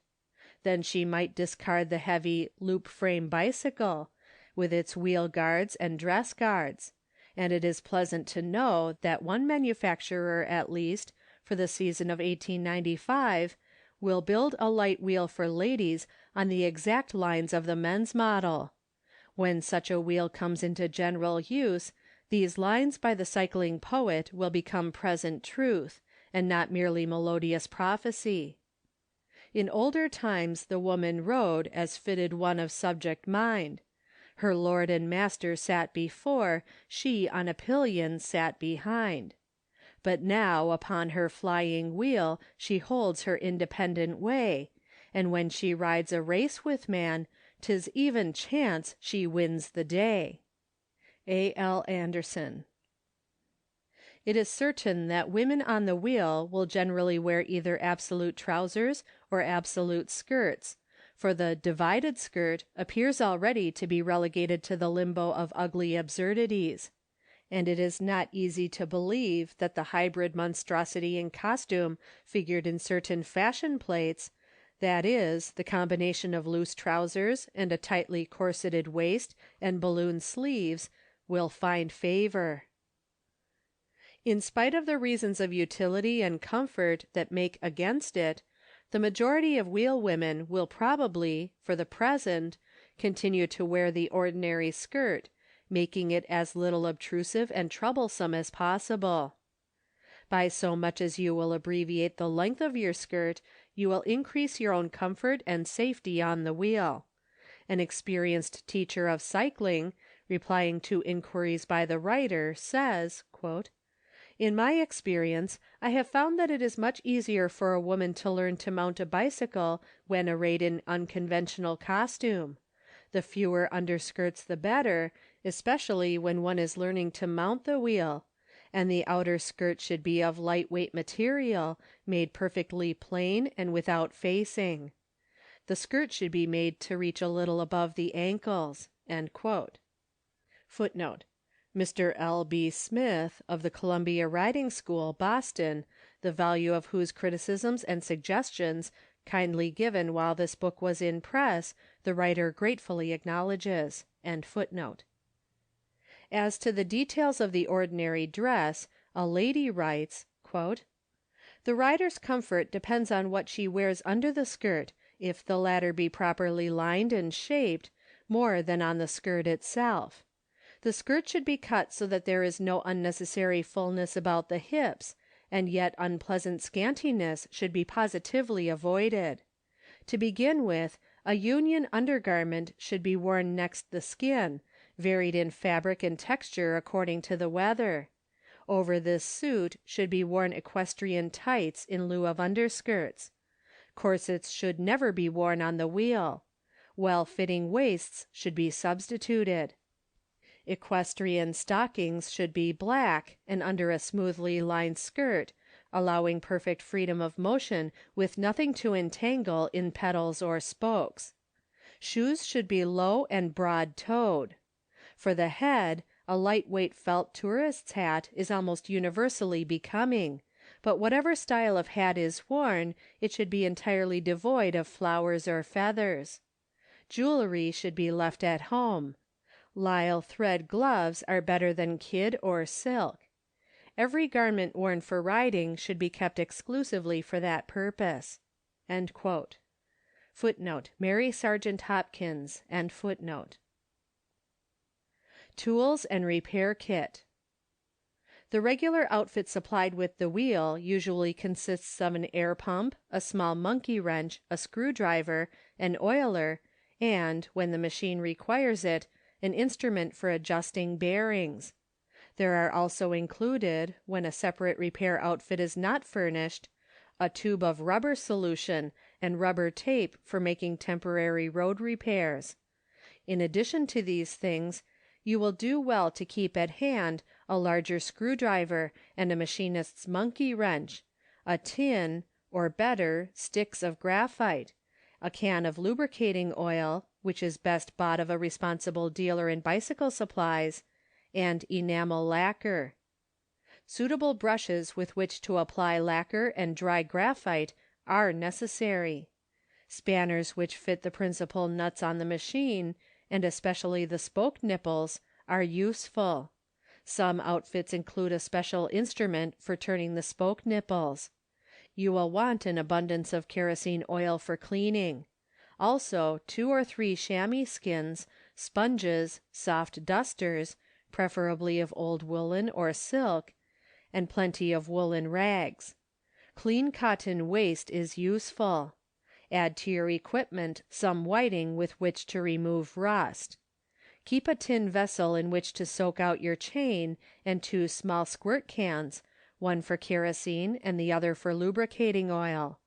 Then she might discard the heavy loop-frame bicycle, with its wheel guards and dress guards. And it is pleasant to know that one manufacturer at least, for the season of 1895, will build a light wheel for ladies on the exact lines of the men's model. When such a wheel comes into general use, these lines by the cycling poet will become present truth, and not merely melodious prophecy. In older times the woman rode as fitted one of subject mind. Her lord and master sat before, she on a pillion sat behind. But now upon her flying wheel she holds her independent way, and when she rides a race with man, 'tis even chance she wins the day. A. L. Anderson. It is certain that women on the wheel will generally wear either absolute trousers or absolute skirts, for the divided skirt appears already to be relegated to the limbo of ugly absurdities, and it is not easy to believe that the hybrid monstrosity in costume figured in certain fashion plates, that is, the combination of loose trousers and a tightly corseted waist and balloon sleeves, will find favor. In spite of the reasons of utility and comfort that make against it, the majority of wheelwomen will probably, for the present, continue to wear the ordinary skirt, making it as little obtrusive and troublesome as possible. By so much as you will abbreviate the length of your skirt, you will increase your own comfort and safety on the wheel. An experienced teacher of cycling, replying to inquiries by the writer, says, "In my experience, I have found that it is much easier for a woman to learn to mount a bicycle when arrayed in unconventional costume. The fewer underskirts the better, especially when one is learning to mount the wheel, and the outer skirt should be of light-weight material, made perfectly plain and without facing. The skirt should be made to reach a little above the ankles." Footnote. Mr. L. B. Smith, of the Columbia Riding School, Boston, the value of whose criticisms and suggestions, kindly given while this book was in press, the writer gratefully acknowledges. As to the details of the ordinary dress, a lady writes, quote, "The rider's comfort depends on what she wears under the skirt, if the latter be properly lined and shaped, more than on the skirt itself. The skirt should be cut so that there is no unnecessary fullness about the hips, and yet unpleasant scantiness should be positively avoided. To begin with, a union undergarment should be worn next the skin, varied in fabric and texture according to the weather. Over this suit should be worn equestrian tights in lieu of underskirts. Corsets should never be worn on the wheel. Well-fitting waists should be substituted. Equestrian stockings should be black, and under a smoothly lined skirt, allowing perfect freedom of motion with nothing to entangle in pedals or spokes. Shoes should be low and broad-toed. For the head, a light-weight felt tourist's hat is almost universally becoming, but whatever style of hat is worn, it should be entirely devoid of flowers or feathers. Jewelry should be left at home. Lisle thread gloves are better than kid or silk. Every garment worn for riding should be kept exclusively for that purpose." End quote. Footnote: Mary Sargent Hopkins. End footnote. Tools and repair kit. The regular outfit supplied with the wheel usually consists of an air pump, a small monkey wrench, a screwdriver, an oiler, and, when the machine requires it, an instrument for adjusting bearings. There are also included, when a separate repair outfit is not furnished, a tube of rubber solution and rubber tape for making temporary road repairs. In addition to these things, you will do well to keep at hand a larger screwdriver and a machinist's monkey wrench, a tin, or better, sticks of graphite, a can of lubricating oil, which is best bought of a responsible dealer in bicycle supplies, and enamel lacquer. Suitable brushes with which to apply lacquer and dry graphite are necessary. Spanners which fit the principal nuts on the machine, and especially the spoke nipples, are useful. Some outfits include a special instrument for turning the spoke nipples. You will want an abundance of kerosene oil for cleaning. Also 2 or 3 chamois skins, sponges, soft dusters, preferably of old woolen or silk, and plenty of woolen rags. Clean cotton waste is useful. Add to your equipment some whiting with which to remove rust. Keep a tin vessel in which to soak out your chain, and 2 small squirt cans, one for kerosene and the other for lubricating oil.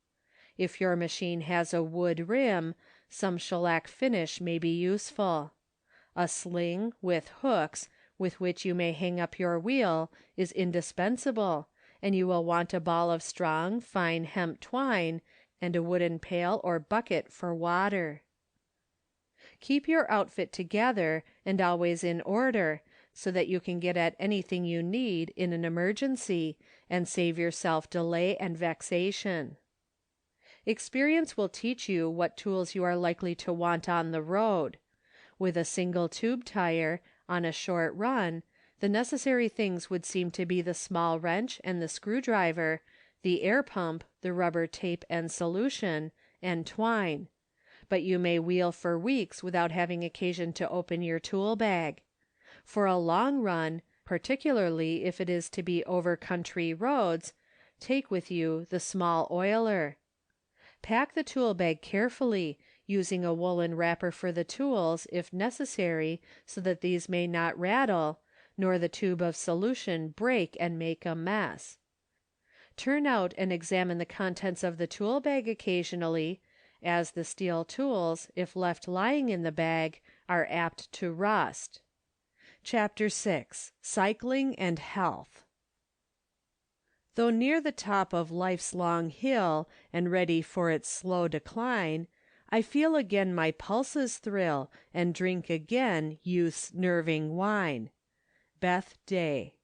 If your machine has a wood rim, some shellac finish may be useful. A sling, with hooks, with which you may hang up your wheel, is indispensable, and you will want a ball of strong, fine hemp twine, and a wooden pail or bucket for water. Keep your outfit together and always in order, so that you can get at anything you need in an emergency, and save yourself delay and vexation. Experience will teach you what tools you are likely to want on the road. With a single tube tire, on a short run, the necessary things would seem to be the small wrench and the screwdriver, the air pump, the rubber tape and solution, and twine. But you may wheel for weeks without having occasion to open your tool bag. For a long run, particularly if it is to be over country roads, take with you the small oiler. Pack the tool bag carefully, using a woolen wrapper for the tools, if necessary, so that these may not rattle, nor the tube of solution break and make a mess. Turn out and examine the contents of the tool bag occasionally, as the steel tools, if left lying in the bag, are apt to rust. Chapter 6: Cycling and Health. Though near the top of life's long hill, and ready for its slow decline, I feel again my pulses thrill, and drink again youth's nerving wine. Beth Day.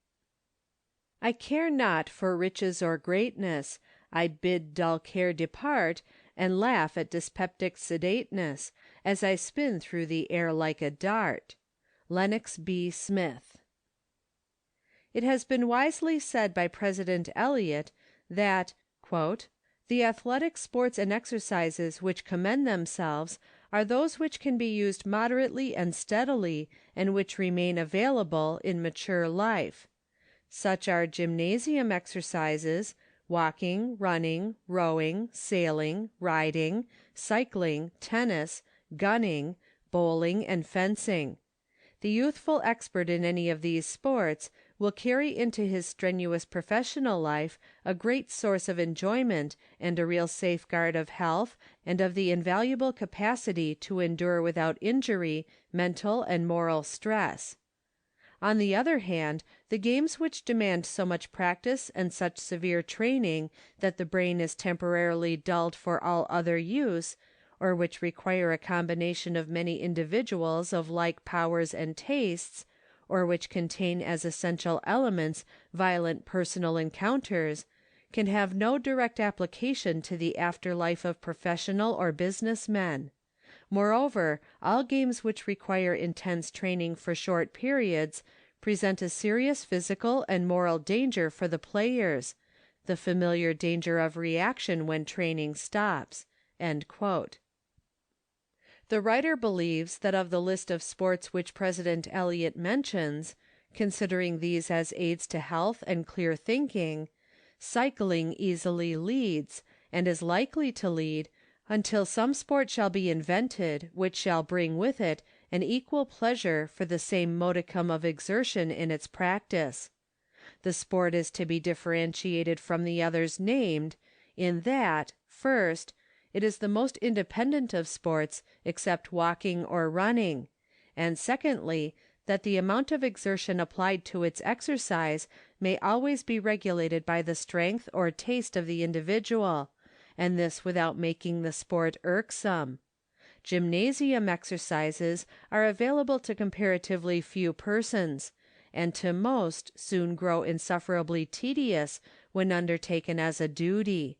I care not for riches or greatness, I bid dull care depart, and laugh at dyspeptic sedateness, as I spin through the air like a dart. Lenox B. Smith. It has been wisely said by President Eliot that "the athletic sports and exercises which commend themselves are those which can be used moderately and steadily, and which remain available in mature life. Such are gymnasium exercises, walking, running, rowing, sailing, riding, cycling, tennis, gunning, bowling, and fencing. The youthful expert in any of these sports will carry into his strenuous professional life a great source of enjoyment and a real safeguard of health and of the invaluable capacity to endure without injury mental and moral stress. On the other hand, the games which demand so much practice and such severe training that the brain is temporarily dulled for all other use, or which require a combination of many individuals of like powers and tastes, or which contain as essential elements violent personal encounters, can have no direct application to the after life of professional or business men. Moreover, all games which require intense training for short periods present a serious physical and moral danger for the players, the familiar danger of reaction when training stops." The writer believes that of the list of sports which President Eliot mentions, considering these as aids to health and clear thinking, cycling easily leads, and is likely to lead, until some sport shall be invented which shall bring with it an equal pleasure for the same modicum of exertion in its practice. The sport is to be differentiated from the others named, in that, first, it is the most independent of sports except walking or running, and secondly, that the amount of exertion applied to its exercise may always be regulated by the strength or taste of the individual, and this without making the sport irksome. Gymnasium exercises are available to comparatively few persons, and to most soon grow insufferably tedious when undertaken as a duty.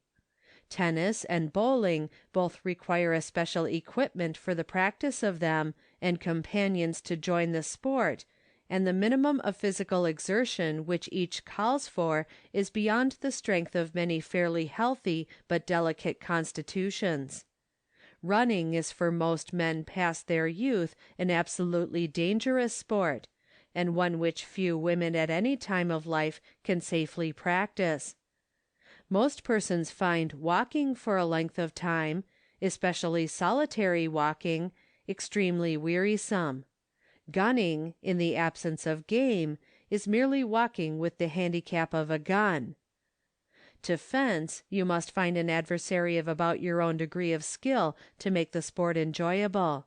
Tennis and bowling both require a special equipment for the practice of them, and companions to join the sport, and the minimum of physical exertion which each calls for is beyond the strength of many fairly healthy but delicate constitutions. Running is for most men past their youth an absolutely dangerous sport, and one which few women at any time of life can safely practice. Most persons find walking for a length of time, especially solitary walking, extremely wearisome. Gunning, in the absence of game, is merely walking with the handicap of a gun. To fence, you must find an adversary of about your own degree of skill to make the sport enjoyable.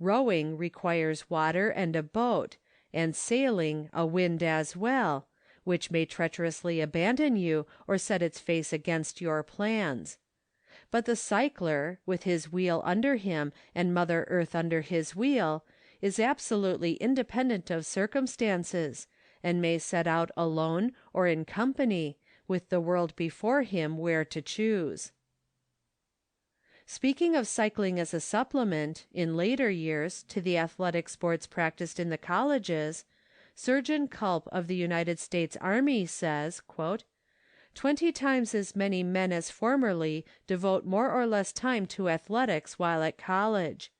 Rowing requires water and a boat, and sailing a wind as well, which may treacherously abandon you or set its face against your plans. But the cycler, with his wheel under him and Mother Earth under his wheel, is absolutely independent of circumstances, and may set out alone or in company, with the world before him where to choose. Speaking of cycling as a supplement, in later years, to the athletic sports practiced in the colleges, Surgeon Culp of the United States Army says, "20 times as many men as formerly devote more or less time to athletics while at college.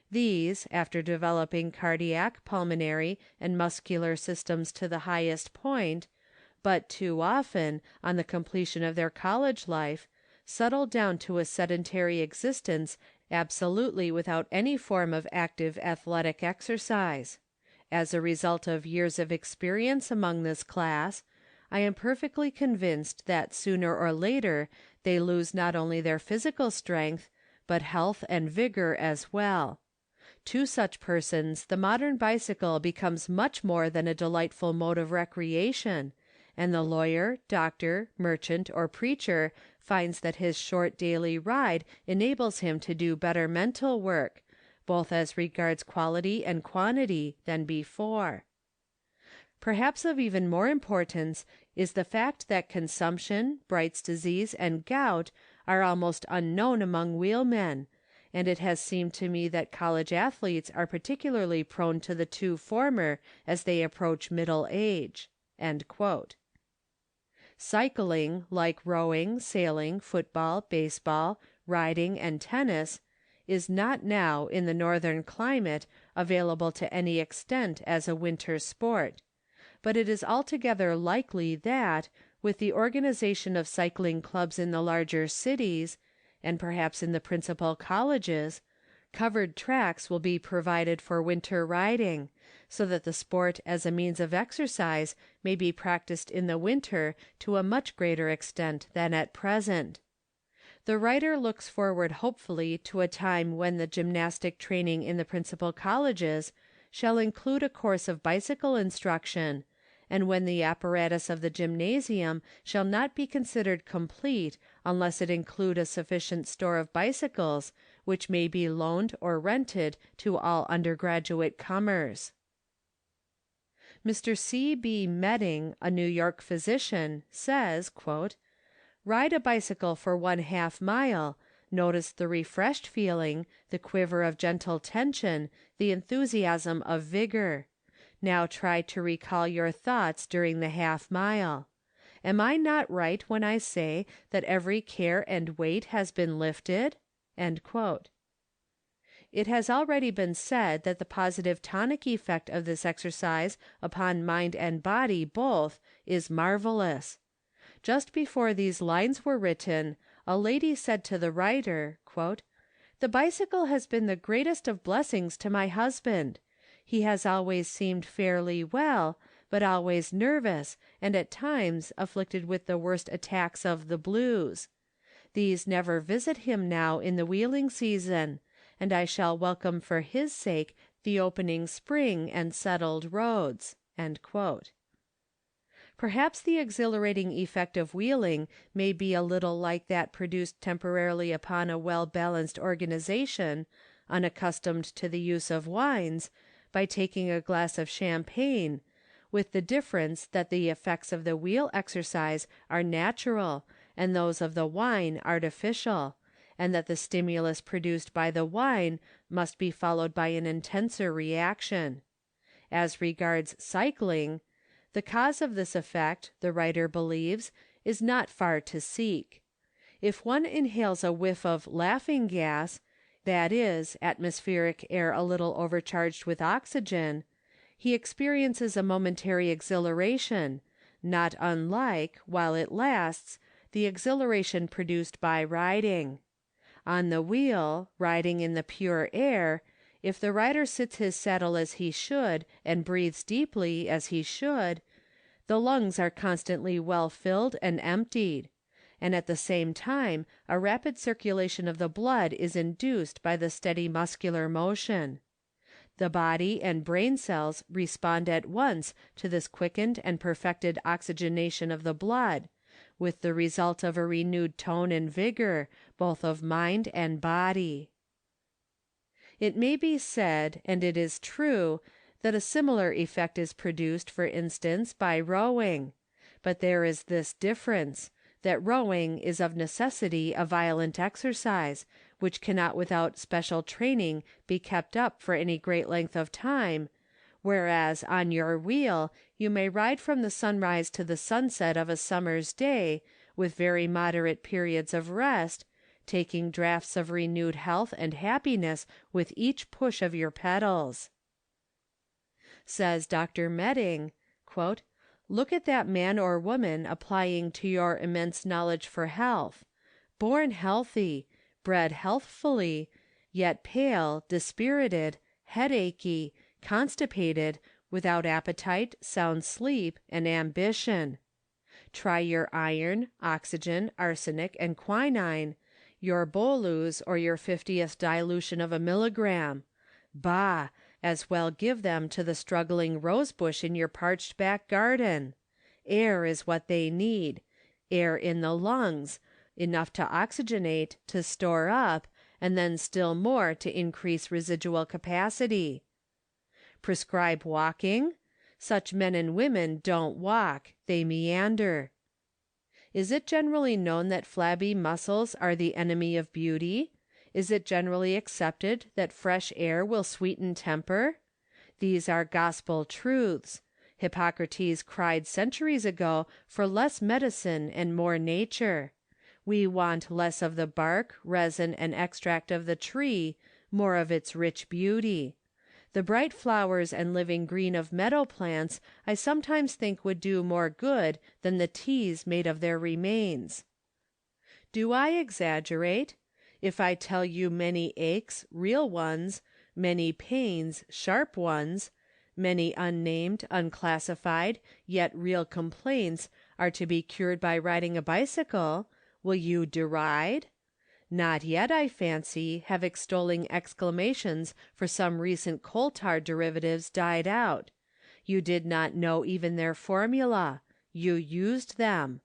These, after developing cardiac, pulmonary, and muscular systems to the highest point, but too often, on the completion of their college life, settle down to a sedentary existence absolutely without any form of active athletic exercise. As a result of years of experience among this class, I am perfectly convinced that sooner or later they lose not only their physical strength, but health and vigor as well. To such persons the modern bicycle becomes much more than a delightful mode of recreation, and the lawyer, doctor, merchant, or preacher finds that his short daily ride enables him to do better mental work, both as regards quality and quantity, than before. Perhaps of even more importance is the fact that consumption, Bright's disease, and gout are almost unknown among wheelmen, and it has seemed to me that college athletes are particularly prone to the two former as they approach middle age. End quote. Cycling, like rowing, sailing, football, baseball, riding, and tennis, is not now, in the northern climate, available to any extent as a winter sport, but it is altogether likely that, with the organization of cycling clubs in the larger cities, and perhaps in the principal colleges, covered tracks will be provided for winter riding, so that the sport as a means of exercise may be practiced in the winter to a much greater extent than at present. The writer looks forward hopefully to a time when the gymnastic training in the principal colleges shall include a course of bicycle instruction, and when the apparatus of the gymnasium shall not be considered complete unless it include a sufficient store of bicycles, which may be loaned or rented to all undergraduate comers. Mr. C. B. Medding, a New York physician, says, "Ride a bicycle for 1/2 mile, notice the refreshed feeling, the quiver of gentle tension, the enthusiasm of vigor. Now try to recall your thoughts during the 1/2 mile. Am I not right when I say that every care and weight has been lifted?" It has already been said that the positive tonic effect of this exercise upon mind and body both is marvelous. Just before these lines were written, a lady said to the writer, "The bicycle has been the greatest of blessings to my husband. He has always seemed fairly well, but always nervous, and at times afflicted with the worst attacks of the blues. These never visit him now in the wheeling season, and I shall welcome for his sake the opening spring and settled roads." Perhaps the exhilarating effect of wheeling may be a little like that produced temporarily upon a well-balanced organization, unaccustomed to the use of wines, by taking a glass of champagne, with the difference that the effects of the wheel exercise are natural and those of the wine artificial, and that the stimulus produced by the wine must be followed by an intenser reaction. As regards cycling, the cause of this effect, the writer believes, is not far to seek. If one inhales a whiff of laughing gas, that is, atmospheric air a little overcharged with oxygen, he experiences a momentary exhilaration, not unlike, while it lasts, the exhilaration produced by riding. On the wheel, riding in the pure air, if the rider sits his saddle as he should, and breathes deeply, as he should, the lungs are constantly well filled and emptied, and at the same time a rapid circulation of the blood is induced by the steady muscular motion. The body and brain cells respond at once to this quickened and perfected oxygenation of the blood, with the result of a renewed tone and vigor, both of mind and body. It may be said, and it is true, that a similar effect is produced, for instance, by rowing; but there is this difference, that rowing is of necessity a violent exercise, which cannot without special training be kept up for any great length of time, whereas on your wheel you may ride from the sunrise to the sunset of a summer's day, with very moderate periods of rest, taking draughts of renewed health and happiness with each push of your pedals. Says Dr. Medding, "Look at that man or woman applying to your immense knowledge for health; born healthy, bred healthfully, yet pale, dispirited, headachy, constipated, without appetite, sound sleep, and ambition. Try your iron, oxygen, arsenic, and quinine, your bolus or your 50th dilution of a milligram. Bah! As well give them to the struggling rose bush in your parched back garden. Air is what they need, air in the lungs, enough to oxygenate, to store up, and then still more to increase residual capacity. Prescribe walking? Such men and women don't walk, they meander. Is it generally known that flabby muscles are the enemy of beauty? Is it generally accepted that fresh air will sweeten temper? These are gospel truths. Hippocrates cried centuries ago for less medicine and more nature. We want less of the bark, resin, and extract of the tree, more of its rich beauty. The bright flowers and living green of meadow plants I sometimes think would do more good than the teas made of their remains. Do I exaggerate? If I tell you many aches, real ones, many pains, sharp ones, many unnamed, unclassified, yet real complaints are to be cured by riding a bicycle, will you deride? Not yet, I fancy, have extolling exclamations for some recent coal tar derivatives died out. You did not know even their formula. You used them.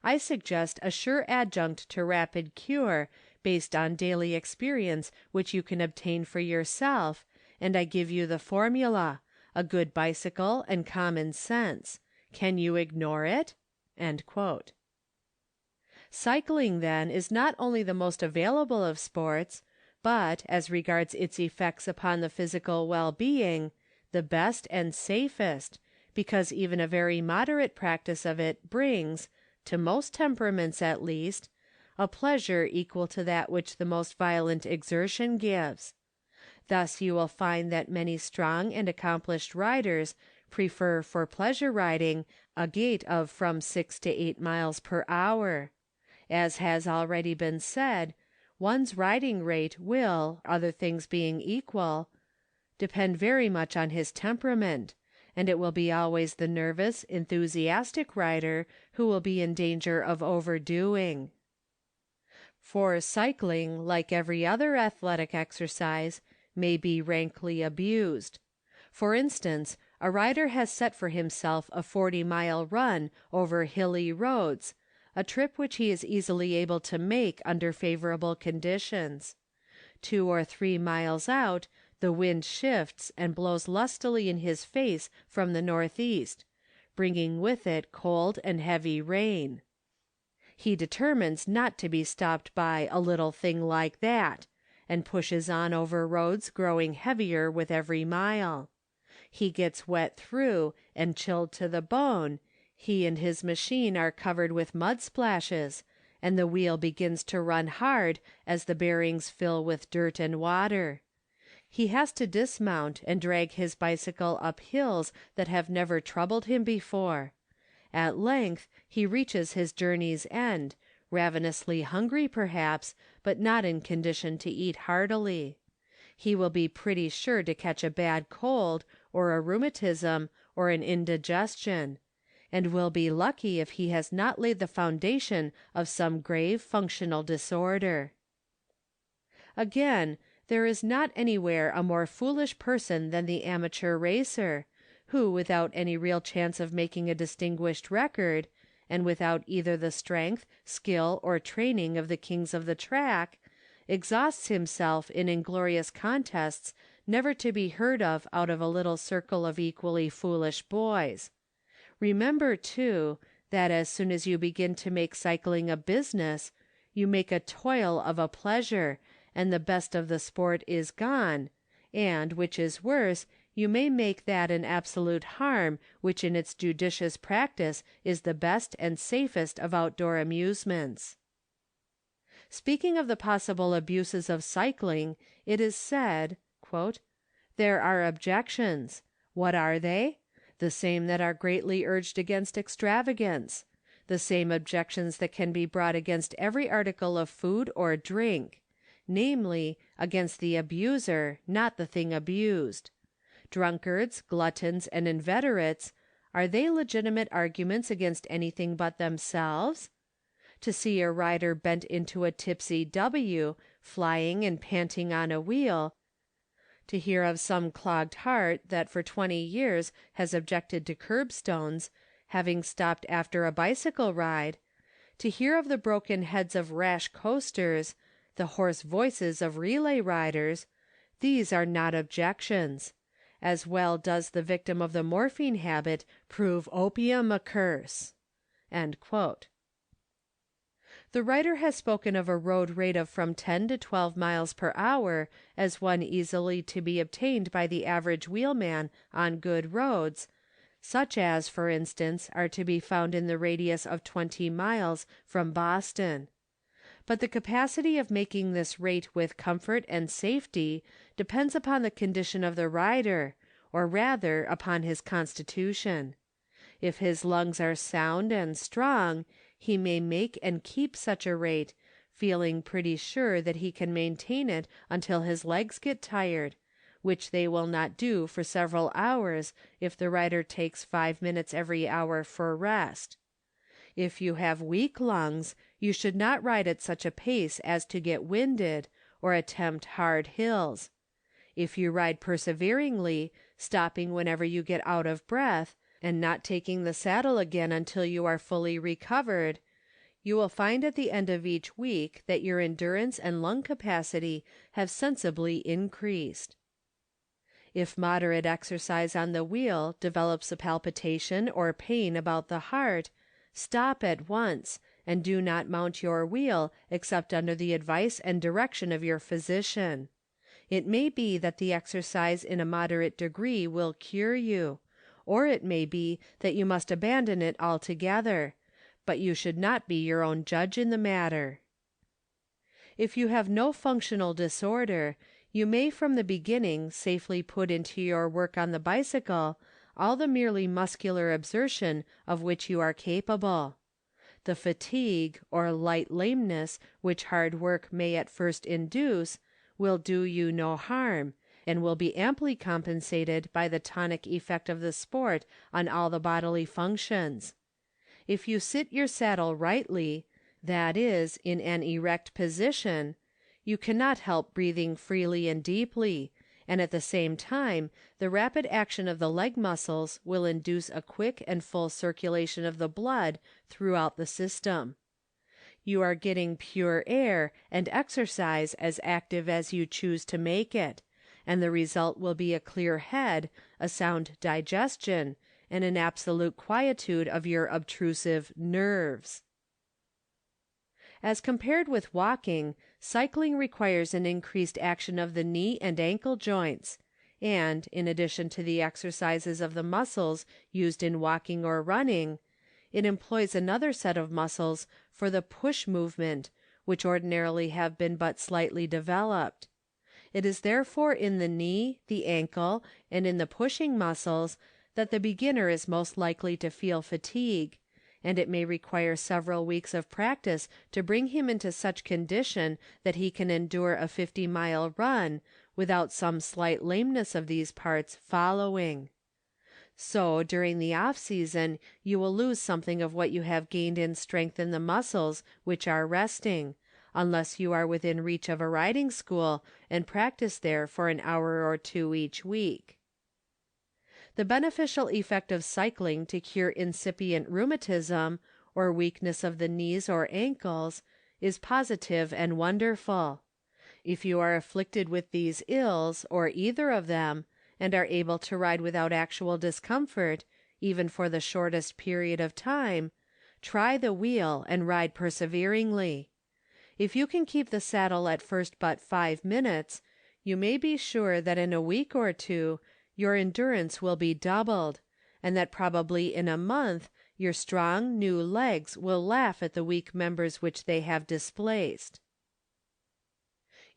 I suggest a sure adjunct to rapid cure, based on daily experience which you can obtain for yourself, and I give you the formula: a good bicycle and common sense. Can you ignore it?" Cycling, then, is not only the most available of sports, but, as regards its effects upon the physical well-being, the best and safest, because even a very moderate practice of it brings, to most temperaments at least, a pleasure equal to that which the most violent exertion gives. Thus you will find that many strong and accomplished riders prefer for pleasure riding a gait of from 6 to 8 miles per hour. As has already been said, one's riding rate will, other things being equal, depend very much on his temperament, and it will be always the nervous, enthusiastic rider who will be in danger of overdoing. For cycling, like every other athletic exercise, may be rankly abused. For instance, a rider has set for himself a 40-mile run over hilly roads, a trip which he is easily able to make under favorable conditions. 2 or 3 miles out, the wind shifts and blows lustily in his face from the northeast, bringing with it cold and heavy rain. He determines not to be stopped by a little thing like that, and pushes on over roads growing heavier with every mile. He gets wet through and chilled to the bone, he and his machine are covered with mud splashes, and the wheel begins to run hard as the bearings fill with dirt and water. He has to dismount and drag his bicycle up hills that have never troubled him before. At length he reaches his journey's end, ravenously hungry perhaps, but not in condition to eat heartily. He will be pretty sure to catch a bad cold, or a rheumatism, or an indigestion, and will be lucky if he has not laid the foundation of some grave functional disorder. Again, there is not anywhere a more foolish person than the amateur racer, who, without any real chance of making a distinguished record, and without either the strength, skill, or training of the kings of the track, exhausts himself in inglorious contests never to be heard of out of a little circle of equally foolish boys. Remember, too, that as soon as you begin to make cycling a business, you make a toil of a pleasure, and the best of the sport is gone, and, which is worse, you may make that an absolute harm which in its judicious practice is the best and safest of outdoor amusements. Speaking of the possible abuses of cycling, it is said, "There are objections. What are they? The same that are greatly urged against extravagance. The same objections that can be brought against every article of food or drink, namely, against the abuser, not the thing abused. Drunkards, gluttons, and inveterates, are they legitimate arguments against anything but themselves? To see a rider bent into a tipsy W, flying and panting on a wheel, to hear of some clogged heart that for 20 years has objected to curbstones, having stopped after a bicycle ride, to hear of the broken heads of rash coasters, the hoarse voices of relay riders, these are not objections. As well does the victim of the morphine habit prove opium a curse." The writer has spoken of a road rate of from 10 to 12 miles per hour as one easily to be obtained by the average wheelman on good roads, such as, for instance, are to be found in the radius of 20 miles from Boston. But the capacity of making this rate with comfort and safety depends upon the condition of the rider, or rather upon his constitution. If his lungs are sound and strong, he may make and keep such a rate, feeling pretty sure that he can maintain it until his legs get tired, which they will not do for several hours if the rider takes 5 minutes every hour for rest. If you have weak lungs, you should not ride at such a pace as to get winded, or attempt hard hills. If you ride perseveringly, stopping whenever you get out of breath, and not taking the saddle again until you are fully recovered, you will find at the end of each week that your endurance and lung capacity have sensibly increased. If moderate exercise on the wheel develops a palpitation or pain about the heart, stop at once, and do not mount your wheel except under the advice and direction of your physician. It may be that the exercise in a moderate degree will cure you, or it may be that you must abandon it altogether, but you should not be your own judge in the matter. If you have no functional disorder, you may from the beginning safely put into your work on the bicycle all the merely muscular exertion of which you are capable. The fatigue or light lameness which hard work may at first induce will do you no harm, and will be amply compensated by the tonic effect of the sport on all the bodily functions. If you sit your saddle rightly, that is, in an erect position, you cannot help breathing freely and deeply, and at the same time the rapid action of the leg muscles will induce a quick and full circulation of the blood throughout the system. You are getting pure air and exercise as active as you choose to make it, and the result will be a clear head, a sound digestion, and an absolute quietude of your obtrusive nerves. As compared with walking, cycling requires an increased action of the knee and ankle joints, and, in addition to the exercises of the muscles used in walking or running, it employs another set of muscles for the push movement, which ordinarily have been but slightly developed. It is therefore in the knee, the ankle, and in the pushing muscles that the beginner is most likely to feel fatigue, and it may require several weeks of practice to bring him into such condition that he can endure a 50-mile run without some slight lameness of these parts following. So during the off season you will lose something of what you have gained in strength in the muscles which are resting, unless you are within reach of a riding school and practice there for an hour or two each week. The beneficial effect of cycling to cure incipient rheumatism, or weakness of the knees or ankles, is positive and wonderful. If you are afflicted with these ills, or either of them, and are able to ride without actual discomfort, even for the shortest period of time, try the wheel and ride perseveringly. If you can keep the saddle at first but 5 minutes, you may be sure that in a week or two your endurance will be doubled, and that probably in a month your strong new legs will laugh at the weak members which they have displaced.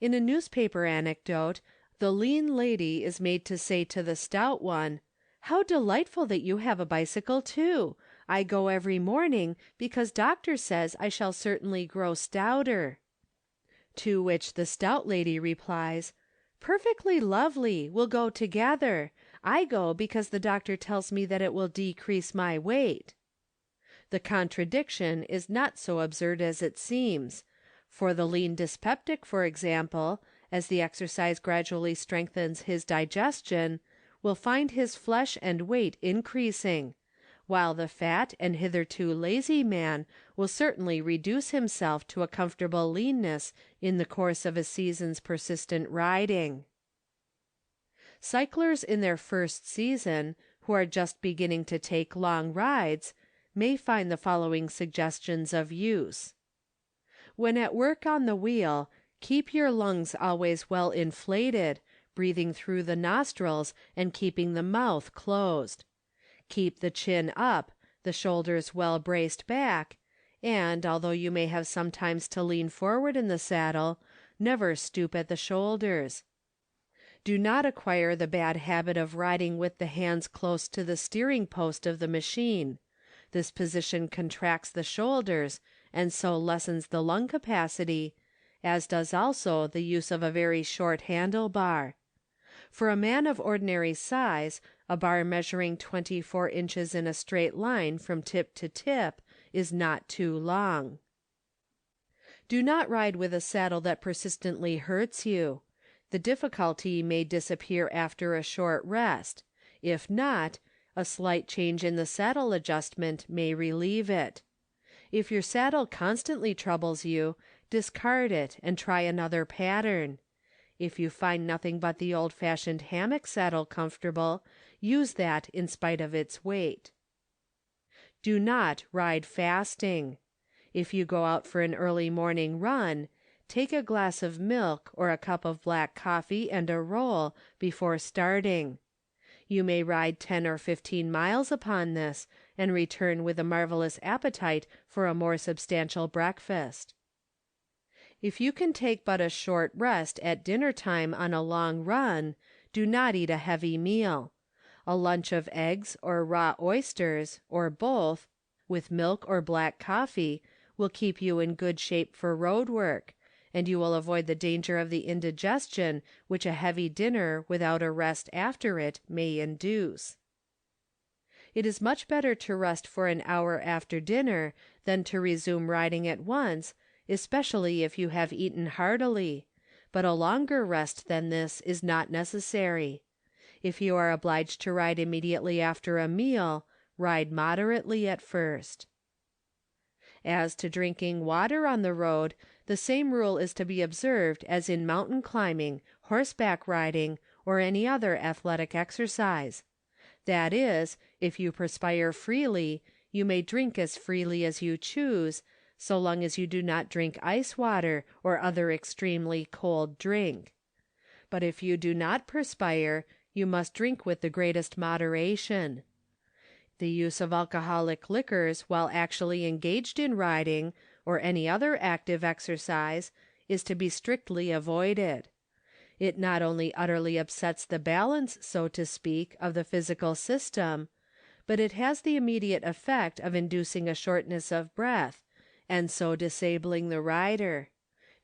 In a newspaper anecdote, the lean lady is made to say to the stout one, "How delightful that you have a bicycle too! I go every morning, because doctor says I shall certainly grow stouter." To which the stout lady replies, "Perfectly lovely, we'll go together. I go because the doctor tells me that it will decrease my weight." The contradiction is not so absurd as it seems, for the lean dyspeptic, for example, as the exercise gradually strengthens his digestion, will find his flesh and weight increasing, while the fat and hitherto lazy man will certainly reduce himself to a comfortable leanness in the course of a season's persistent riding. Cyclers in their first season, who are just beginning to take long rides, may find the following suggestions of use. When at work on the wheel, keep your lungs always well inflated, breathing through the nostrils and keeping the mouth closed. Keep the chin up, the shoulders well braced back, and, although you may have sometimes to lean forward in the saddle, never stoop at the shoulders. Do not acquire the bad habit of riding with the hands close to the steering post of the machine. This position contracts the shoulders, and so lessens the lung capacity, as does also the use of a very short handle bar. For a man of ordinary size, a bar measuring 24 inches in a straight line from tip to tip is not too long. Do not ride with a saddle that persistently hurts you. The difficulty may disappear after a short rest. If not, a slight change in the saddle adjustment may relieve it. If your saddle constantly troubles you, discard it and try another pattern. If you find nothing but the old-fashioned hammock saddle comfortable, use that in spite of its weight. Do not ride fasting. If you go out for an early morning run, take a glass of milk or a cup of black coffee and a roll before starting. You may ride 10 or 15 miles upon this, and return with a marvelous appetite for a more substantial breakfast. If you can take but a short rest at dinner time on a long run, do not eat a heavy meal. A lunch of eggs or raw oysters, or both, with milk or black coffee, will keep you in good shape for road work, and you will avoid the danger of the indigestion which a heavy dinner without a rest after it may induce. It is much better to rest for an hour after dinner than to resume riding at once, especially if you have eaten heartily, but a longer rest than this is not necessary. If you are obliged to ride immediately after a meal, ride moderately at first. As to drinking water on the road, the same rule is to be observed as in mountain climbing, horseback riding, or any other athletic exercise. That is, if you perspire freely, you may drink as freely as you choose, so long as you do not drink ice water or other extremely cold drink. But if you do not perspire, you must drink with the greatest moderation. The use of alcoholic liquors while actually engaged in riding, or any other active exercise, is to be strictly avoided. It not only utterly upsets the balance, so to speak, of the physical system, but it has the immediate effect of inducing a shortness of breath, and so disabling the rider.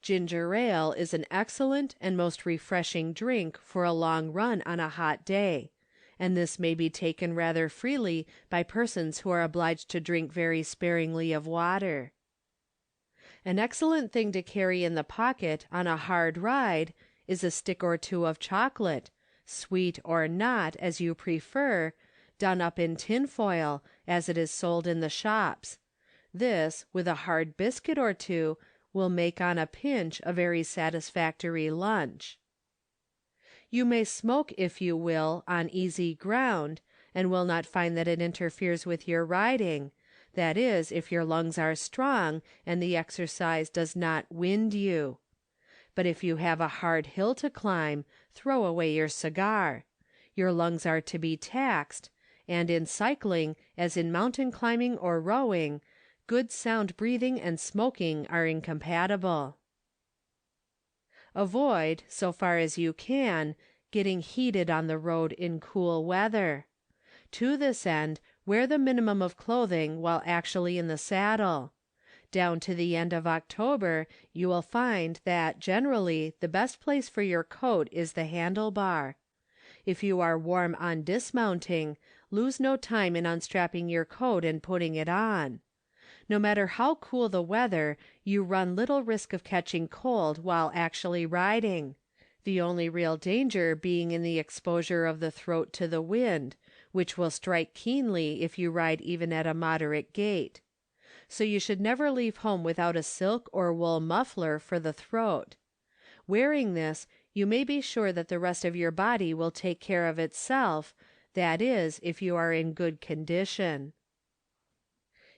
Ginger ale is an excellent and most refreshing drink for a long run on a hot day, and this may be taken rather freely by persons who are obliged to drink very sparingly of water. An excellent thing to carry in the pocket on a hard ride is a stick or two of chocolate, sweet or not as you prefer, done up in tin foil, as it is sold in the shops. This, with a hard biscuit or two, will make on a pinch a very satisfactory lunch. You may smoke if you will on easy ground, and will not find that it interferes with your riding, that is, if your lungs are strong and the exercise does not wind you. But if you have a hard hill to climb, throw away your cigar. Your lungs are to be taxed, and in cycling, as in mountain climbing or rowing, good sound breathing and smoking are incompatible. Avoid, so far as you can, getting heated on the road in cool weather. To this end, wear the minimum of clothing while actually in the saddle. Down to the end of October you will find that generally the best place for your coat is the handlebar. If you are warm on dismounting, lose no time in unstrapping your coat and putting it on. No matter how cool the weather, you run little risk of catching cold while actually riding, the only real danger being in the exposure of the throat to the wind, which will strike keenly if you ride even at a moderate gait. So you should never leave home without a silk or wool muffler for the throat. Wearing this, you may be sure that the rest of your body will take care of itself, that is, if you are in good condition.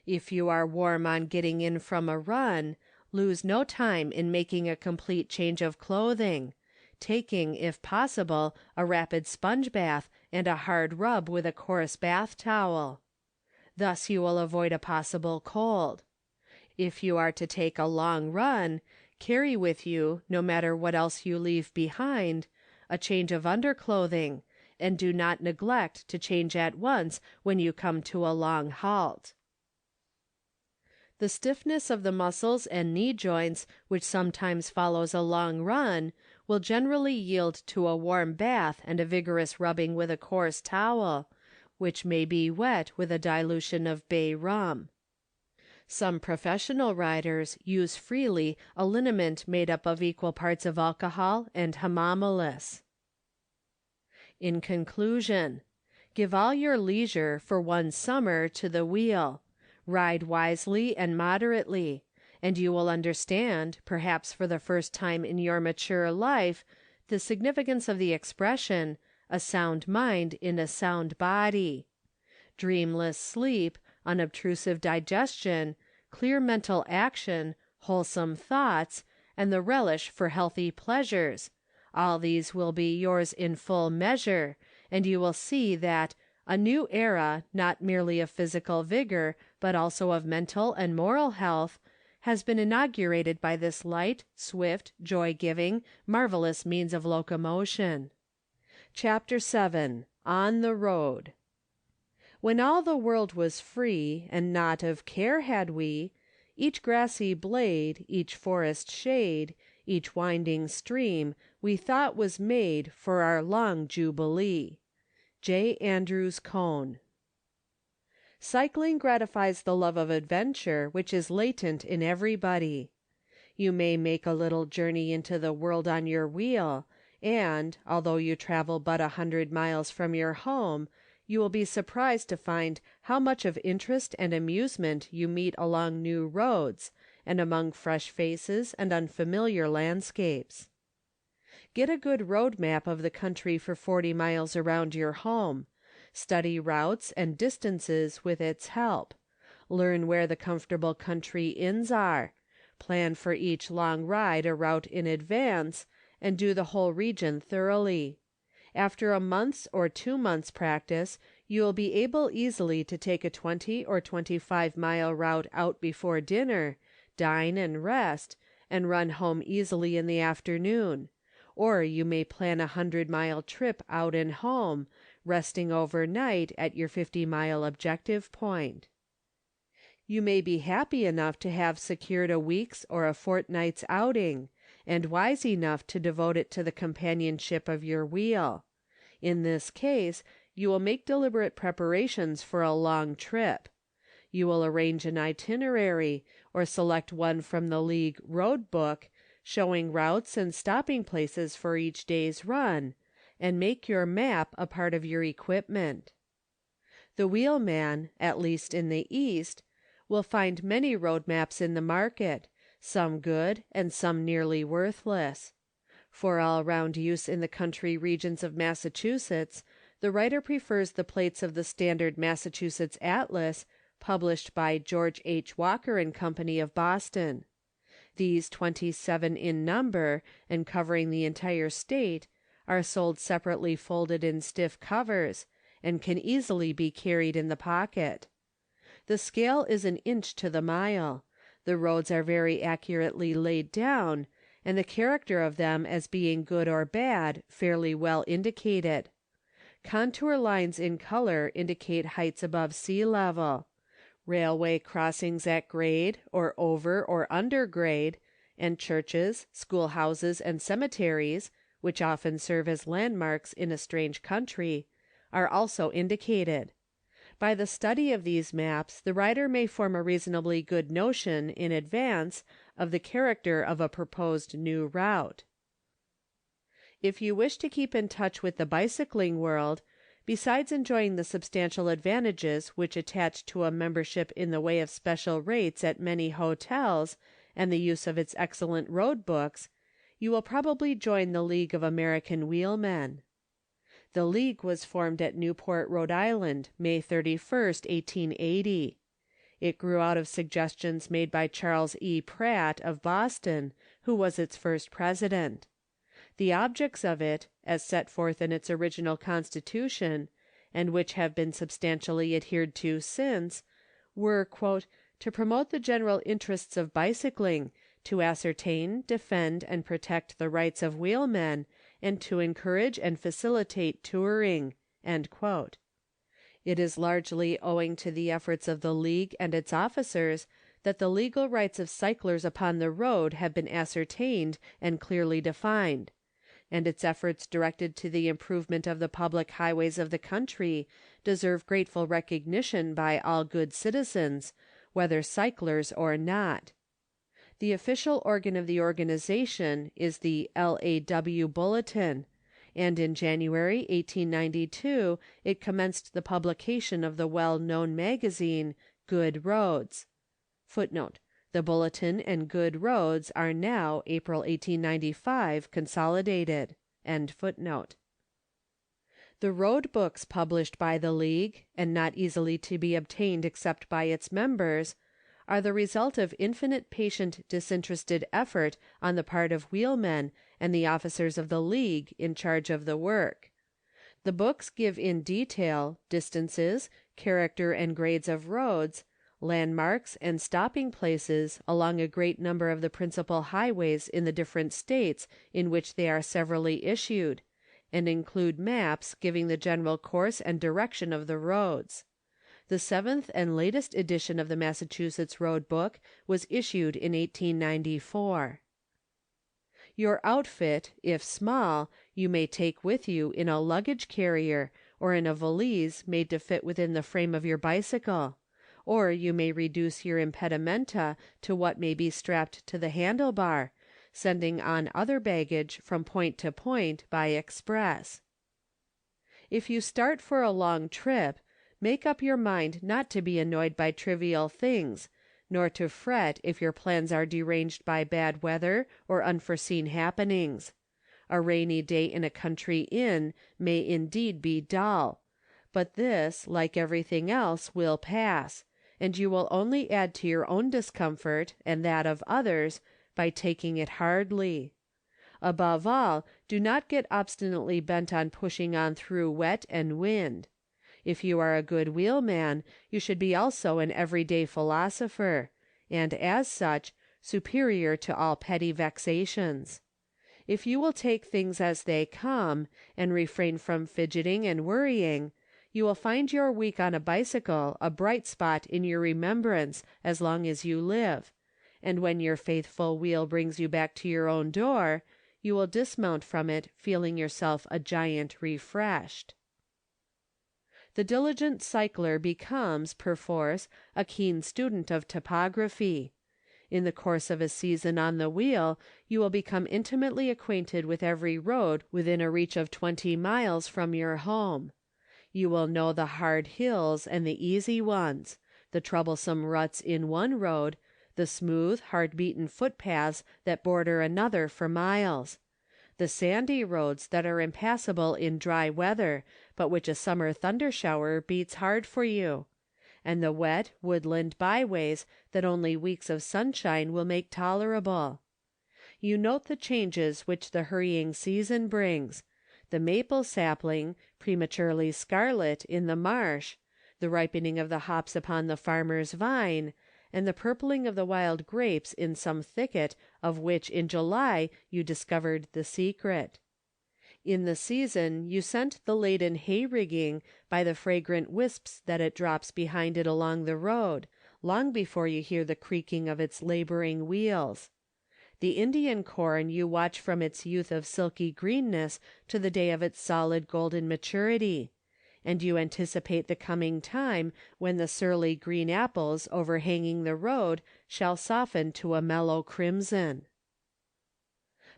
If you are warm on getting in from a run, lose no time in making a complete change of clothing, taking, if possible, a rapid sponge bath and a hard rub with a coarse bath towel. Thus you will avoid a possible cold. If you are to take a long run, carry with you, no matter what else you leave behind, a change of underclothing, and do not neglect to change at once when you come to a long halt. The stiffness of the muscles and knee joints which sometimes follows a long run will generally yield to a warm bath and a vigorous rubbing with a coarse towel, which may be wet with a dilution of bay rum. Some professional riders use freely a liniment made up of equal parts of alcohol and hamamelis. In conclusion, give all your leisure for one summer to the wheel. Ride wisely and moderately, and you will understand, perhaps for the first time in your mature life, the significance of the expression, "a sound mind in a sound body." Dreamless sleep, unobtrusive digestion, clear mental action, wholesome thoughts, and the relish for healthy pleasures, all these will be yours in full measure, and you will see that a new era, not merely of physical vigor, but also of mental and moral health, has been inaugurated by this light, swift, joy-giving, marvelous means of locomotion. Chapter 7. On the Road. When all the world was free, and naught of care had we, each grassy blade, each forest shade, each winding stream, we thought was made for our long jubilee. J. Andrews Cone. Cycling gratifies the love of adventure which is latent in everybody. You may make a little journey into the world on your wheel, and, although you travel but 100 miles from your home, you will be surprised to find how much of interest and amusement you meet along new roads, and among fresh faces and unfamiliar landscapes. Get a good road map of the country for 40 miles around your home. Study routes and distances with its help. Learn where the comfortable country inns are. Plan for each long ride a route in advance, and do the whole region thoroughly. After a month's or 2 months' practice, you will be able easily to take a 20 or 25-mile route out before dinner, dine and rest, and run home easily in the afternoon. Or you may plan a 100-mile trip out and home, resting overnight at your 50-mile objective point. You may be happy enough to have secured a week's or a fortnight's outing, and wise enough to devote it to the companionship of your wheel. In this case, you will make deliberate preparations for a long trip. You will arrange an itinerary, or select one from the League Road Book, showing routes and stopping places for each day's run, and make your map a part of your equipment. The wheelman, at least in the East, will find many road maps in the market, some good and some nearly worthless. For all-round use in the country regions of Massachusetts, the writer prefers the plates of the standard Massachusetts Atlas, published by George H. Walker and Company of Boston. These 27 in number, and covering the entire state, are sold separately folded in stiff covers, and can easily be carried in the pocket. The scale is an inch to the mile. The roads are very accurately laid down, and the character of them as being good or bad fairly well indicated. Contour lines in color indicate heights above sea level. Railway crossings at grade, or over or under grade, and churches, schoolhouses, and cemeteries, which often serve as landmarks in a strange country, are also indicated. By the study of these maps the writer may form a reasonably good notion in advance of the character of a proposed new route. If you wish to keep in touch with the bicycling world, besides enjoying the substantial advantages which attach to a membership in the way of special rates at many hotels and the use of its excellent road books, you will probably join the League of American Wheelmen. The League was formed at Newport, Rhode Island, May 31st, 1880. It grew out of suggestions made by Charles E. Pratt, of Boston, who was its first president. The objects of it, as set forth in its original constitution, and which have been substantially adhered to since, were "to promote the general interests of bicycling, to ascertain, defend, and protect the rights of wheelmen, and to encourage and facilitate touring." It is largely owing to the efforts of the League and its officers that the legal rights of cyclers upon the road have been ascertained and clearly defined, and its efforts directed to the improvement of the public highways of the country deserve grateful recognition by all good citizens, whether cyclers or not. The official organ of the organization is the L.A.W. Bulletin, and in January, 1892, it commenced the publication of the well-known magazine, Good Roads. The Bulletin and Good Roads are now, April, 1895, consolidated. The road books published by the League, and not easily to be obtained except by its members, are the result of infinite patient disinterested effort on the part of wheelmen and the officers of the League in charge of the work. The books give in detail distances, character and grades of roads, landmarks and stopping places along a great number of the principal highways in the different states in which they are severally issued, and include maps giving the general course and direction of the roads. The 7th and latest edition of the Massachusetts Road Book was issued in 1894. Your outfit, if small, you may take with you in a luggage carrier, or in a valise made to fit within the frame of your bicycle, or you may reduce your impedimenta to what may be strapped to the handlebar, sending on other baggage from point to point by express. If you start for a long trip, make up your mind not to be annoyed by trivial things, nor to fret if your plans are deranged by bad weather or unforeseen happenings. A rainy day in a country inn may indeed be dull, but this, like everything else, will pass, and you will only add to your own discomfort and that of others by taking it hardly. Above all, do not get obstinately bent on pushing on through wet and wind. If you are a good wheelman, you should be also an everyday philosopher, and as such, superior to all petty vexations. If you will take things as they come, and refrain from fidgeting and worrying, you will find your week on a bicycle a bright spot in your remembrance as long as you live, and when your faithful wheel brings you back to your own door, you will dismount from it feeling yourself a giant refreshed. The diligent cycler becomes, perforce, a keen student of topography. In the course of a season on the wheel, you will become intimately acquainted with every road within a reach of 20 miles from your home. You will know the hard hills and the easy ones, the troublesome ruts in one road, the smooth, hard-beaten footpaths that border another for miles, the sandy roads that are impassable in dry weather, but which a summer thunder shower beats hard for you, and the wet, woodland byways that only weeks of sunshine will make tolerable. You note the changes which the hurrying season brings, the maple sapling, prematurely scarlet, in the marsh, the ripening of the hops upon the farmer's vine, and the purpling of the wild grapes in some thicket of which in July you discovered the secret. In the season you scent the laden hay rigging by the fragrant wisps that it drops behind it along the road, long before you hear the creaking of its laboring wheels. The Indian corn you watch from its youth of silky greenness to the day of its solid golden maturity, and you anticipate the coming time when the surly green apples overhanging the road shall soften to a mellow crimson.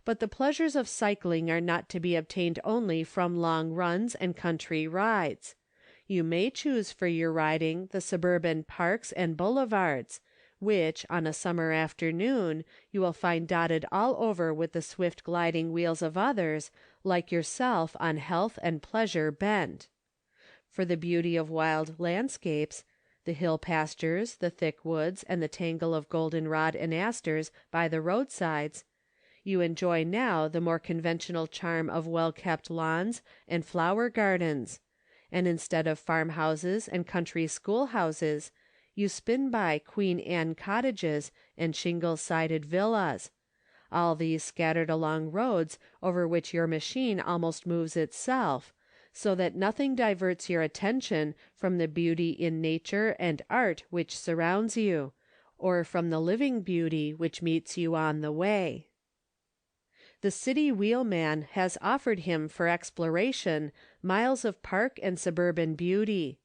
But the pleasures of cycling are not to be obtained only from long runs and country rides. You may choose for your riding the suburban parks and boulevards, which, on a summer afternoon, you will find dotted all over with the swift gliding wheels of others, like yourself on health and pleasure bent. For the beauty of wild landscapes, the hill pastures, the thick woods, and the tangle of goldenrod and asters by the roadsides, You enjoy now the more conventional charm of well-kept lawns and flower gardens, and instead of farmhouses and country schoolhouses, you spin by Queen Anne cottages and shingle-sided villas, all these scattered along roads over which your machine almost moves itself, so that nothing diverts your attention from the beauty in nature and art which surrounds you, or from the living beauty which meets you on the way. The city wheelman has offered him for exploration miles of park and suburban beauty.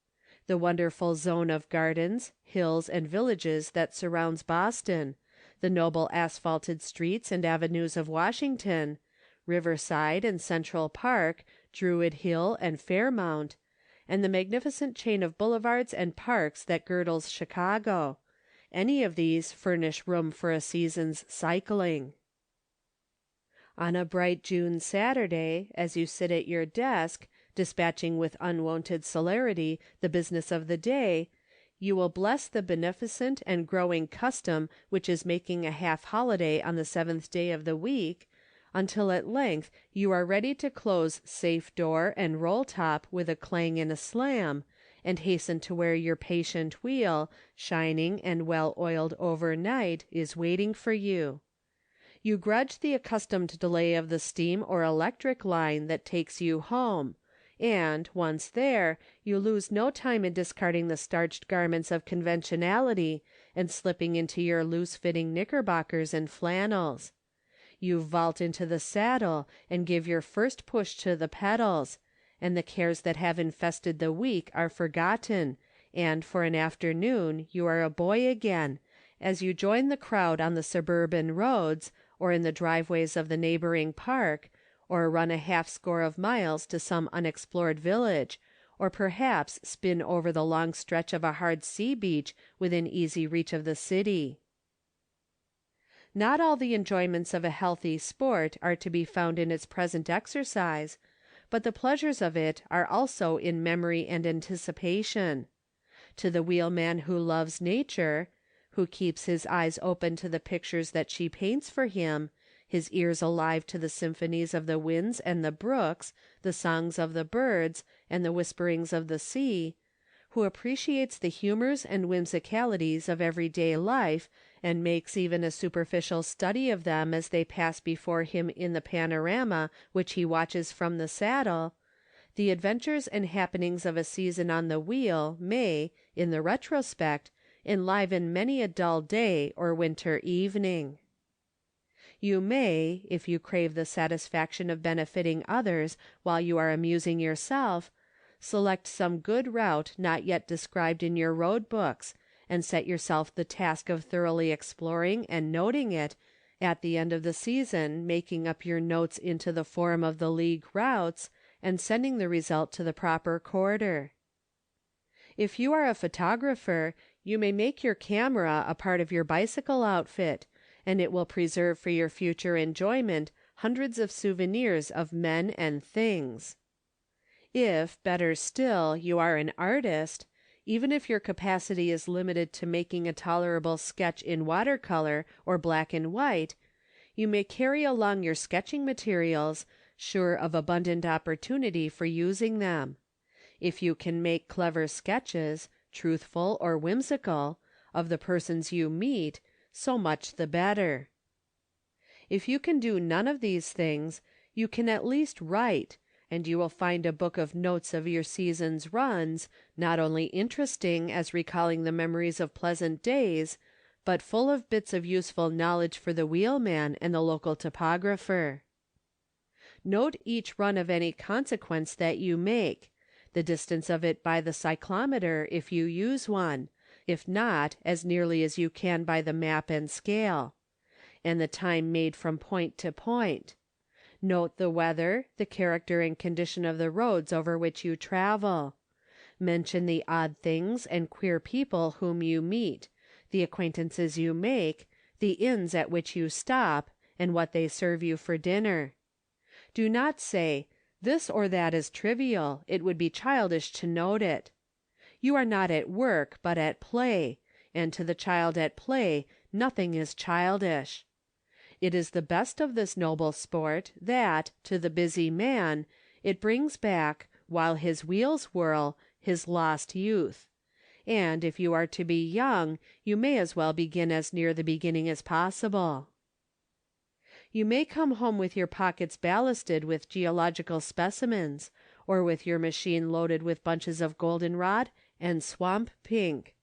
The wonderful zone of gardens, hills, and villages that surrounds Boston, the noble asphalted streets and avenues of Washington, Riverside and Central Park, Druid Hill and Fairmount, and the magnificent chain of boulevards and parks that girdles Chicago. Any of these furnish room for a season's cycling. On a bright June Saturday, as you sit at your desk, dispatching with unwonted celerity the business of the day, you will bless the beneficent and growing custom which is making a half holiday on the 7th day of the week, until at length you are ready to close safe door and roll top with a clang and a slam, and hasten to where your patient wheel, shining and well oiled overnight, is waiting for you. You grudge the accustomed delay of the steam or electric line that takes you home, and, once there, you lose no time in discarding the starched garments of conventionality and slipping into your loose-fitting knickerbockers and flannels. You vault into the saddle and give your first push to the pedals, and the cares that have infested the week are forgotten, and for an afternoon you are a boy again, as you join the crowd on the suburban roads, or in the driveways of the neighboring park, or run a half score of miles to some unexplored village, or perhaps spin over the long stretch of a hard sea beach within easy reach of the city. Not all the enjoyments of a healthy sport are to be found in its present exercise, but the pleasures of it are also in memory and anticipation. To the wheelman who loves nature, who keeps his eyes open to the pictures that she paints for him, his ears alive to the symphonies of the winds and the brooks, the songs of the birds, and the whisperings of the sea, who appreciates the humors and whimsicalities of everyday life, and makes even a superficial study of them as they pass before him in the panorama which he watches from the saddle, the adventures and happenings of a season on the wheel may, in the retrospect, enliven many a dull day or winter evening. You may, if you crave the satisfaction of benefiting others while you are amusing yourself, select some good route not yet described in your road books, and set yourself the task of thoroughly exploring and noting it, at the end of the season making up your notes into the form of the league routes, and sending the result to the proper quarter. If you are a photographer, you may make your camera a part of your bicycle outfit, and it will preserve for your future enjoyment hundreds of souvenirs of men and things. If, better still, you are an artist, even if your capacity is limited to making a tolerable sketch in watercolor or black and white, you may carry along your sketching materials, sure of abundant opportunity for using them. If you can make clever sketches, truthful or whimsical, of the persons you meet, so much the better. If you can do none of these things, you can at least write, and you will find a book of notes of your season's runs not only interesting as recalling the memories of pleasant days, but full of bits of useful knowledge for the wheelman and the local topographer. Note each run of any consequence that you make, the distance of it by the cyclometer if you use one, if not, as nearly as you can by the map and scale, and the time made from point to point. Note the weather, the character and condition of the roads over which you travel. Mention the odd things and queer people whom you meet, the acquaintances you make, the inns at which you stop, and what they serve you for dinner. Do not say, "This or that is trivial, it would be childish to note it." You are not at work, but at play, and to the child at play nothing is childish. it is the best of this noble sport that, to the busy man, it brings back, while his wheels whirl, his lost youth. And if you are to be young, you may as well begin as near the beginning as possible. You may come home with your pockets ballasted with geological specimens, or with your machine loaded with bunches of goldenrod and swamp pink.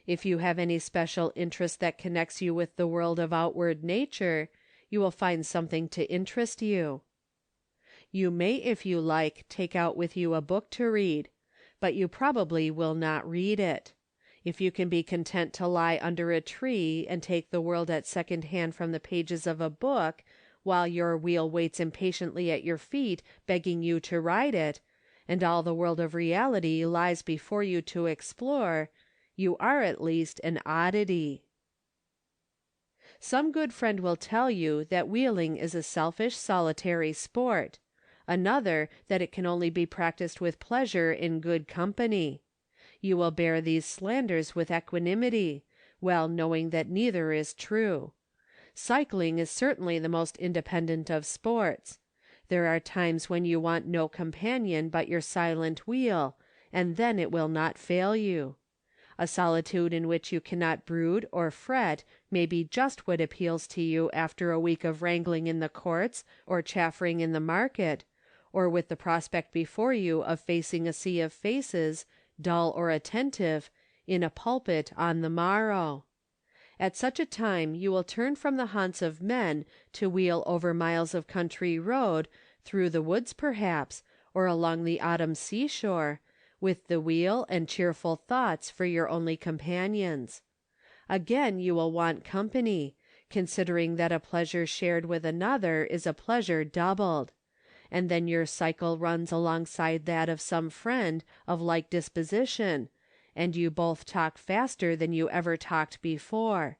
If you have any special interest that connects you with the world of outward nature, you will find something to interest you. You may, if you like, take out with you a book to read, but you probably will not read it. If you can be content to lie under a tree and take the world at second hand from the pages of a book, while your wheel waits impatiently at your feet begging you to ride it, and all the world of reality lies before you to explore, you are at least an oddity. Some good friend will tell you that wheeling is a selfish, solitary sport; another that it can only be practiced with pleasure in good company. You will bear these slanders with equanimity, well knowing that neither is true. Cycling is certainly the most independent of sports. There are times when you want no companion but your silent wheel, and then it will not fail you. A solitude in which you cannot brood or fret may be just what appeals to you after a week of wrangling in the courts or chaffering in the market, or with the prospect before you of facing a sea of faces, dull or attentive, in a pulpit on the morrow. At such a time you will turn from the haunts of men to wheel over miles of country road, through the woods perhaps, or along the autumn seashore, with the wheel and cheerful thoughts for your only companions. Again you will want company, considering that a pleasure shared with another is a pleasure doubled; and then your cycle runs alongside that of some friend of like disposition, and you both talk faster than you ever talked before.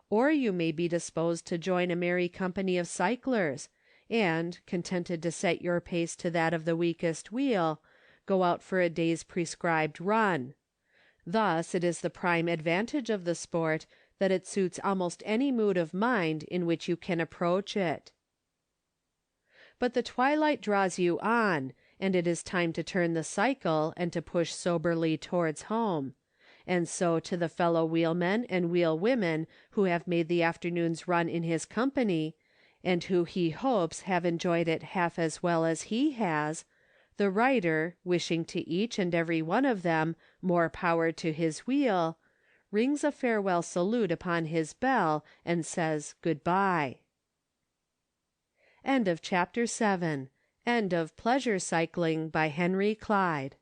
Or you may be disposed to join a merry company of cyclers, and, contented to set your pace to that of the weakest wheel, go out for a day's prescribed run. Thus it is the prime advantage of the sport that it suits almost any mood of mind in which you can approach it. But the twilight draws you on, and it is time to turn the cycle and to push soberly towards home; and so to the fellow wheelmen and wheelwomen who have made the afternoon's run in his company, and who he hopes have enjoyed it half as well as he has, the writer, wishing to each and every one of them more power to his wheel, rings a farewell salute upon his bell, and says good-bye. End of Chapter 7. End of Pleasure Cycling by Henry Clyde.